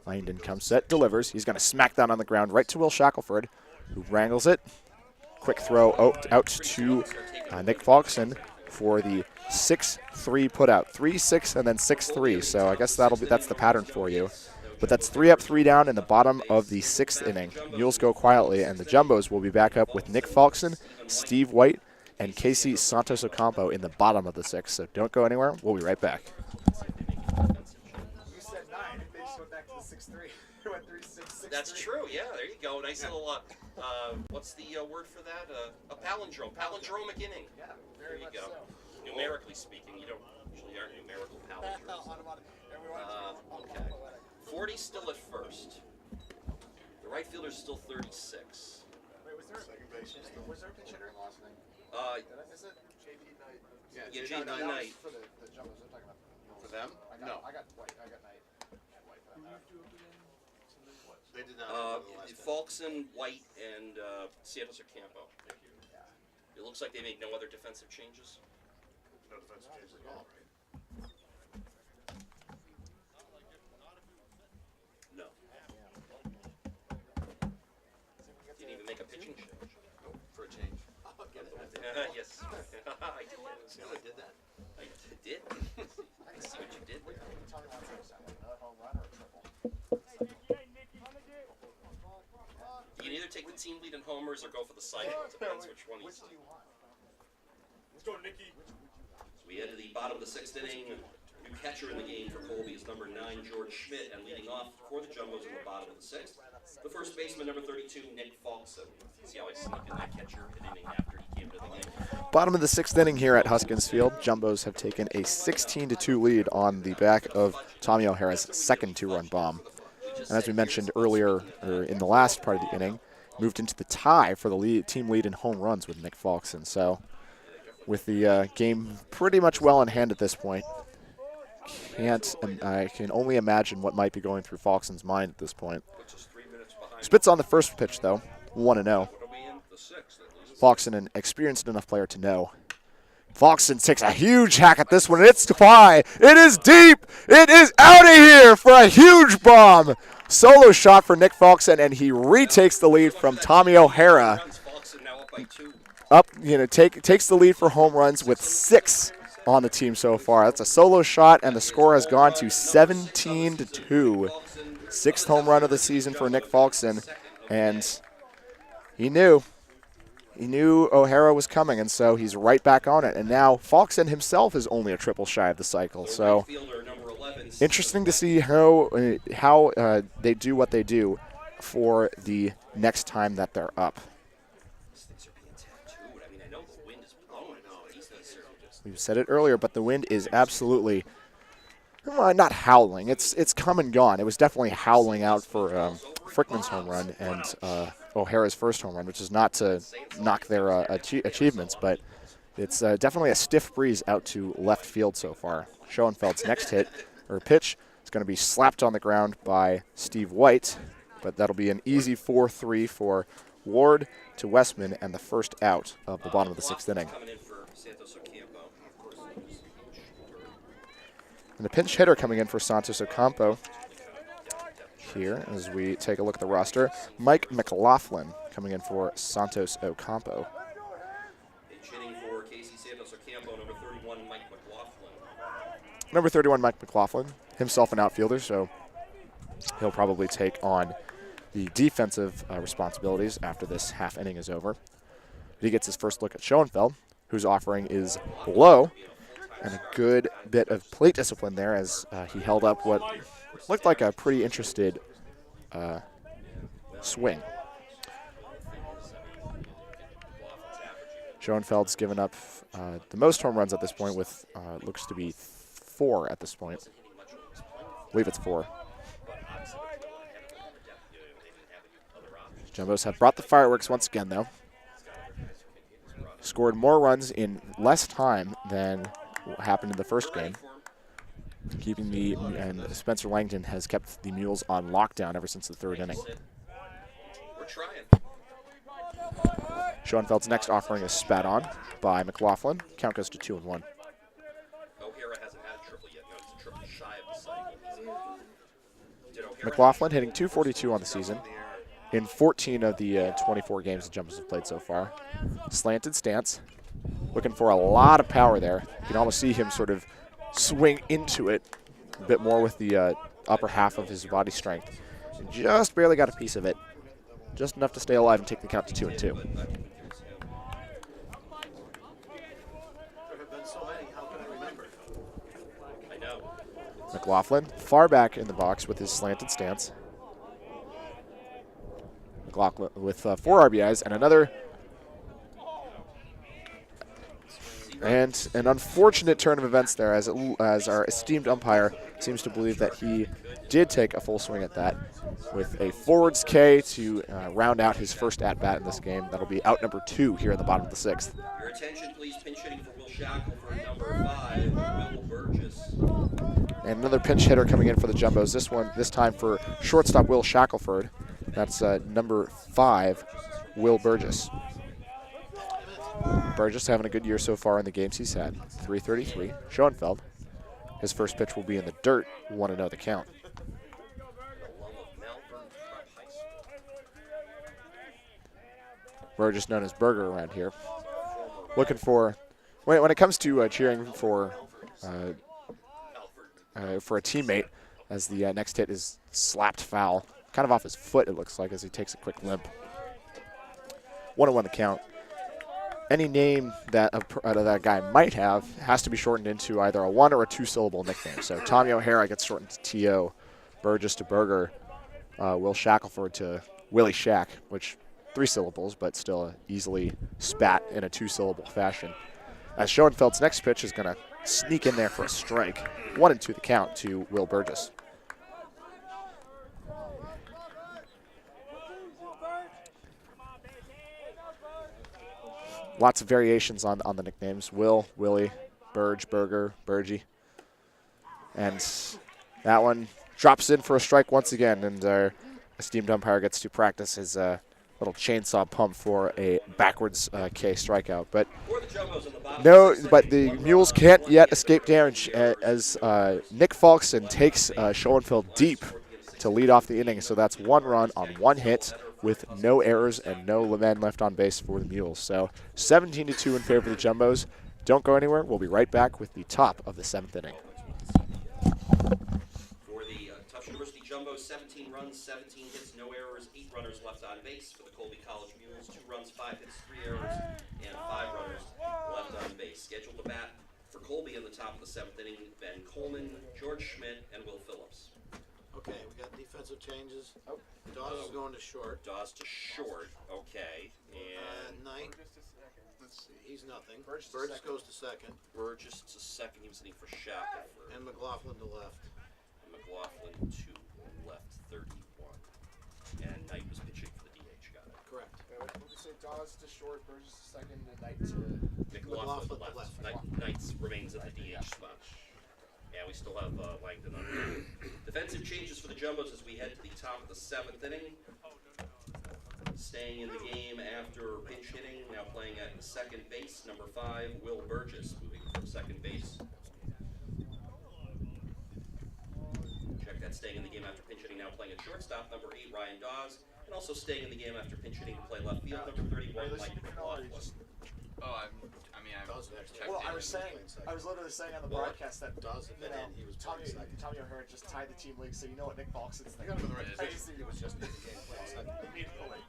Langdon comes set, delivers. He's going to smack down on the ground right to Will Shackelford, who wrangles it. Quick throw out to Nick Faulkson for the 6-3 putout. 3-6 and then 6-3. So I guess that's the pattern for you. But that's 3 up, 3 down in the bottom of the 6th inning. Mules go quietly, and the Jumbos will be back up with Nick Faulkson, Steve White, and Casey Santos Ocampo in the bottom of the 6th. So don't go anywhere. We'll be right back. You said 9. They just went back to the 6-3. They went 3-6, 6-3. That's true. Yeah, there you go. Nice little. What's the word for that? A palindrome. Palindromic inning. Yeah, There very you much go. so. Numerically speaking, you don't usually are numerical palindromes. Okay. 40 still at first. The right fielder's still 36. Wait, was there a pitch hitter in the last inning? Did I miss it? JD Knight. Yeah, JD JD Knight. Knight. For the Jumbos, I'm talking about. For them? No. I got White. I got Knight. White for that. They did not have the last time. Faulkson, White, and Santos Ocampo. It looks like they made no other defensive changes. No defensive changes at all, right? No. Didn't even make a pitching change. Nope, for a change. Yes. I did. See how I did that? I did. I see what you did there. Another home run or a triple? You can either take the team lead in homers or go for the cycle. It depends which one you Which do you want? Let's go, Nicky. So we head to the bottom of the 6th inning. New catcher in the game for Colby is number 9, George Schmidt, and leading off for the Jumbos in the bottom of the 6th, the first baseman, number 32, Nick Faulkson. See how I snuck in that catcher an inning after he came to the game. Bottom of the 6th inning here at Huskins Field. Jumbos have taken a 16-2 lead on the back of Tommy O'Hara's second 2-run bomb. And as we mentioned earlier, or in the last part of the inning, moved into the tie for the team lead in home runs with Nick Faulkson. So with the game pretty much well in hand at this point, I can only imagine what might be going through Faulkson's mind at this point. Spits on the first pitch, though, 1-0. Faulkson, an experienced enough player to know. Faulkson takes a huge hack at this one, and it's high. It is deep. It is out of here for a huge bomb. Solo shot for Nick Faulkson, and he retakes the lead from Tommy O'Hara. Takes the lead for home runs with 6 on the team so far. That's a solo shot, and the score has gone to 17-2. 6th home run of the season for Nick Faulkson, and he knew O'Hara was coming, and so he's right back on it. And now Faulkson himself is only a triple shy of the cycle. So interesting to see how they do what they do for the next time that they're up. We said it earlier, but the wind is absolutely not howling. It's come and gone. It was definitely howling out for Frickman's home run and O'Hara's first home run, which is not to knock their achievements, but it's definitely a stiff breeze out to left field so far. Schoenfeld's next pitch is going to be slapped on the ground by Steve White, but that'll be an easy 4-3 for Ward to Westman and the first out of the bottom of the 6th inning. And the pinch hitter coming in for Santos Ocampo here as we take a look at the roster. Mike McLaughlin coming in for Santos Ocampo. Pinch hitting for Casey Santos Ocampo, number 31, Mike McLaughlin. Number 31, Mike McLaughlin, himself an outfielder, so he'll probably take on the defensive responsibilities after this half inning is over. He gets his first look at Schoenfeld, whose offering is low, and a good bit of plate discipline there as he held up what looked like a pretty interested swing. Schoenfeld's given up the most home runs at this point with looks to be 4 at this point. I believe it's 4. Jumbos have brought the fireworks once again, though. Scored more runs in less time than what happened in the first game. And Spencer Langton has kept the Mules on lockdown ever since the 3rd inning. We're trying. Schoenfeld's next offering is spat on by McLaughlin. Count goes to 2-1. O'Hara hasn't had a triple yet. No, it's a triple shy of the cycle. Did O'Hara McLaughlin hitting .242 on the season in 14 of the 24 games the Jumbos have played so far. Slanted stance. Looking for a lot of power there. You can almost see him sort of swing into it a bit more with the upper half of his body strength. And just barely got a piece of it. Just enough to stay alive and take the count to 2-2. There have been so many, how can I remember? I know. McLaughlin far back in the box with his slanted stance. McLaughlin with 4 RBIs and another. And an unfortunate turn of events there as our esteemed umpire seems to believe that he did take a full swing at that with a forwards K to round out his first at-bat in this game. That'll be out number 2 here in the bottom of the 6th. Your attention, please. Pinch hitting for Will Shackelford, number 5, Will Burgess. And another pinch hitter coming in for the Jumbos. This time for shortstop Will Shackelford. That's number 5, Will Burgess. Burgess having a good year so far in the games he's had. .333. Schoenfeld. His first pitch will be in the dirt. 1-0 the count. Burgess known as Burger around here. Looking for, when it comes to cheering for a teammate, as the next hit is slapped foul, kind of off his foot it looks like as he takes a quick limp. 1-1 the count. Any name that that guy might have has to be shortened into either a 1 or a 2-syllable nickname. So Tommy O'Hara gets shortened to T.O., Burgess to Burger, Will Shackelford to Willie Shack, which 3 syllables, but still easily spat in a 2-syllable fashion. As Schoenfeld's next pitch is going to sneak in there for a strike. 1-2 the count to Will Burgess. Lots of variations on the nicknames. Will, Willie, Burge, Burger, Burgie. And that one drops in for a strike once again, and our esteemed umpire gets to practice his little chainsaw pump for a backwards K strikeout. But no, but the Mules can't yet escape damage as Nick Falkson takes Schoenfeld deep to lead off the inning. So that's 1 run on 1 hit with no errors and no men left on base for the Mules. So 17-2 in favor of the Jumbos. Don't go anywhere. We'll be right back with the top of the 7th inning. For the Tufts University Jumbos, 17 runs, 17 hits, no errors, 8 runners left on base. For the Colby College Mules, 2 runs, 5 hits, 3 errors, and 5 runners left on base. Scheduled to bat for Colby in the top of the 7th inning, Ben Coleman, George Schmidt, and Will Phillips. Okay, we got defensive changes. Dawes is going to short. Dawes to short, okay. And Knight, let's see, he's nothing. Burgess Burgess to second. goes to second. Burgess to second. He was hitting for Shackelford. And McLaughlin to left. And McLaughlin to left, 31. And Knight was pitching for the DH, got it. Correct. We'll just say Dawes to short, Burgess to second, and Knight to McLaughlin to McLaughlin left. to left. Knight remains at the DH spot. Yeah, we still have Langdon on. Defensive changes for the Jumbos as we head to the top of the 7th inning. Staying in the game after pinch hitting, now playing at second base, number 5, Will Burgess, moving from second base. Check that, staying in the game after pinch hitting, now playing at shortstop, number 8, Ryan Dawes. And also staying in the game after pinch hitting to play left field, number 31, Mike McLaughlin. Oh, I checked Well, in. I was literally saying on the broadcast that Does it, you and know, then he was Tommy playing second. O'Hara just tied the team league, so you know what Nick Balkson's I got him in the right Yeah, position. He was just in the game playing second. immediately.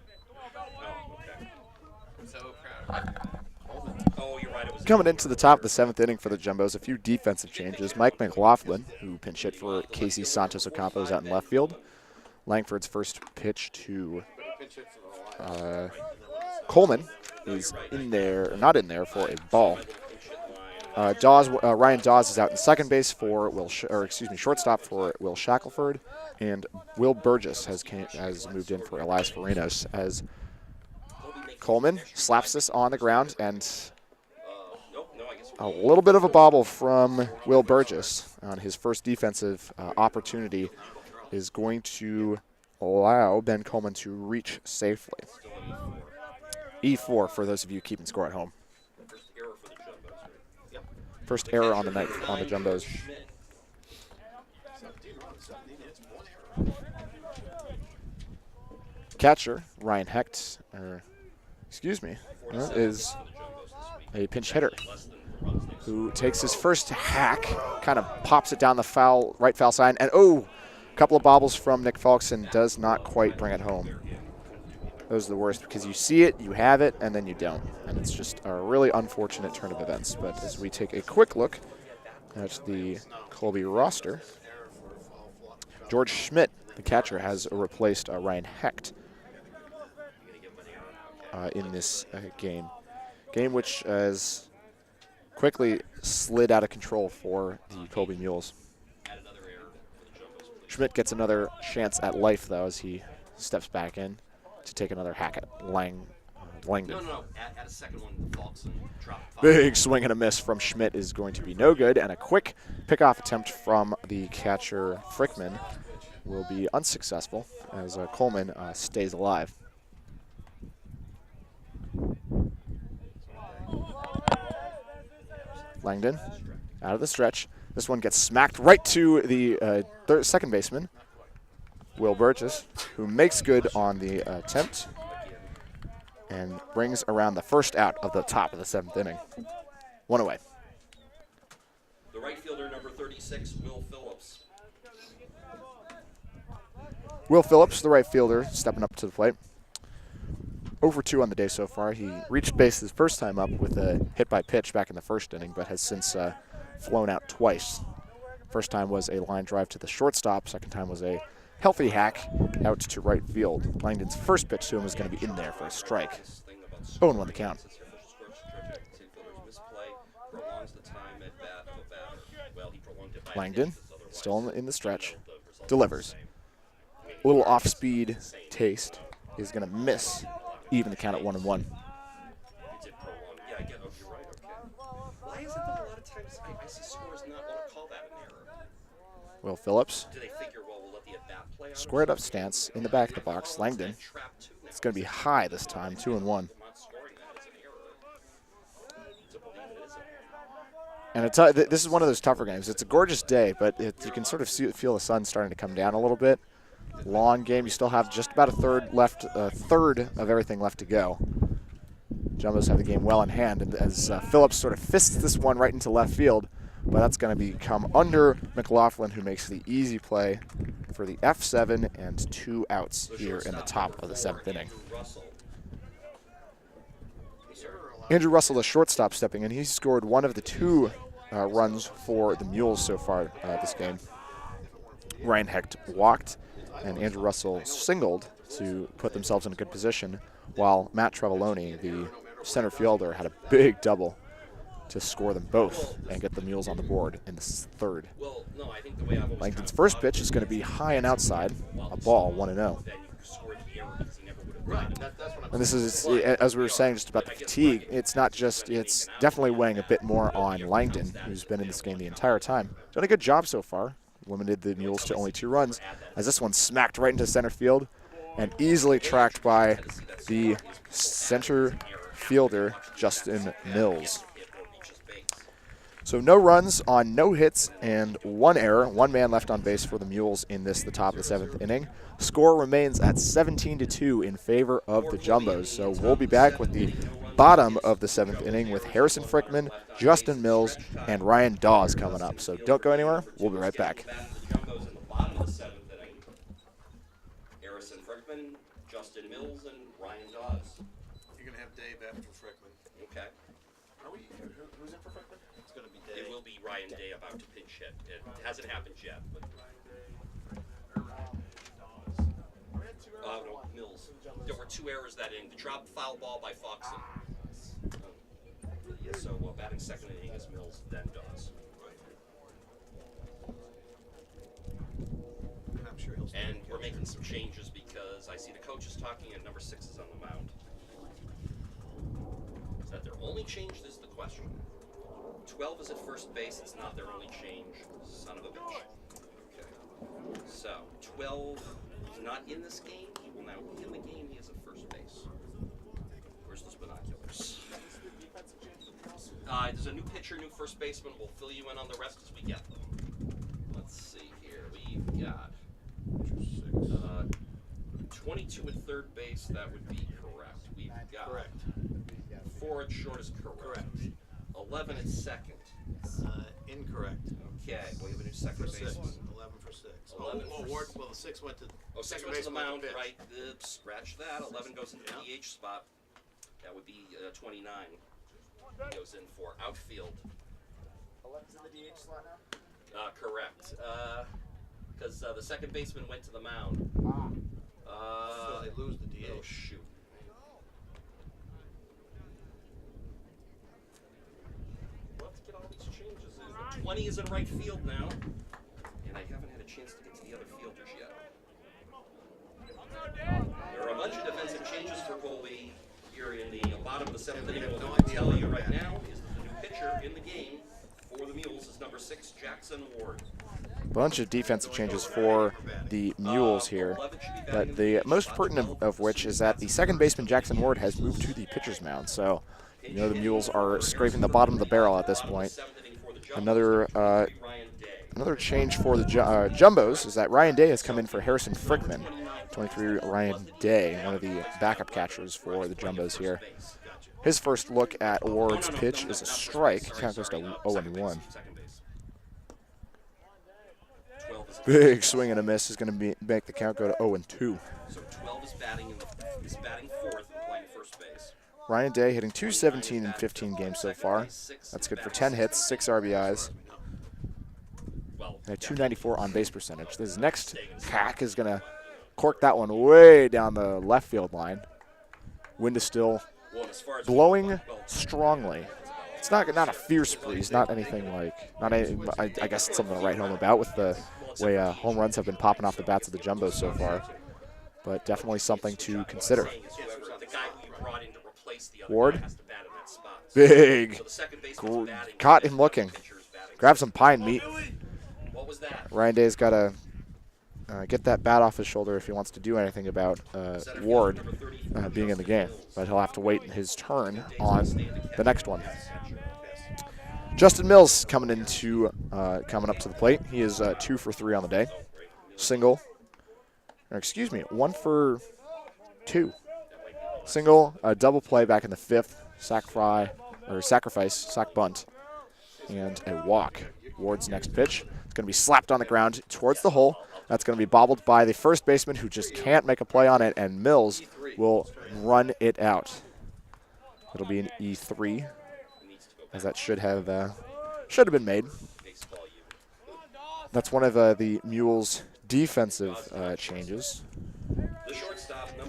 Oh, okay. I'm so proud of you. Oh, you're right. It was Coming into the top of the 7th inning for the Jumbos, a few defensive changes. Mike McLaughlin, who pinch hit for Casey Santos Ocampo, is out in left field. Langford's first pitch to Pinch hit for the line. Coleman is in there, or not in there, for a ball. Ryan Dawes is out in second base for shortstop for Will Shackelford, and Will Burgess has moved in for Elias Farinos as Coleman slaps this on the ground, and a little bit of a bobble from Will Burgess on his first defensive opportunity is going to allow Ben Coleman to reach safely. E4 for those of you keeping score at home. First error on the night on the Jumbos. 17 runs, 17 hits, 1 error. Catcher Ryan Hecht, is a pinch hitter who takes his first hack, kind of pops it down the right foul side, and a couple of bobbles from Nick Falkson does not quite bring it home. Those are the worst because you see it, you have it, and then you don't. And it's just a really unfortunate turn of events. But as we take a quick look at the Colby roster, George Schmidt, the catcher, has replaced Ryan Hecht in this game. Game which has quickly slid out of control for the Colby Mules. Schmidt gets another chance at life, though, as he steps back in to take another hack at Langdon. No. Add a second one. The Falkson dropped. Big swing and a miss from Schmidt is going to be no good, and a quick pickoff attempt from the catcher Frickman will be unsuccessful as Coleman stays alive. Langdon out of the stretch. This one gets smacked right to the second baseman, Will Burgess, who makes good on the attempt and brings around the first out of the top of the 7th inning. One away. The right fielder, number 36, Will Phillips. Will Phillips, the right fielder, stepping up to the plate. 0 for 2 on the day so far. He reached base his first time up with a hit by pitch back in the first inning, but has since flown out twice. First time was a line drive to the shortstop. Second time was a healthy hack out to right field. Langdon's first pitch to him was going to be in there for a strike. 0-1 the count. Langdon, still in the stretch, delivers. A little off-speed taste is going to miss, even the count at 1-1. Why is it that a lot of times I see scorers not want to call that an error? Will Phillips, Do they figure, well, we'll let the at-bat play on squared up stance in the back of the box. Langdon, it's going to be high this time, 2-1. I'm not scoring that as an error. To believe it is an error. And this is one of those tougher games. It's a gorgeous day, but you can sort of feel the sun starting to come down a little bit. Long game. You still have just about a third of everything left to go. Jumbos have the game well in hand, and as Phillips sort of fists this one right into left field, but that's going to become under McLaughlin, who makes the easy play for the F7 and 2 outs here in the top of the 7th inning. Andrew Russell, the shortstop, stepping in. He's scored one of the 2 runs for the Mules so far this game. Ryan Hecht walked, and Andrew Russell singled to put themselves in a good position, while Matt Trevoloni, the center fielder, had a big double to score them both and get the Mules on the board in the 3rd. Well, no, I think the way I've always Langdon's first pitch is going to be high and outside, a ball, 1-0. And this is, as we were saying just about the fatigue, it's definitely weighing a bit more on Langdon, who's been in this game the entire time. Done a good job so far. Limited the Mules to only 2 runs, as this one smacked right into center field and easily tracked by the center fielder, Justin Mills. So no runs on no hits and 1 error. 1 man left on base for the Mules in the top of the 7th inning. Score remains at 17-2 in favor of the Jumbos. So we'll be back with the bottom of the 7th inning with Harrison Frickman, Justin Mills, and Ryan Dawes coming up. So don't go anywhere. We'll be right back. Jumbos in the bottom of the 7th inning. Harrison Frickman, Justin Mills, and Ryan Dawes. You're gonna have Dave after Frickman. Okay. Are we? Who's in for Frickman? It's gonna be It Dave. will be Ryan Day about to pinch hit. It hasn't happened yet, but no, Mills. There were 2 errors that inning. The drop foul ball by Foxen. Yeah, so batting second inning is Mills, then Dawes. And I'm sure he'll stay. And we're making some changes because I see the coaches talking and number 6 is on the mound. Is that their only change is the question. 12 is at first base. It's not their only change. Son of a bitch. Okay. So 12 is not in this game. He will now be in the game. He is at first base. Where's those binoculars? There's a new pitcher, new first baseman. We'll fill you in on the rest as we get them. Let's see here. We've got 22 at third base. That would be correct. We've got Correct. 4 at short is correct. 11 at second. Incorrect. Okay, we have a new second For 6. baseman. 11 for 6. 11 Oh, for Ward, s- well, the 6 went to. Oh, 6 second went to the baseman mound, pitch. right? Scratch that. 11 goes into the Yeah. DH spot. That would be 29. Goes in for outfield. 11's in the DH slot now. Correct. Because the second baseman went to the mound. So they lose the DH. Oh, shoot. Let's get all these changes in. 20 is in right field now. And I haven't had a chance to get to the other fielders yet. There are a bunch of defensive changes for Colby here in the bottom of the 7th inning. What I can tell you right now is that the new pitcher in the game for the Mules is number 6, Jackson Ward. Bunch of defensive changes for the Mules here, but the most pertinent of which is that the second baseman Jackson Ward has moved to the pitcher's mound. So, you know, the Mules are scraping the bottom of the barrel at this point. Another change for the Jumbos is that Ryan Day has come in for Harrison Frickman. 23 Ryan Day, one of the backup catchers for the Jumbos here. His first look at Ward's pitch is a strike. Count goes to 0-1. Big swing and a miss is going to make the count go to 0-2. So 12 is batting fourth and playing first base. Ryan Day hitting .217 in 15 games so far. That's good for 10 hits, 6 RBIs, and a .294 on base percentage. This next hack is going to cork that one way down the left field line. Wind is still blowing strongly. It's not a fierce breeze, not anything like, I guess it's something to write home about with the way home runs have been popping off the bats of the Jumbos so far, but definitely something to consider. Ward, big, caught him looking. Grab some pine meat. Ryan Day's got to get that bat off his shoulder if he wants to do anything about Ward being in the game, but he'll have to wait his turn on the next one. Justin Mills coming up to the plate. He is 2 for 3 on the day. Single, or excuse me, 1 for 2. Single, a double play back in the 5th, sacrifice, sack bunt, and a walk. Ward's next pitch is going to be slapped on the ground towards the hole. That's going to be bobbled by the first baseman who just can't make a play on it, and Mills will run it out. It'll be an E3, as that should have been made. That's one of the Mules' defensive changes.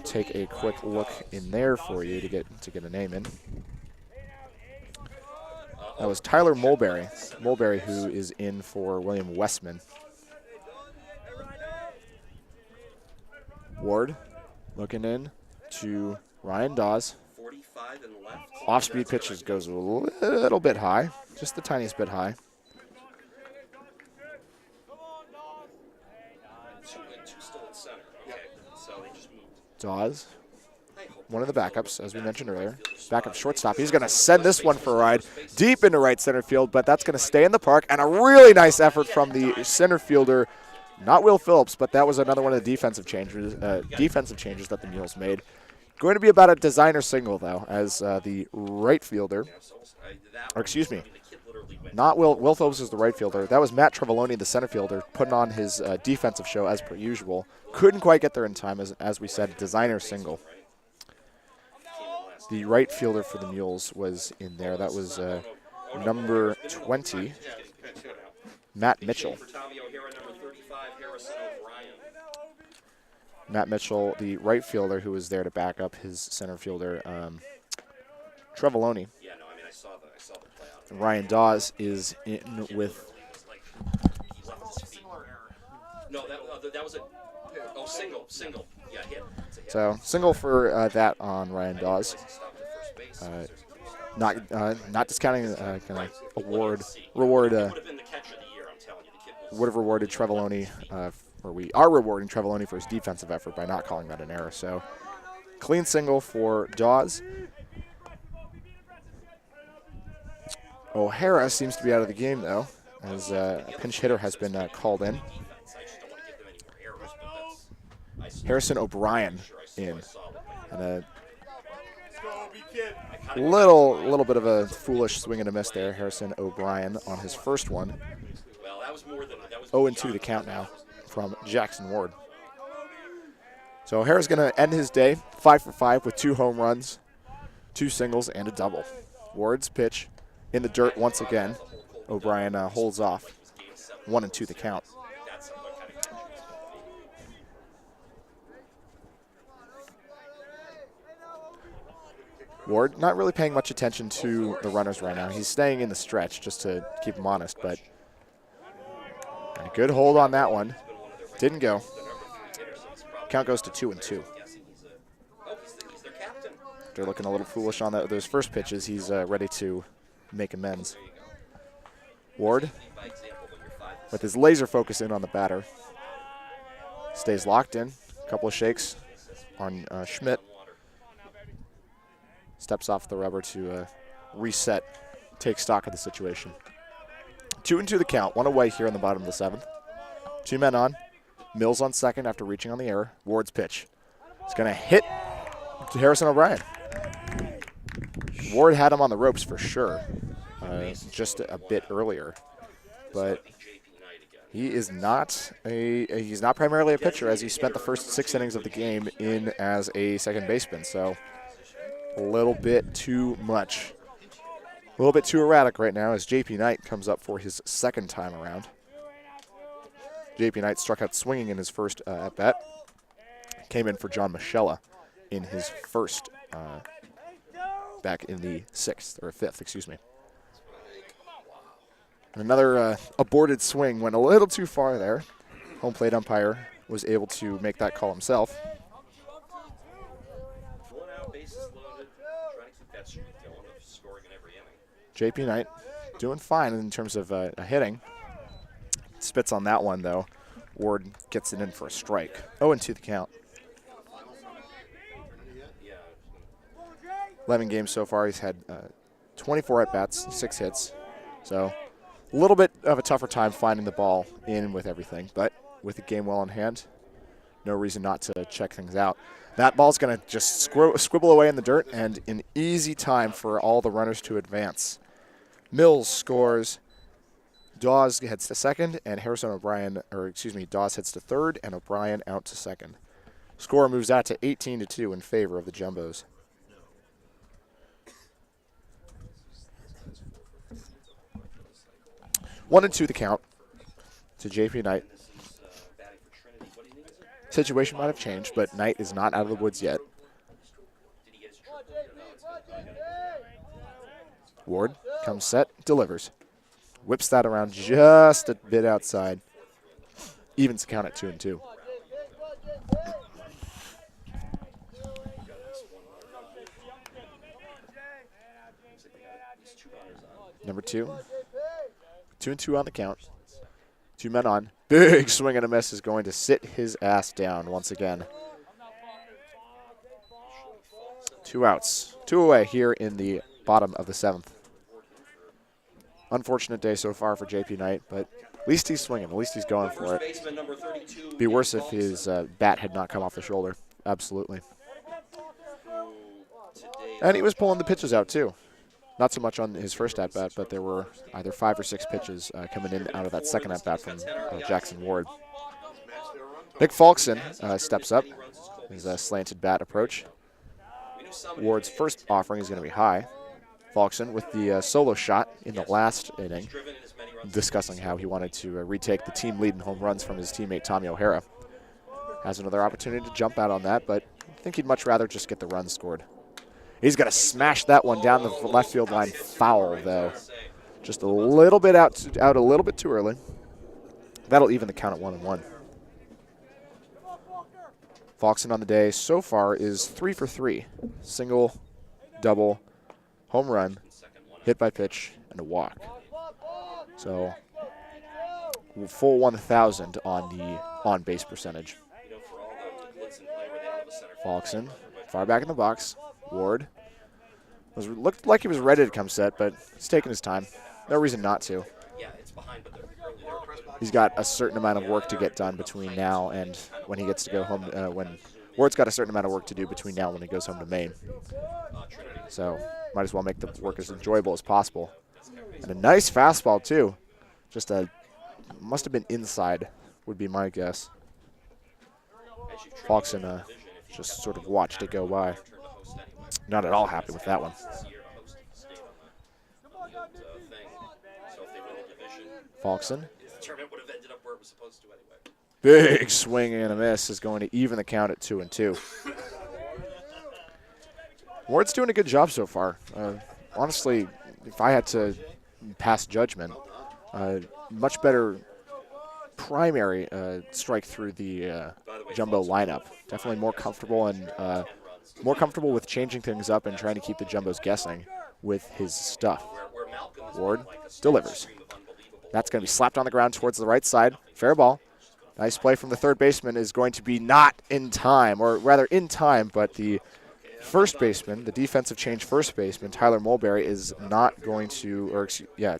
Take a quick look in there for you to get a name in. That was Tyler Mulberry. Mulberry, who is in for William Westman. Ward looking in to Ryan Dawes. Off-speed pitches goes a little bit high, just the tiniest bit high. Dawes. one of the backups, as we mentioned earlier. Backup shortstop. He's going to send this one for a ride deep into right center field, but that's going to stay in the park. And a really nice effort from the center fielder, not Will Phillips, but that was another one of the defensive changes that the Mules made. Going to be about a designer single, though, as the right fielder, or excuse me, not Will Phillips is the right fielder. That was Matt Trevoloni, the center fielder, putting on his defensive show as per usual. Couldn't quite get there in time, as we said, designer single. The right fielder for the Mules was in there. That was number 20, Matt Mitchell. Matt Mitchell, the right fielder who was there to back up his center fielder, Trevoloni. And Ryan Dawes is in with. No, that was a single. Yeah, hit. So single for that on Ryan Dawes. Not discounting reward. Would have rewarded Trevoloni, or we are rewarding Trevoloni for his defensive effort by not calling that an error. So clean single for Dawes. O'Hara seems to be out of the game, though, as a pinch hitter has been called in. Harrison O'Brien in. And a little bit of a foolish swing and a miss there. Harrison O'Brien on his first one. 0-2 the count now from Jackson Ward. So O'Hara's going to end his day 5 for 5 with 2 home runs, 2 singles, and a double. Ward's pitch in the dirt once again. O'Brien holds off. 1-2 the count. Ward not really paying much attention to the runners right now. He's staying in the stretch just to keep him honest, but a good hold on that one. Didn't go. Count goes to 2-2. They're looking a little foolish on those first pitches. He's ready to make amends. Ward, with his laser focus in on the batter, stays locked in. A couple of shakes on Schmidt. Steps off the rubber to reset, take stock of the situation. 2-2 the count, 1 away here in the bottom of the 7th. 2 men on. Mills on second after reaching on the error. Ward's pitch. It's going to hit to Harrison O'Brien. Ward had him on the ropes for sure, just a bit earlier, but he is not he's not primarily a pitcher, as he spent the first 6 innings of the game in as a second baseman. So a little bit too much, a little bit too erratic right now as JP Knight comes up for his second time around. JP Knight struck out swinging in his first at bat. Came in for John Michella in his first back in the 5th, excuse me. Another aborted swing went a little too far there. Home plate umpire was able to make that call himself. JP Knight doing fine in terms of hitting. Spits on that one, though. Ward gets it in for a strike. 0-2 the count. 11 games so far. He's had 24 at-bats, 6 hits. So a little bit of a tougher time finding the ball in with everything. But with the game well in hand, no reason not to check things out. That ball's going to just squibble away in the dirt, and an easy time for all the runners to advance. Mills scores. Dawes heads to second, and Dawes heads to third, and O'Brien out to second. Score moves out to 18-2 in favor of the Jumbos. One and 2 the count to JP Knight. Situation might have changed, but Knight is not out of the woods yet. Ward comes set, delivers. Whips that around just a bit outside. Evens the count at 2-2. Number 2. 2-2 on the count. 2 men on. Big swing and a miss is going to sit his ass down once again. 2 outs. 2 away here in the bottom of the 7th. Unfortunate day so far for JP Knight, but at least he's swinging. At least he's going for it. Baseman number 32. Be worse if his bat had not come off the shoulder. Absolutely. And he was pulling the pitches out, too. Not so much on his first at-bat, but there were either 5 or 6 pitches coming in out of that second at-bat from Jackson Ward. Nick Falkson steps up. His slanted bat approach. Ward's first offering is going to be high. Falkson with the solo shot in the last inning, discussing how he wanted to retake the team lead in home runs from his teammate Tommy O'Hara. Has another opportunity to jump out on that, but I think he'd much rather just get the run scored. He's going to smash that one down the left field line foul, though. Just a little bit out a little bit too early. That'll even the count at 1-1. Falkson on the day so far is 3 for 3. Single, double, home run, hit by pitch, and a walk. So full 1,000 on the on-base percentage. Falkson, far back in the box. Ward looked like he was ready to come set, but he's taking his time. No reason not to. He's got a certain amount of work to get done between now and when he gets to go home. When Ward's got a certain amount of work to do between now and when he goes home to Maine. So might as well make the work as enjoyable as possible. And a nice fastball, too. Just must have been inside, would be my guess. Falkson just sort of watched it go by. Not at all happy with that one. Falkson. Big swing and a miss is going to even the count at 2-2. Ward's doing a good job so far. Honestly, if I had to pass judgment, much better primary strike through the Jumbo lineup. Definitely more comfortable and more comfortable with changing things up and trying to keep the Jumbos guessing with his stuff. Ward delivers. That's going to be slapped on the ground towards the right side. Fair ball. Nice play from the third baseman is going to be not in time, or rather in time, but the first baseman, the defensive change first baseman, Tyler Mulberry, is not going to,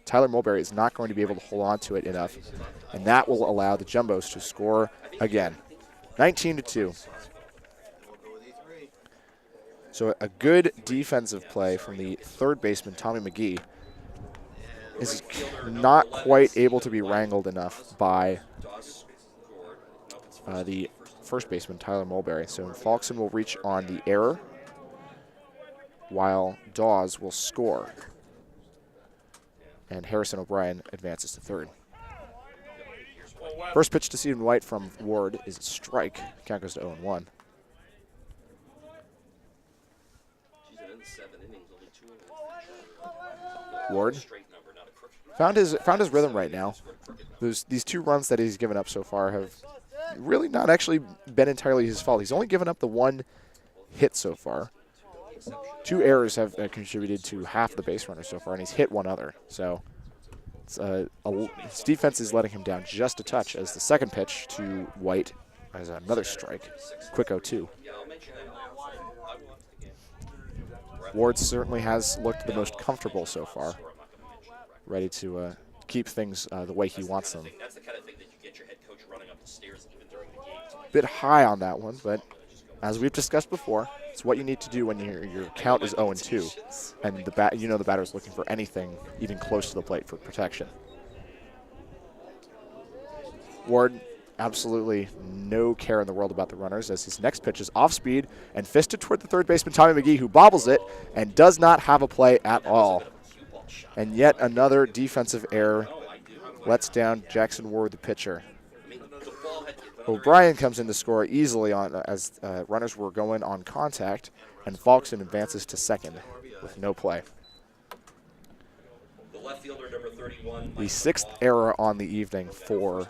Tyler Mulberry is not going to be able to hold on to it enough, and that will allow the Jumbos to score again. 19-2. So a good defensive play from the third baseman, Tommy McGee, is not quite able to be wrangled enough by the first baseman, Tyler Mulberry. So Falkson will reach on the error, while Dawes will score. And Harrison O'Brien advances to third. First pitch to Stephen White from Ward is a strike. Count goes to 0-1. Ward found his rhythm right now. These 2 runs that he's given up so far have really not actually been entirely his fault. He's only given up the 1 hit so far. 2 errors have contributed to half the base runners so far, and he's hit 1 other. So his defense is letting him down just a touch as the second pitch to White as another strike. Quick 0-2. Ward certainly has looked the most comfortable so far, ready to keep things the way he wants them. Bit high on that one, but as we've discussed before, it's what you need to do when your count is 0-2, and the batter's looking for anything even close to the plate for protection. Ward, absolutely no care in the world about the runners as his next pitch is off speed and fisted toward the third baseman, Tommy McGee, who bobbles it and does not have a play at all. And yet another defensive error lets down Jackson Ward, the pitcher. O'Brien comes in to score easily on as runners were going on contact, and Falkson advances to second with no play. The 6th error on the evening for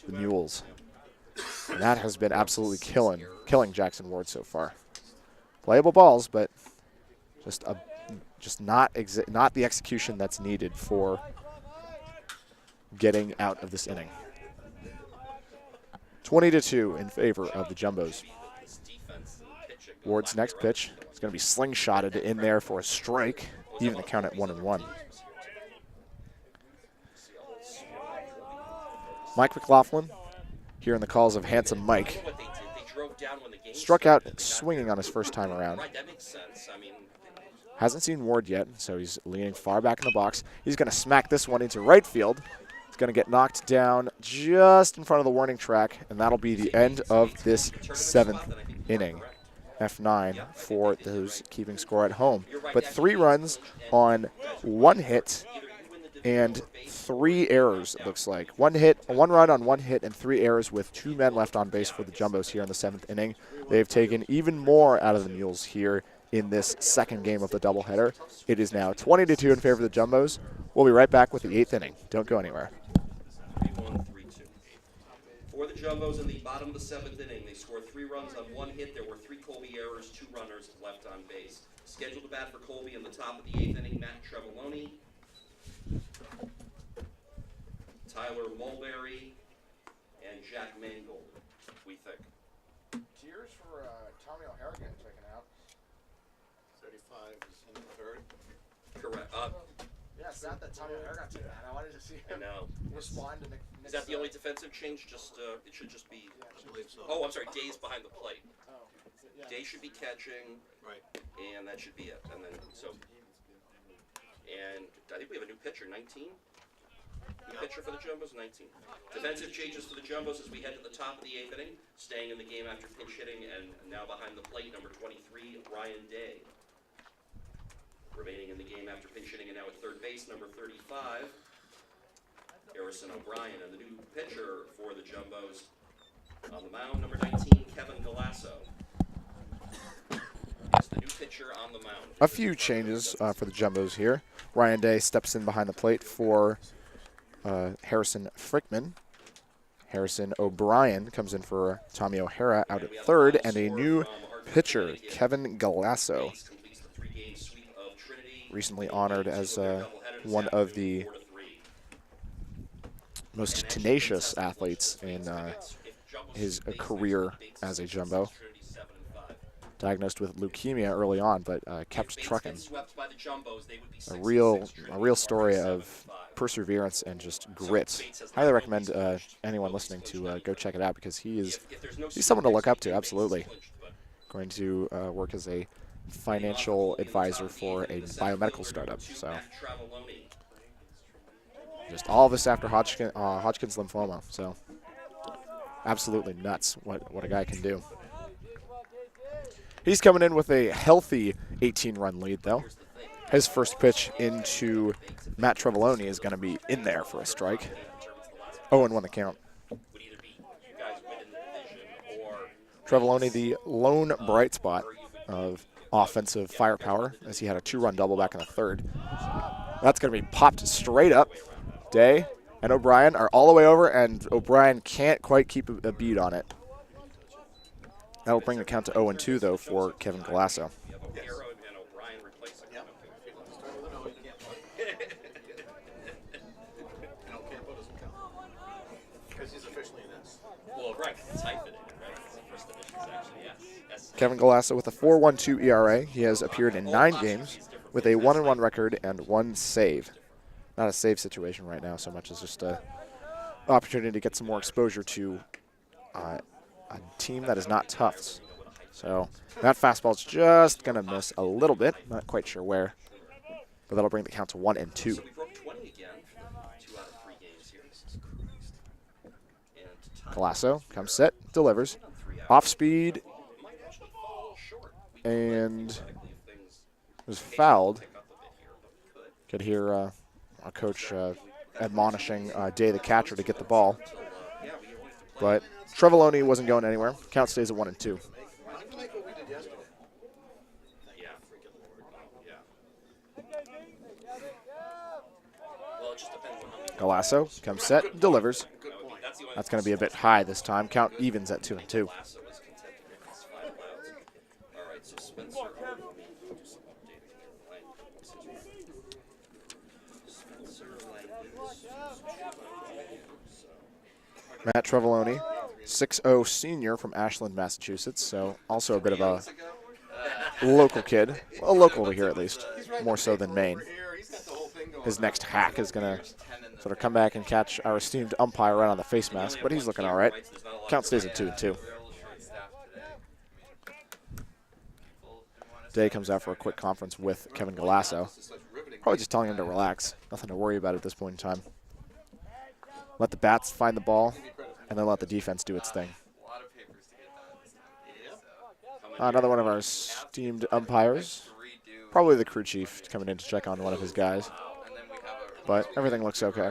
the Mules. And that has been absolutely killing Jackson Ward so far. Playable balls, but just not the execution that's needed for getting out of this inning. 20-2 in favor of the Jumbos. Ward's next pitch is going to be slingshotted in there for a strike, even the count at 1-1. Mike McLaughlin, hearing the calls of Handsome Mike, What they did, they drove down when the game struck started, out they got swinging there. on his first time around. Right, that makes sense. I mean, Hasn't seen Ward yet, so he's leaning far back in the box. He's going to smack this one into right field. It's going to get knocked down just in front of the warning track, and that'll be the end of this 7th inning. F9 for those keeping score at home. But 3 runs on 1 hit and 3 errors, it looks like. 1 run on 1 hit and 3 errors with 2 men left on base for the Jumbos here in the 7th inning. They've taken even more out of the Mules here in this second game of the doubleheader. It is now 20-2 in favor of the Jumbos. We'll be right back with the 8th inning. Don't go anywhere. 3-1, 3-2. For the Jumbos in the bottom of the 7th inning, they scored 3 runs on 1 hit. There were 3 Colby errors, 2 runners left on base. Scheduled to bat for Colby in the top of the 8th inning, Matt Trevoloni, Tyler Mulberry, and Jack Mangold, we think. Tears for Tommy O'Hara getting taken out. 35 is in the third. Correct. Yeah, it's not that Tommy O'Hara got taken out. I wanted to see I him know. respond to Nick. Is that the only defensive change? Just it should just be. I believe so. Oh, I'm sorry. Day's behind the plate. Oh, yeah. Day should be catching, Right. and that should be it. And then so. And I think we have a new pitcher, 19. New pitcher for the Jumbos, 19. Defensive changes for the Jumbos as we head to the top of the 8th inning, staying in the game after pinch hitting, and now behind the plate, number 23, Ryan Day. Remaining in the game after pinch hitting and now at third base, number 35, Harrison O'Brien. And the new pitcher for the Jumbos on the mound, number 19, Kevin Galasso. It's the new pitcher on the mound. A few changes for the Jumbos here. Ryan Day steps in behind the plate for Harrison Frickman. Harrison O'Brien comes in for Tommy O'Hara out at third, and a new pitcher, Kevin Galasso, recently honored as one of the most tenacious athletes in his career as a Jumbo. Diagnosed with leukemia early on, but kept trucking. A real story of perseverance and just grit. Highly recommend anyone listening to go check it out, because he's someone to look up to. Absolutely. Going to work as a financial advisor for a biomedical startup. So just all of this after Hodgkin's lymphoma. So absolutely nuts what a guy can do. He's coming in with a healthy 18-run lead, though. His first pitch into Matt Trevoloni is going to be in there for a strike. 0-1 the count. Trevoloni, the lone bright spot of offensive firepower, as he had a 2-run double back in the third. That's going to be popped straight up. Day and O'Brien are all the way over, and O'Brien can't quite keep a beat on it. That'll bring the count to 0-2, though, for Kevin Galasso. Kevin Galasso with a 4.12 ERA. He has appeared in 9 games with a 1-1 record and 1 save. Not a save situation right now so much as just an opportunity to get some more exposure to a team that is not Tufts. So that fastball's just going to miss a little bit. Not quite sure where. But that'll bring the count to 1-2. Galasso comes set, delivers. Off speed. And was fouled. Could hear our coach admonishing Day the catcher to get the ball. But Trevoloni wasn't going anywhere. Count stays at 1-2. Galasso comes set, delivers. That's going to be a bit high this time. Count evens at 2-2. Matt Trevoloni, 6'0" senior from Ashland, Massachusetts, so also a bit of a local kid. Well, local to here at least, more so than Maine. His next hack is going to sort of come back and catch our esteemed umpire right on the face mask, but he's looking all right. Count stays at 2-2. Day comes out for a quick conference with Kevin Galasso. Probably just telling him to relax. Nothing to worry about at this point in time. Let the bats find the ball, and then let the defense do its thing. Another one of our esteemed umpires. Probably the crew chief coming in to check on one of his guys. But everything looks okay.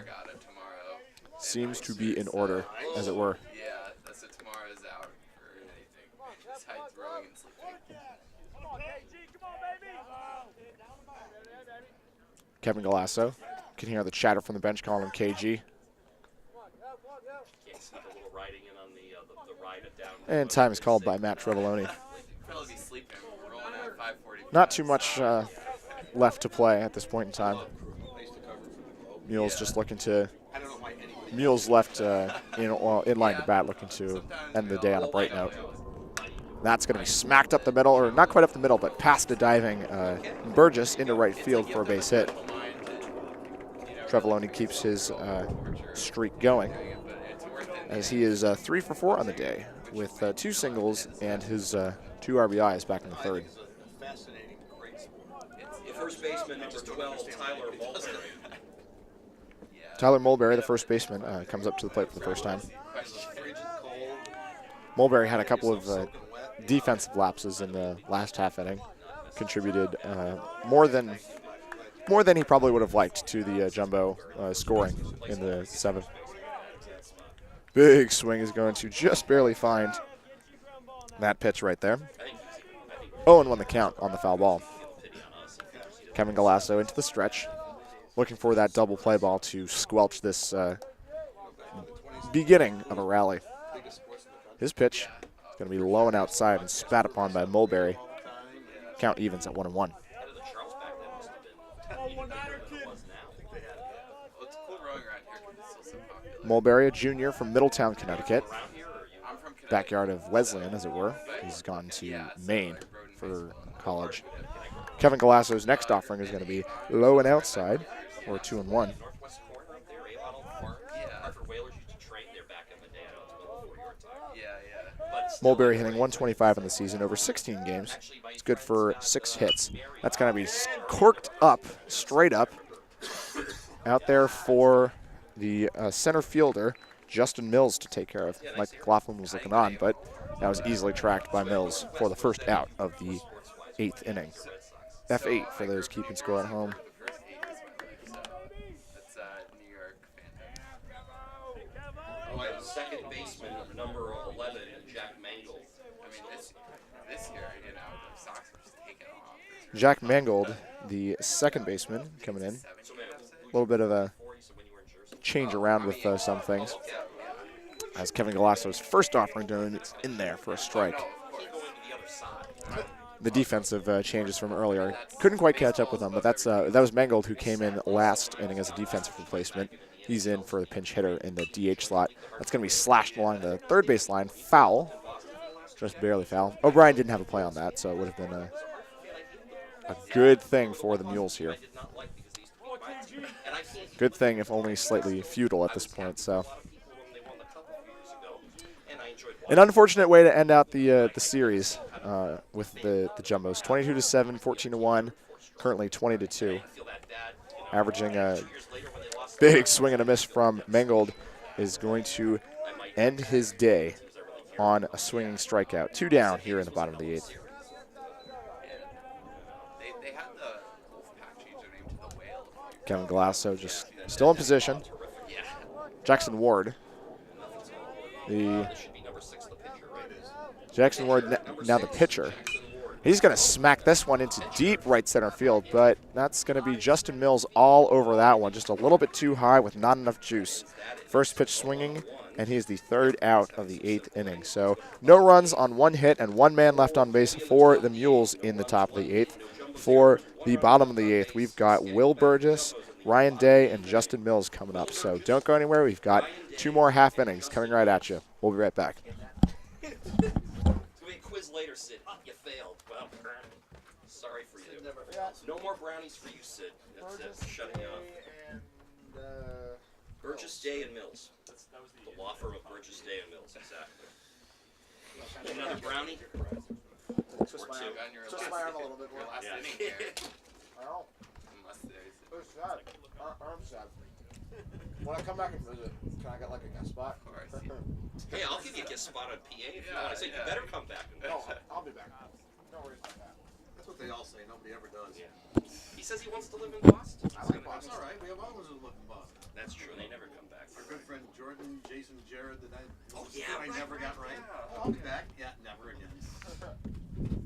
Seems to be in order, as it were. Yeah, so tomorrow's out for anything besides rowing and sleeping. Kevin Galasso. Can hear the chatter from the bench calling him KG. And time is called by Matt Trevoloni. Not too much left to play at this point in time. Mules just looking to. Mules left in line to bat, looking to end the day on a bright note. That's going to be smacked up the middle, or not quite up the middle, but past a diving Burgess into right field for a base hit. Trevoloni keeps his streak going, as he is 3 for 4 on the day, with 2 singles and his 2 RBIs back in the third. The first baseman, number 12, Tyler Mulberry. Tyler Mulberry, the first baseman, comes up to the plate for the first time. Mulberry had a couple of defensive lapses in the last half inning. Contributed more than he probably would have liked to the Jumbo scoring in the 7th. Big swing is going to just barely find that pitch right there. 0-1 the count on the foul ball. Kevin Galasso into the stretch, looking for that double play ball to squelch this beginning of a rally. His pitch is going to be low and outside and spat upon by Mulberry. Count evens at 1-1. Mulberry, a junior from Middletown, Connecticut. Backyard of Wesleyan, as it were. He's gone to Maine for college. Kevin Galasso's next offering is going to be low and outside, or 2-1. Mulberry hitting 125 in the season over 16 games. It's good for 6 hits. That's going to be corked up, straight up, out there for the center fielder, Justin Mills, to take care of. Mike McLaughlin was looking on, but that was easily tracked by Mills for the first out of the 8th inning. F8 for those keeping score at home. Second baseman, number 11, Jack Mangold. I mean, this year, you know, the Sox are just taking off. Jack Mangold, the second baseman, coming in. A little bit of a change around with some things, as Kevin Galasso's first offering doing it's in there for a strike. The defensive changes from earlier couldn't quite catch up with them, but that was Mangold who came in last inning as a defensive replacement. He's in for the pinch hitter in the DH slot. That's going to be slashed along the third base line. Foul, just barely foul. O'Brien didn't have a play on that, so it would have been a good thing for the Mules here. Good thing, if only slightly futile at this point. So, an unfortunate way to end out the series with the Jumbos. 22-7, 14-1, currently 20-2. Averaging a big swing and a miss from Mangold is going to end his day on a swinging strikeout. 2 down here in the bottom of the 8th. Kevin Galasso just still in position. Jackson Ward. Jackson Ward now the pitcher. He's going to smack this one into deep right center field, but that's going to be Justin Mills all over that one. Just a little bit too high with not enough juice. First pitch swinging, and he is the 3rd out of the 8th inning. So no runs on 1 hit and 1 man left on base for the Mules in the top of the 8th. For the bottom of the 8th, we've got Will Burgess, Ryan Day, and Justin Mills coming up. So don't go anywhere. We've got 2 more half innings coming right at you. We'll be right back. Quiz later, Sid. You failed. Well, Sorry for you. Never Yeah. No more brownies for you, Sid. That's it. Burgess Shutting you off. Day and Burgess Day and Mills. That was The law firm of Burgess Day and Mills. Exactly. Another brownie? twist Or my two. arm. On your Twist last, my arm a little bit your more. last Yeah. inning here. I don't know. Unless there's It's sad. Arm's sad. When I come back and visit, can I get like a guest spot? Of course, Hey, I'll give you a guest spot on PA if you Yeah, want. I said you yeah. better come back. No, I'll be back. No worries about that. That's what they all say. Nobody ever does. Yeah. He says he wants to live in Boston. I like That's Boston. all right. We have others who live in Boston. That's true. They never come back. Our good friend Jordan, Jason, Jared, that Oh, yeah, I right, never right, got right. yeah. I'll be back. Yeah, never again.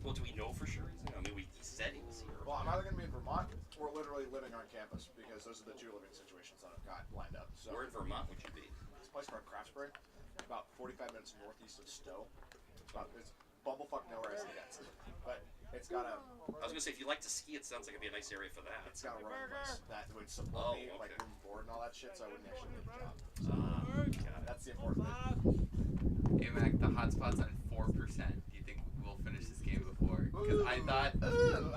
Well, do we know for sure? I mean, he said he was here. Well, I'm either going to be in Vermont or literally living on campus because those are the two living situations that I've got lined up. So Where in Vermont would you be? this place called Craftsbury, about 45 minutes northeast of Stowe. It's bumblefuck nowhere as it gets, but it's got a I was gonna say, if you like to ski, it sounds like it'd be a nice area for that. it's got a running place that would support Oh, me, like okay. room and board and all that shit. So I wouldn't actually need a job. Got it. That's the important bit. Hey Mac, the hotspot's on 4%. Do you think we'll finish this game before? Because I thought,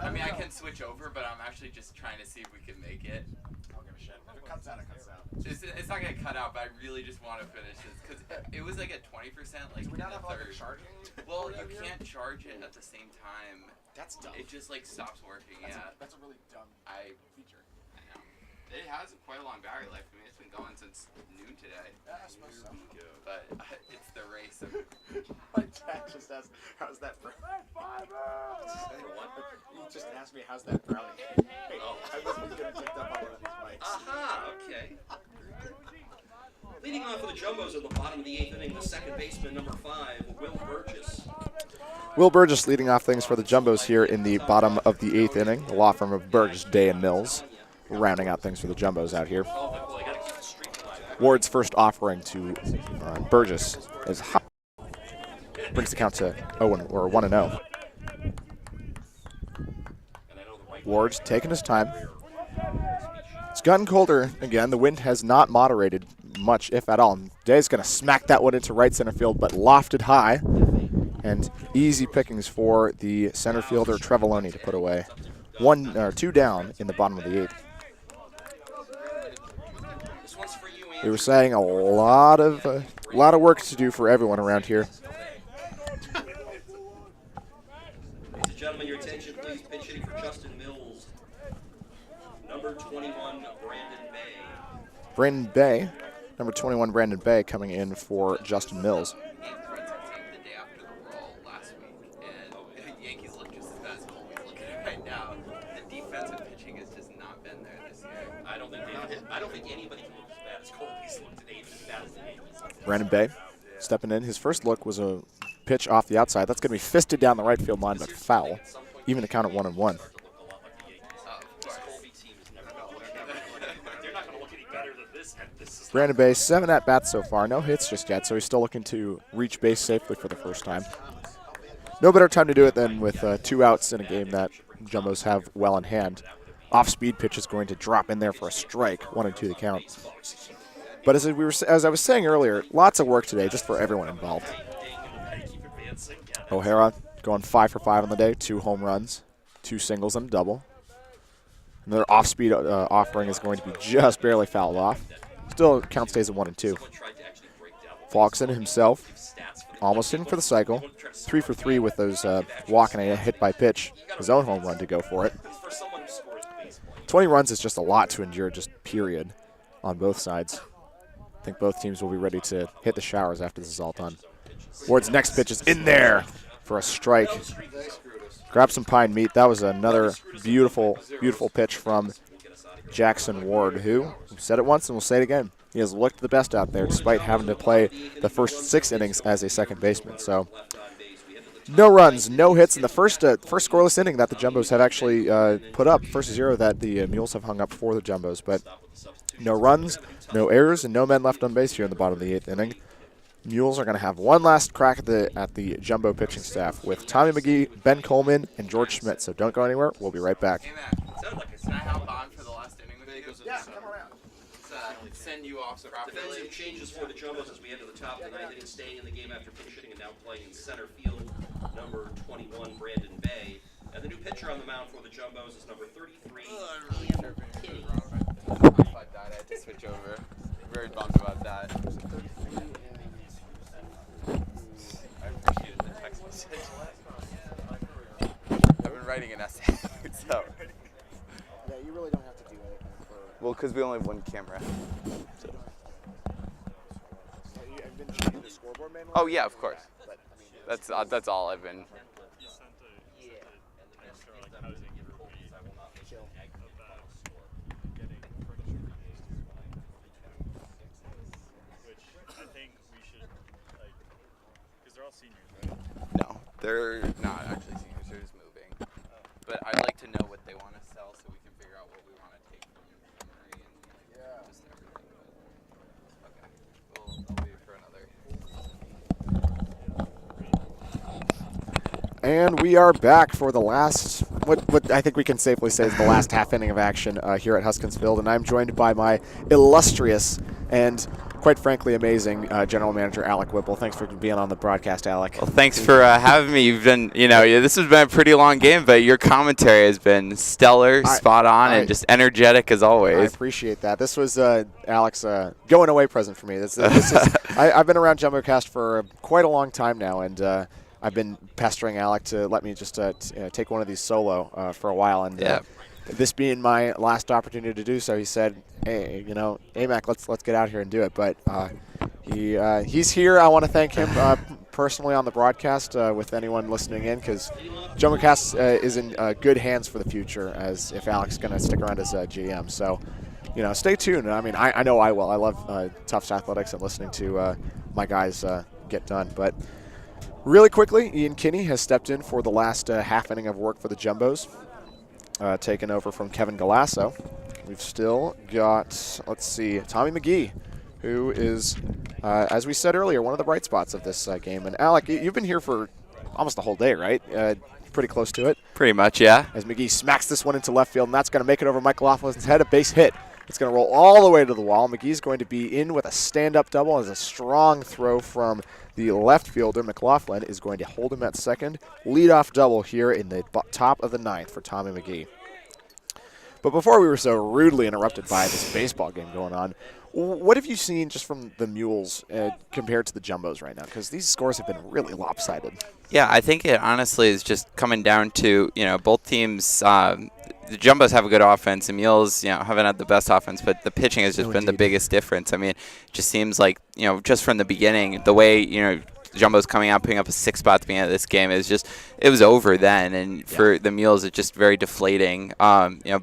I mean, I can switch over, but I'm actually just trying to see if we can make it. I don't give a shit. If it cuts out, it cuts out. It's not gonna cut out, but I really just want to finish this because it was like at 20%, like Do we in not the have like a third. charging? Well, port you out here? can't charge it at the same time. That's dumb. It just like stops working. That's Yeah, that's a really dumb feature. I know. It has quite a long battery life. I mean, it's been going since noon today. Yeah, I suppose so. But it's the race of My dad just asked, "How's that brownie?" For what? He just asked me, "How's that brownie?" Hey, Oh. I wasn't getting picked up on one of these mics. Aha, okay. Leading off for the Jumbos at the bottom of the 8th inning, the second baseman, number 5, Will Burgess. Will Burgess leading off things for the Jumbos here in the bottom of the 8th inning. The law firm of Burgess, Day and Mills rounding out things for the Jumbos out here. Oh, well, I gotta keep the streak alive. Ward's first offering to Burgess is high. Brings the count to 1-0. And I know the right Ward's taking his time. It's gotten colder again. The wind has not moderated much, if at all. Day's going to smack that one into right center field, but lofted high. And easy pickings for the center fielder, Trevoloni, to put away. 2 down in the bottom of the 8th. This one's for you, We Andrew. were saying a lot of work to do for everyone around here. Ladies and gentlemen, your attention, please. Pitch hitting for Justin Mills. Number 21, Brandon Bay. Brandon Bay, number 21, Brandon Bay, coming in for Justin Mills. Yankees Red Sox game the day after the brawl last week, and Yankees look just as bad as Colby's looking right now. The defensive pitching has just not been there this year. I don't think anybody can look as bad as Colby's looked today, even as bad as the Yankees. Brandon Bay stepping in. His first look was a pitch off the outside. That's going to be fisted down the right field line, but foul. Even to count at 1-1. Start to look a lot like the Yankees. Of This course. Colby team is never going to look. They're not going to look any better than this. And this is Brandon Bay, 7 at-bats so far. No hits just yet, so he's still looking to reach base safely for the first time. No better time to do it than with 2 outs in a game that Jumbos have well in hand. Off-speed pitch is going to drop in there for a strike, 1-2 the count. But as I was saying earlier, lots of work today just for everyone involved. keep advancing. Yeah, O'Hara going 5 for 5 on the day, 2 home runs, 2 singles and a double. Another off-speed offering is going to be just barely fouled off. Still count stays at 1-2. tried to actually break down Faulkson himself stats for the almost in for the cycle. 3 for 3 with those walk and a hit by pitch. His own home run to go for it. for someone who scores baseball. 20 runs is just a lot to endure, just period, on both sides. I think both teams will be ready to hit the showers after this is all done. Ward's next pitch is in there for a strike. Grab some pine meat. That was another beautiful, beautiful pitch from Jackson Ward, who said it once and will say it again. He has looked the best out there despite having to play the first 6 innings as a second baseman. So no runs, no hits in the first scoreless inning that the Jumbos have actually put up. First 0 that the Mules have hung up for the Jumbos. But no runs, no errors, and no men left on base here in the bottom of the 8th inning. Mules are going to have one last crack at the Jumbo pitching staff with Tommy McGee, Ben Coleman, and George Schmidt. So don't go anywhere. We'll be right back. Hey Mac, can I hop on for the last inning with you? Yeah, come around. Let's send you off properly. Defensive changes for the Jumbos as we head to the top of the 9th inning, staying in the game after pinch hitting and now playing in center field. Number 21, Brandon Bay. And the new pitcher on the mound for the Jumbos is number 33. I had to switch over. Very bummed about that. I appreciated the text message. I've been writing an essay, so. Yeah, you really don't have to do anything for. Well, because we only have one camera. So. Have you been checking the scoreboard manually? Oh yeah, of course. But, I mean, That's all I've been. No, they're not actually seniors. They're just moving. But I'd like to know what they want to sell so we can figure out what we want to take from memory and just everything. But, okay, I'll wait for another. And we are back for the last, what I think we can safely say is the last half inning of action here at Huskins Field. And I'm joined by my illustrious and quite frankly amazing General Manager Alec Whipple. Thanks for being on the broadcast, Alec. Well, thanks for having me. You've been, this has been a pretty long game, but your commentary has been stellar, spot on, and just energetic as always. I appreciate that. This was Alec's going away present for me. This is I've been around JumboCast for quite a long time now, and I've been pestering Alec to let me just take one of these solo for a while, and this being my last opportunity to do so, he said, "Hey, AMAC, let's get out here and do it." But he's here. I want to thank him personally on the broadcast with anyone listening in, because JumboCast is in good hands for the future, as if Alec's going to stick around as GM. So, stay tuned. I mean, I know I will. I love Tufts athletics and listening to my guys get done. But really quickly, Ian Kinney has stepped in for the last half inning of work for the Jumbos, taken over from Kevin Galasso. We've still got, let's see, Tommy McGee, who is, as we said earlier, one of the bright spots of this game. And Alec, you've been here for almost the whole day, right? Pretty close to it. Pretty much, yeah. As McGee smacks this one into left field, and that's going to make it over Mike Laughlin's head, a base hit. It's going to roll all the way to the wall. McGee's going to be in with a stand-up double as a strong throw from the left fielder. McLaughlin is going to hold him at second. Leadoff double here in the top of the ninth for Tommy McGee. But before we were so rudely interrupted by this baseball game going on, what have you seen just from the Mules compared to the Jumbos right now? Because these scores have been really lopsided. Yeah, I think it honestly is just coming down to, both teams. The Jumbos have a good offense. The Mules, haven't had the best offense, but the pitching has just been the biggest difference. I mean, it just seems like, just from the beginning, the way, Jumbo's coming out, putting up a 6 spot at the beginning of this game is just, it was over then. And for the Mules, it's just very deflating.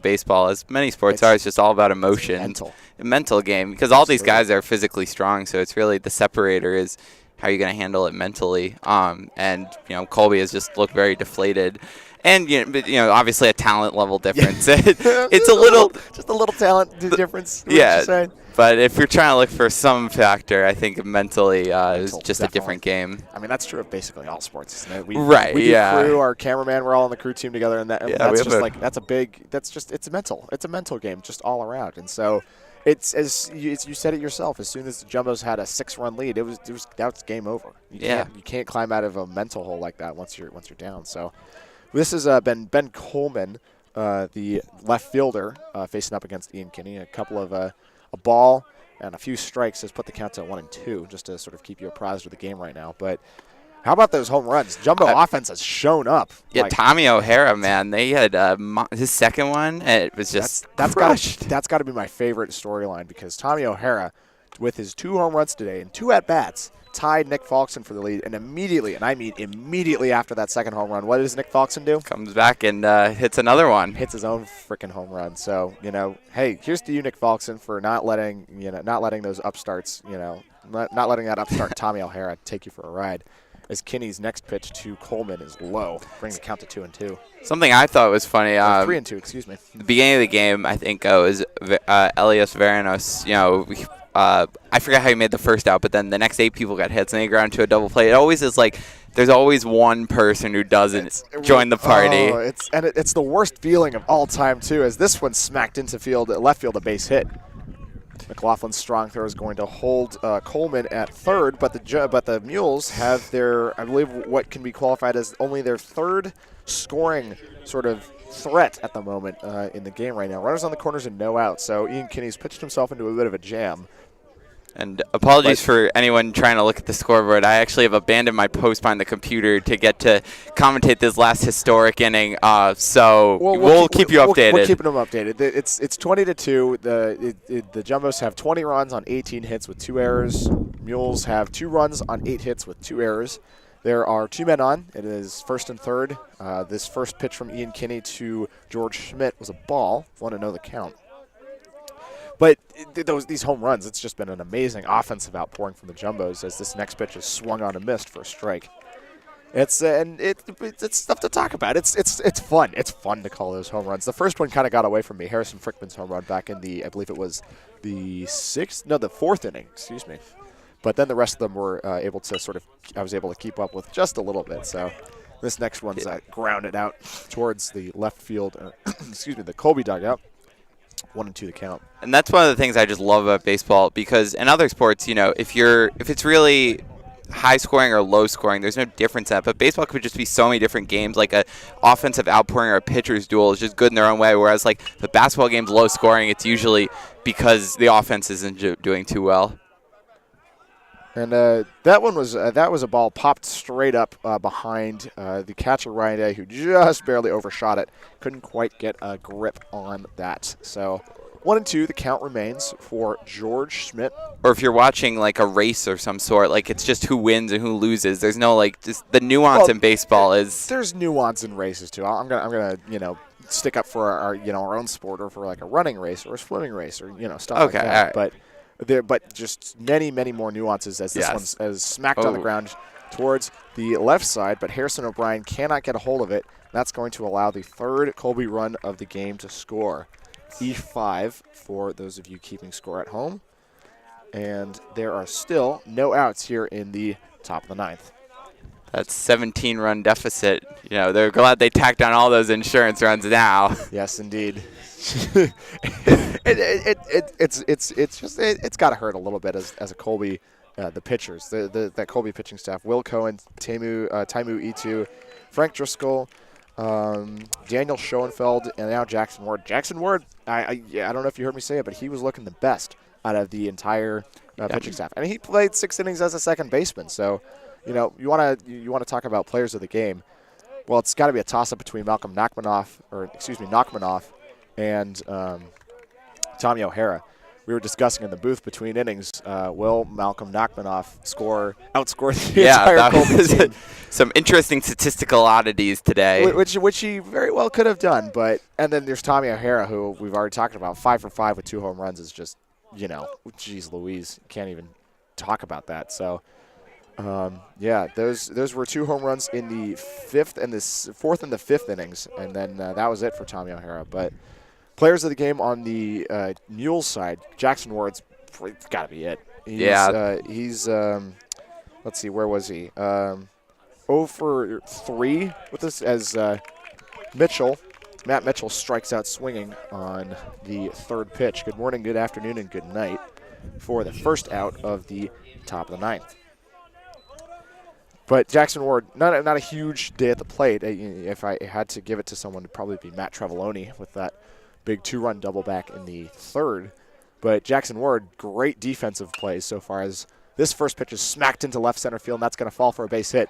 Baseball, as many sports are, it's just all about emotion. Mental game, because all these guys are physically strong, so it's really the separator is how you're going to handle it mentally. And Colby has just looked very deflated. And obviously a talent level difference. It's a little, just a little talent difference. Yeah, but if you're trying to look for some factor, I think mentally it's just definitely a different game. I mean, that's true of basically all sports, isn't it? We yeah. Crew, our cameraman, we're all on the crew team together, and that's just it's mental. It's a mental game, just all around. And so, it's as you said it yourself. As soon as the Jumbos had a 6-run lead, that's game over. You can't climb out of a mental hole like that once you're down. So. This has been Ben Coleman, the left fielder, facing up against Ian Kinney. A couple of a ball and a few strikes has put the count to 1-2, just to sort of keep you apprised of the game right now. But how about those home runs? Jumbo offense has shown up. Yeah, Tommy O'Hara, man, they had his second one. It was just that's got to be my favorite storyline, because Tommy O'Hara, with his 2 home runs today and 2 at bats, tied Nick Falkson for the lead, and immediately after that second home run, what does Nick Falkson do? Comes back and hits another one. Hits his own freaking home run. So, hey, here's to you, Nick Falkson, for not letting those upstarts, not letting that upstart Tommy O'Hara take you for a ride. As Kinney's next pitch to Coleman is low, bring the count to 2-2. Something I thought was funny. 3-2, excuse me. The beginning of the game, I think, was Elias Veranos. I forgot how he made the first out, but then the next 8 people got hits, and they ground to a double play. It always is like there's always one person who doesn't join the party. Oh, it's the worst feeling of all time, too, as this one smacked into left field, a base hit. McLaughlin's strong throw is going to hold Coleman at third, but the Mules have their, I believe, what can be qualified as only their third scoring sort of threat at the moment in the game right now. Runners on the corners and no outs, so Ian Kinney's pitched himself into a bit of a jam. And apologies for anyone trying to look at the scoreboard. I actually have abandoned my post behind the computer to get to commentate this last historic inning. So we'll keep you updated. We're keeping them updated. It's 20-2. The Jumbos have 20 runs on 18 hits with 2 errors. Mules have 2 runs on 8 hits with 2 errors. There are 2 men on. It is first and third. This first pitch from Ian Kinney to George Schmidt was a ball. Want to know the count. But these home runs, it's just been an amazing offensive outpouring from the Jumbos as this next pitch is swung on and missed for a strike. It's stuff to talk about. It's fun. It's fun to call those home runs. The first one kind of got away from me. Harrison Frickman's home run back in I believe it was the 4th inning. Excuse me. But then the rest of them were able to I was able to keep up with just a little bit. So this next one's grounded out towards the left field. The Colby dugout. 1-2 the count. And that's one of the things I just love about baseball, because in other sports, if it's really high scoring or low scoring, there's no difference in that. But baseball could just be so many different games. Like a offensive outpouring or a pitcher's duel is just good in their own way. Whereas like the basketball game's low scoring, it's usually because the offense isn't doing too well. And that was a ball popped straight up behind the catcher Ryan Day, who just barely overshot it. Couldn't quite get a grip on that. So 1-2, the count remains for George Schmidt. Or if you're watching like a race or some sort, like it's just who wins and who loses. There's no just the nuance in baseball is. There's nuance in races too. I'm gonna stick up for our own sport, or for like a running race or a swimming race, or stuff like that. All right. But just many more nuances as this one's as smacked on the ground towards the left side. But Harrison O'Brien cannot get a hold of it. That's going to allow the third Colby run of the game to score. E5 for those of you keeping score at home. And there are still no outs here in the top of the 9th. That's 17-run deficit. They're glad they tacked on all those insurance runs now. Yes, indeed. It's got to hurt a little bit as a Colby, the pitchers, that Colby pitching staff. Will Cohen, Taimu E2, Frank Driscoll, Daniel Schoenfeld, and now Jackson Ward. Jackson Ward, I don't know if you heard me say it, but he was looking the best out of the entire pitching staff. I mean, he played 6 innings as a second baseman. So, you want to talk about players of the game. Well, it's got to be a toss-up between Nachmanoff and Tommy O'Hara. We were discussing in the booth between innings, will Malcolm Nachmanoff outscore the entire Colby team? Some interesting statistical oddities today. Which he very well could have done. And then there's Tommy O'Hara, who we've already talked about. 5 for 5 with 2 home runs is just, geez Louise, can't even talk about that. So, those were 2 home runs in the 4th and the 5th innings, and then that was it for Tommy O'Hara. But players of the game on the Mules side, Jackson Ward's got to be it. He's let's see, where was he? 0 for 3 with this as Matt Mitchell strikes out swinging on the 3rd pitch. Good morning, good afternoon, and good night for the first out of the top of the 9th. But Jackson Ward, not a huge day at the plate. If I had to give it to someone, it'd probably be Matt Travoloni with that big 2-run double back in the 3rd. But Jackson Ward, great defensive plays so far, as this first pitch is smacked into left center field, and that's going to fall for a base hit.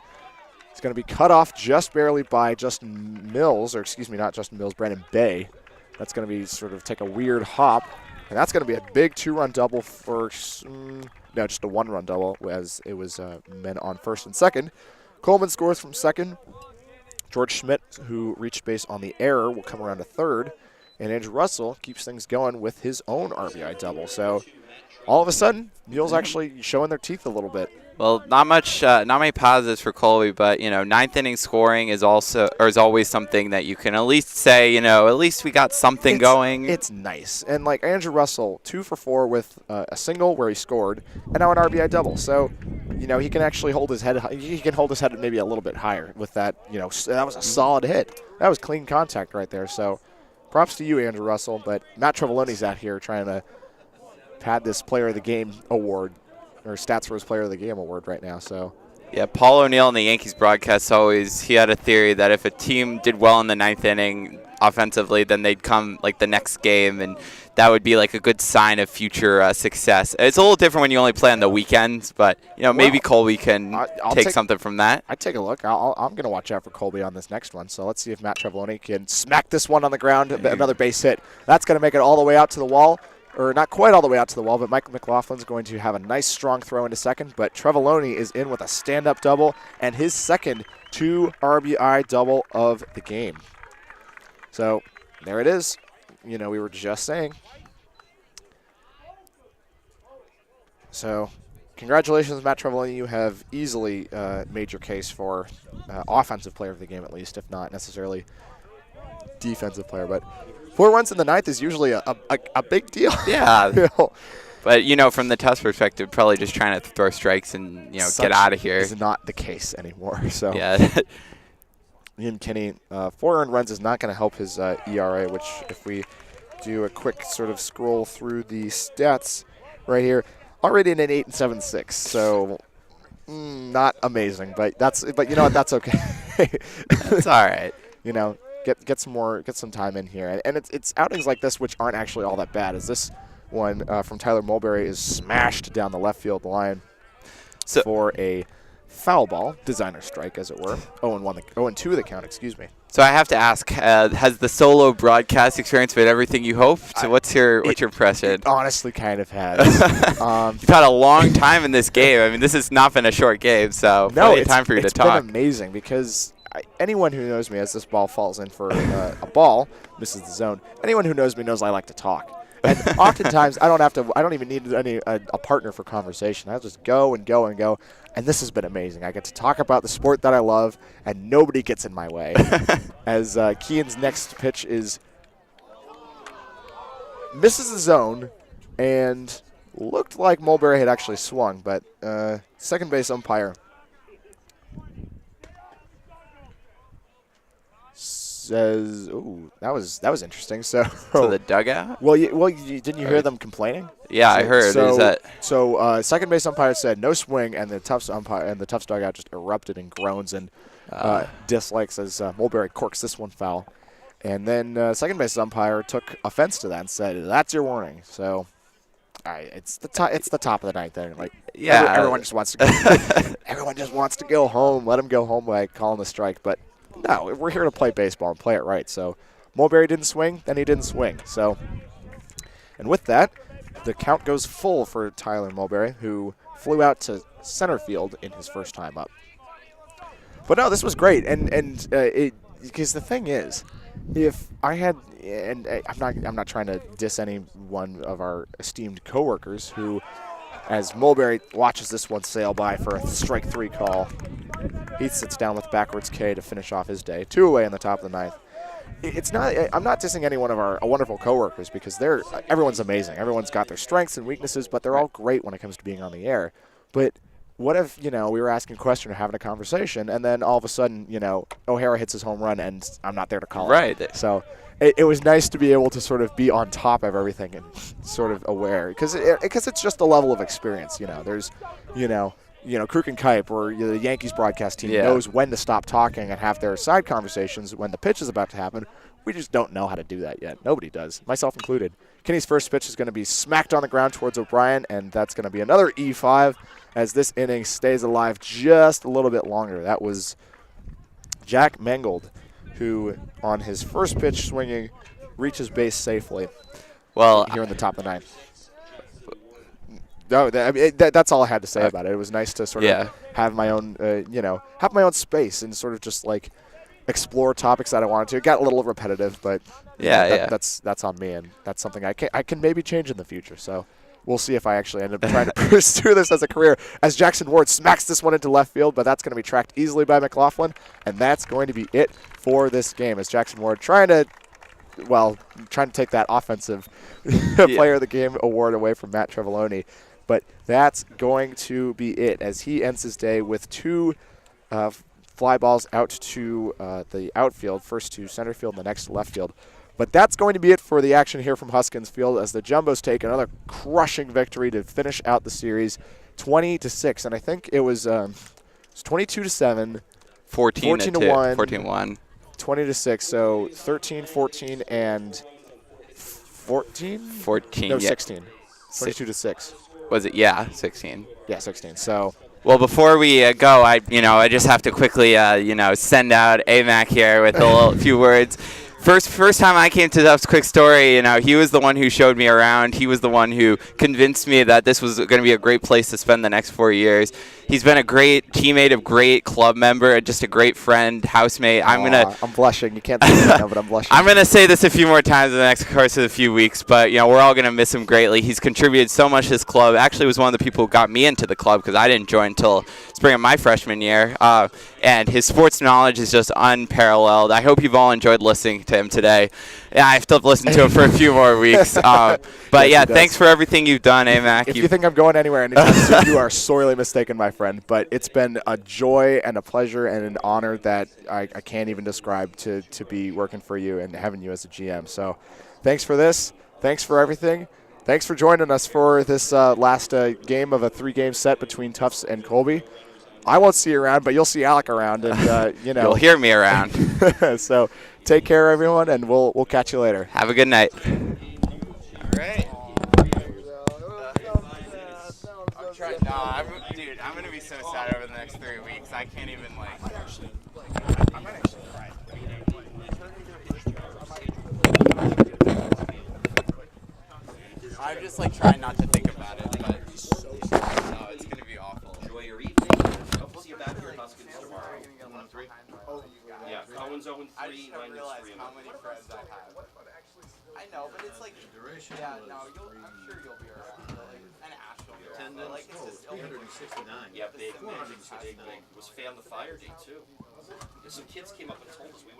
It's going to be cut off just barely by Justin Mills, Brandon Bay. That's going to be take a weird hop. And that's going to be a big 2-run double for, just a 1-run double, as it was men on first and second. Coleman scores from second. George Schmidt, who reached base on the error, will come around to third. And Andrew Russell keeps things going with his own RBI double. So all of a sudden, Mules actually showing their teeth a little bit. Well, not many positives for Colby, but 9th inning scoring is always something that you can at least say, at least we got something going. It's nice, and like Andrew Russell, 2 for 4 with a single where he scored, and now an RBI double. So, he can actually hold his head. He can hold his head maybe a little bit higher with that. That was a solid hit. That was clean contact right there. So, props to you, Andrew Russell. But Matt Travoloni's out here trying to had this Player of the Game award, or Stats First Player of the Game award right now. So. Yeah, Paul O'Neill in the Yankees broadcast he had a theory that if a team did well in the ninth inning offensively, then they'd come like the next game, and that would be like a good sign of future success. It's a little different when you only play on the weekends, but maybe Colby can take something from that. I'd take a look. I'm going to watch out for Colby on this next one. So let's see if Matt Trevoloni can smack this one on the ground. Another base hit. That's going to make it all the way out to the wall. Or not quite all the way out to the wall, but Michael McLaughlin's going to have a nice, strong throw into second. But Trevoloni is in with a stand-up double and his second 2 RBI double of the game. So there it is. We were just saying. So congratulations, Matt Trevoloni. You have easily made your case for offensive player of the game, at least, if not necessarily defensive player. But 4 runs in the ninth is usually a big deal. Yeah. But, from the Tufts perspective, probably just trying to throw strikes and, get out of here. Is not the case anymore. So yeah. Ian Kinney, 4 earned runs is not going to help his ERA, which if we do a quick sort of scroll through the stats right here, already in an 8.76. So not amazing, but you know what? That's okay. That's all right. Get some time in here, and it's outings like this which aren't actually all that bad. As this one from Tyler Mulberry is smashed down the left field line for a foul ball, designer strike, as it were. 0-2 the count. Excuse me. So I have to ask: has the solo broadcast experience been everything you hoped? So what's your impression? It honestly kind of has. You've had a long time in this game. I mean, this has not been a short game, so plenty of time for you to talk. It's been amazing because. Anyone who knows me, as this ball falls in for a ball, misses the zone. Anyone who knows me knows I like to talk, and oftentimes I don't even need a partner for conversation. I just go and go and go, and this has been amazing. I get to talk about the sport that I love, and nobody gets in my way. As Kean's next pitch misses the zone, and looked like Mulberry had actually swung, but second base umpire says, "Ooh, that was interesting." So the dugout. Well, didn't you hear them complaining? Yeah, I heard. So second base umpire said no swing, and the Tufts umpire and the Tufts dugout just erupted in groans and dislikes as Mulberry corks this one foul, and then second base umpire took offense to that and said, "That's your warning." So. It's the top of the ninth there. Everyone just wants to go. Everyone just wants to go home. Let him go home by calling the strike, but. No, we're here to play baseball and play it right. So Mulberry didn't swing, then he didn't swing. So, and with that, the count goes full for Tyler Mulberry, who flew out to center field in his first time up. But no, this was great, because the thing is, if I had, and I'm not trying to diss any one of our esteemed coworkers who, as Mulberry watches this one sail by for a strike 3 call. He sits down with backwards K to finish off his day. 2 away in the top of the ninth. I'm not dissing any one of our wonderful coworkers because everyone's amazing. Everyone's got their strengths and weaknesses, but they're all great when it comes to being on the air. But what if, we were asking a question or having a conversation, and then all of a sudden, O'Hara hits his home run and I'm not there to call it. Right. So it was nice to be able to sort of be on top of everything and sort of aware because it's just a level of experience. There's, Kruk and Kipe or the Yankees broadcast team knows when to stop talking and have their side conversations when the pitch is about to happen. We just don't know how to do that yet. Nobody does, myself included. Kenny's first pitch is going to be smacked on the ground towards O'Brien, and that's going to be another E5 as this inning stays alive just a little bit longer. That was Jack Mangold, who on his first pitch swinging reaches base safely here in the top of the ninth. No, that's all I had to say about it. It was nice to sort of have my own, have my own space and sort of just explore topics that I wanted to. It got a little repetitive, but that's on me, and that's something I can maybe change in the future. So we'll see if I actually end up trying to pursue this as a career. As Jackson Ward smacks this one into left field, but that's going to be tracked easily by McLaughlin, and that's going to be it for this game. As Jackson Ward trying to take that offensive player of the game award away from Matt Trevoloni. But that's going to be it as he ends his day with 2 fly balls out to the outfield, first to center field and the next to left field, But that's going to be it for the action here from Huskins Field as the Jumbos take another crushing victory to finish out the series 20-6. And I think it was 22-7, 14-1, 20-6. So 13, 14, and 14? 14. No, yeah. 16. 22-6. Was it? Yeah, 16. Yeah, 16. So Well, before we go, I just have to quickly send out AMAC here with a few words. First time I came to Tufts, quick story, he was the one who showed me around. He was the one who convinced me that this was going to be a great place to spend the next 4 years. He's been a great teammate, a great club member, just a great friend, housemate. I'm blushing. You can't see it right now, but I'm blushing. I'm going to say this a few more times in the next course of a few weeks, but we're all going to miss him greatly. He's contributed so much to this club. Actually was one of the people who got me into the club because I didn't join until spring of my freshman year. And his sports knowledge is just unparalleled. I hope you've all enjoyed listening to him today. Yeah, I still have to listen to him for a few more weeks. But Yes, thanks for everything you've done, AMAC. If you think I'm going anywhere anytime soon, you are sorely mistaken, my friend. But it's been a joy and a pleasure and an honor that I can't even describe to be working for you and having you as a GM. So thanks for this. Thanks for everything. Thanks for joining us for this last game of a 3-game set between Tufts and Colby. I won't see you around, but you'll see Alec around, and You'll hear me around. So take care, everyone, and we'll catch you later. Have a good night. All right. I'm gonna be so sad over the next 3 weeks. I can't even I'm gonna actually cry. I'm just trying not to think about it, but no, it's gonna be awful. Enjoy your evening. Hope to see you back here at Huskins tomorrow. 1-3. Yeah, Cohen's 0-3, I just don't minus realize 3. how many friends I have. I know, but it's Duration yeah, was no, I'm sure you'll be around. And Ash will be around. attendance, It's just 369. Yeah, big. It was Fan the Fire Day too. Some kids came up and told us we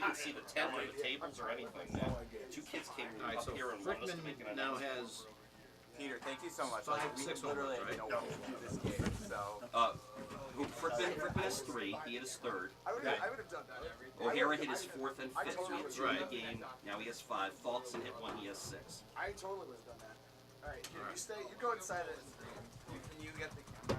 didn't see the tent or the tables or anything. Man. 2 kids came All right, up so here and wanted us to make Frickman an now announcement. has Peter, thank you so much. 5-6 literally, right? do this game, so. Frickman has 3. He hit his 3rd. I would have done that every O'Hara hit his 4th and 5th. So he had 2 in the Right. game. Now he has 5. Fulton hit 1. He has 6. I totally would have done that. All right, you stay. You go inside it. You get the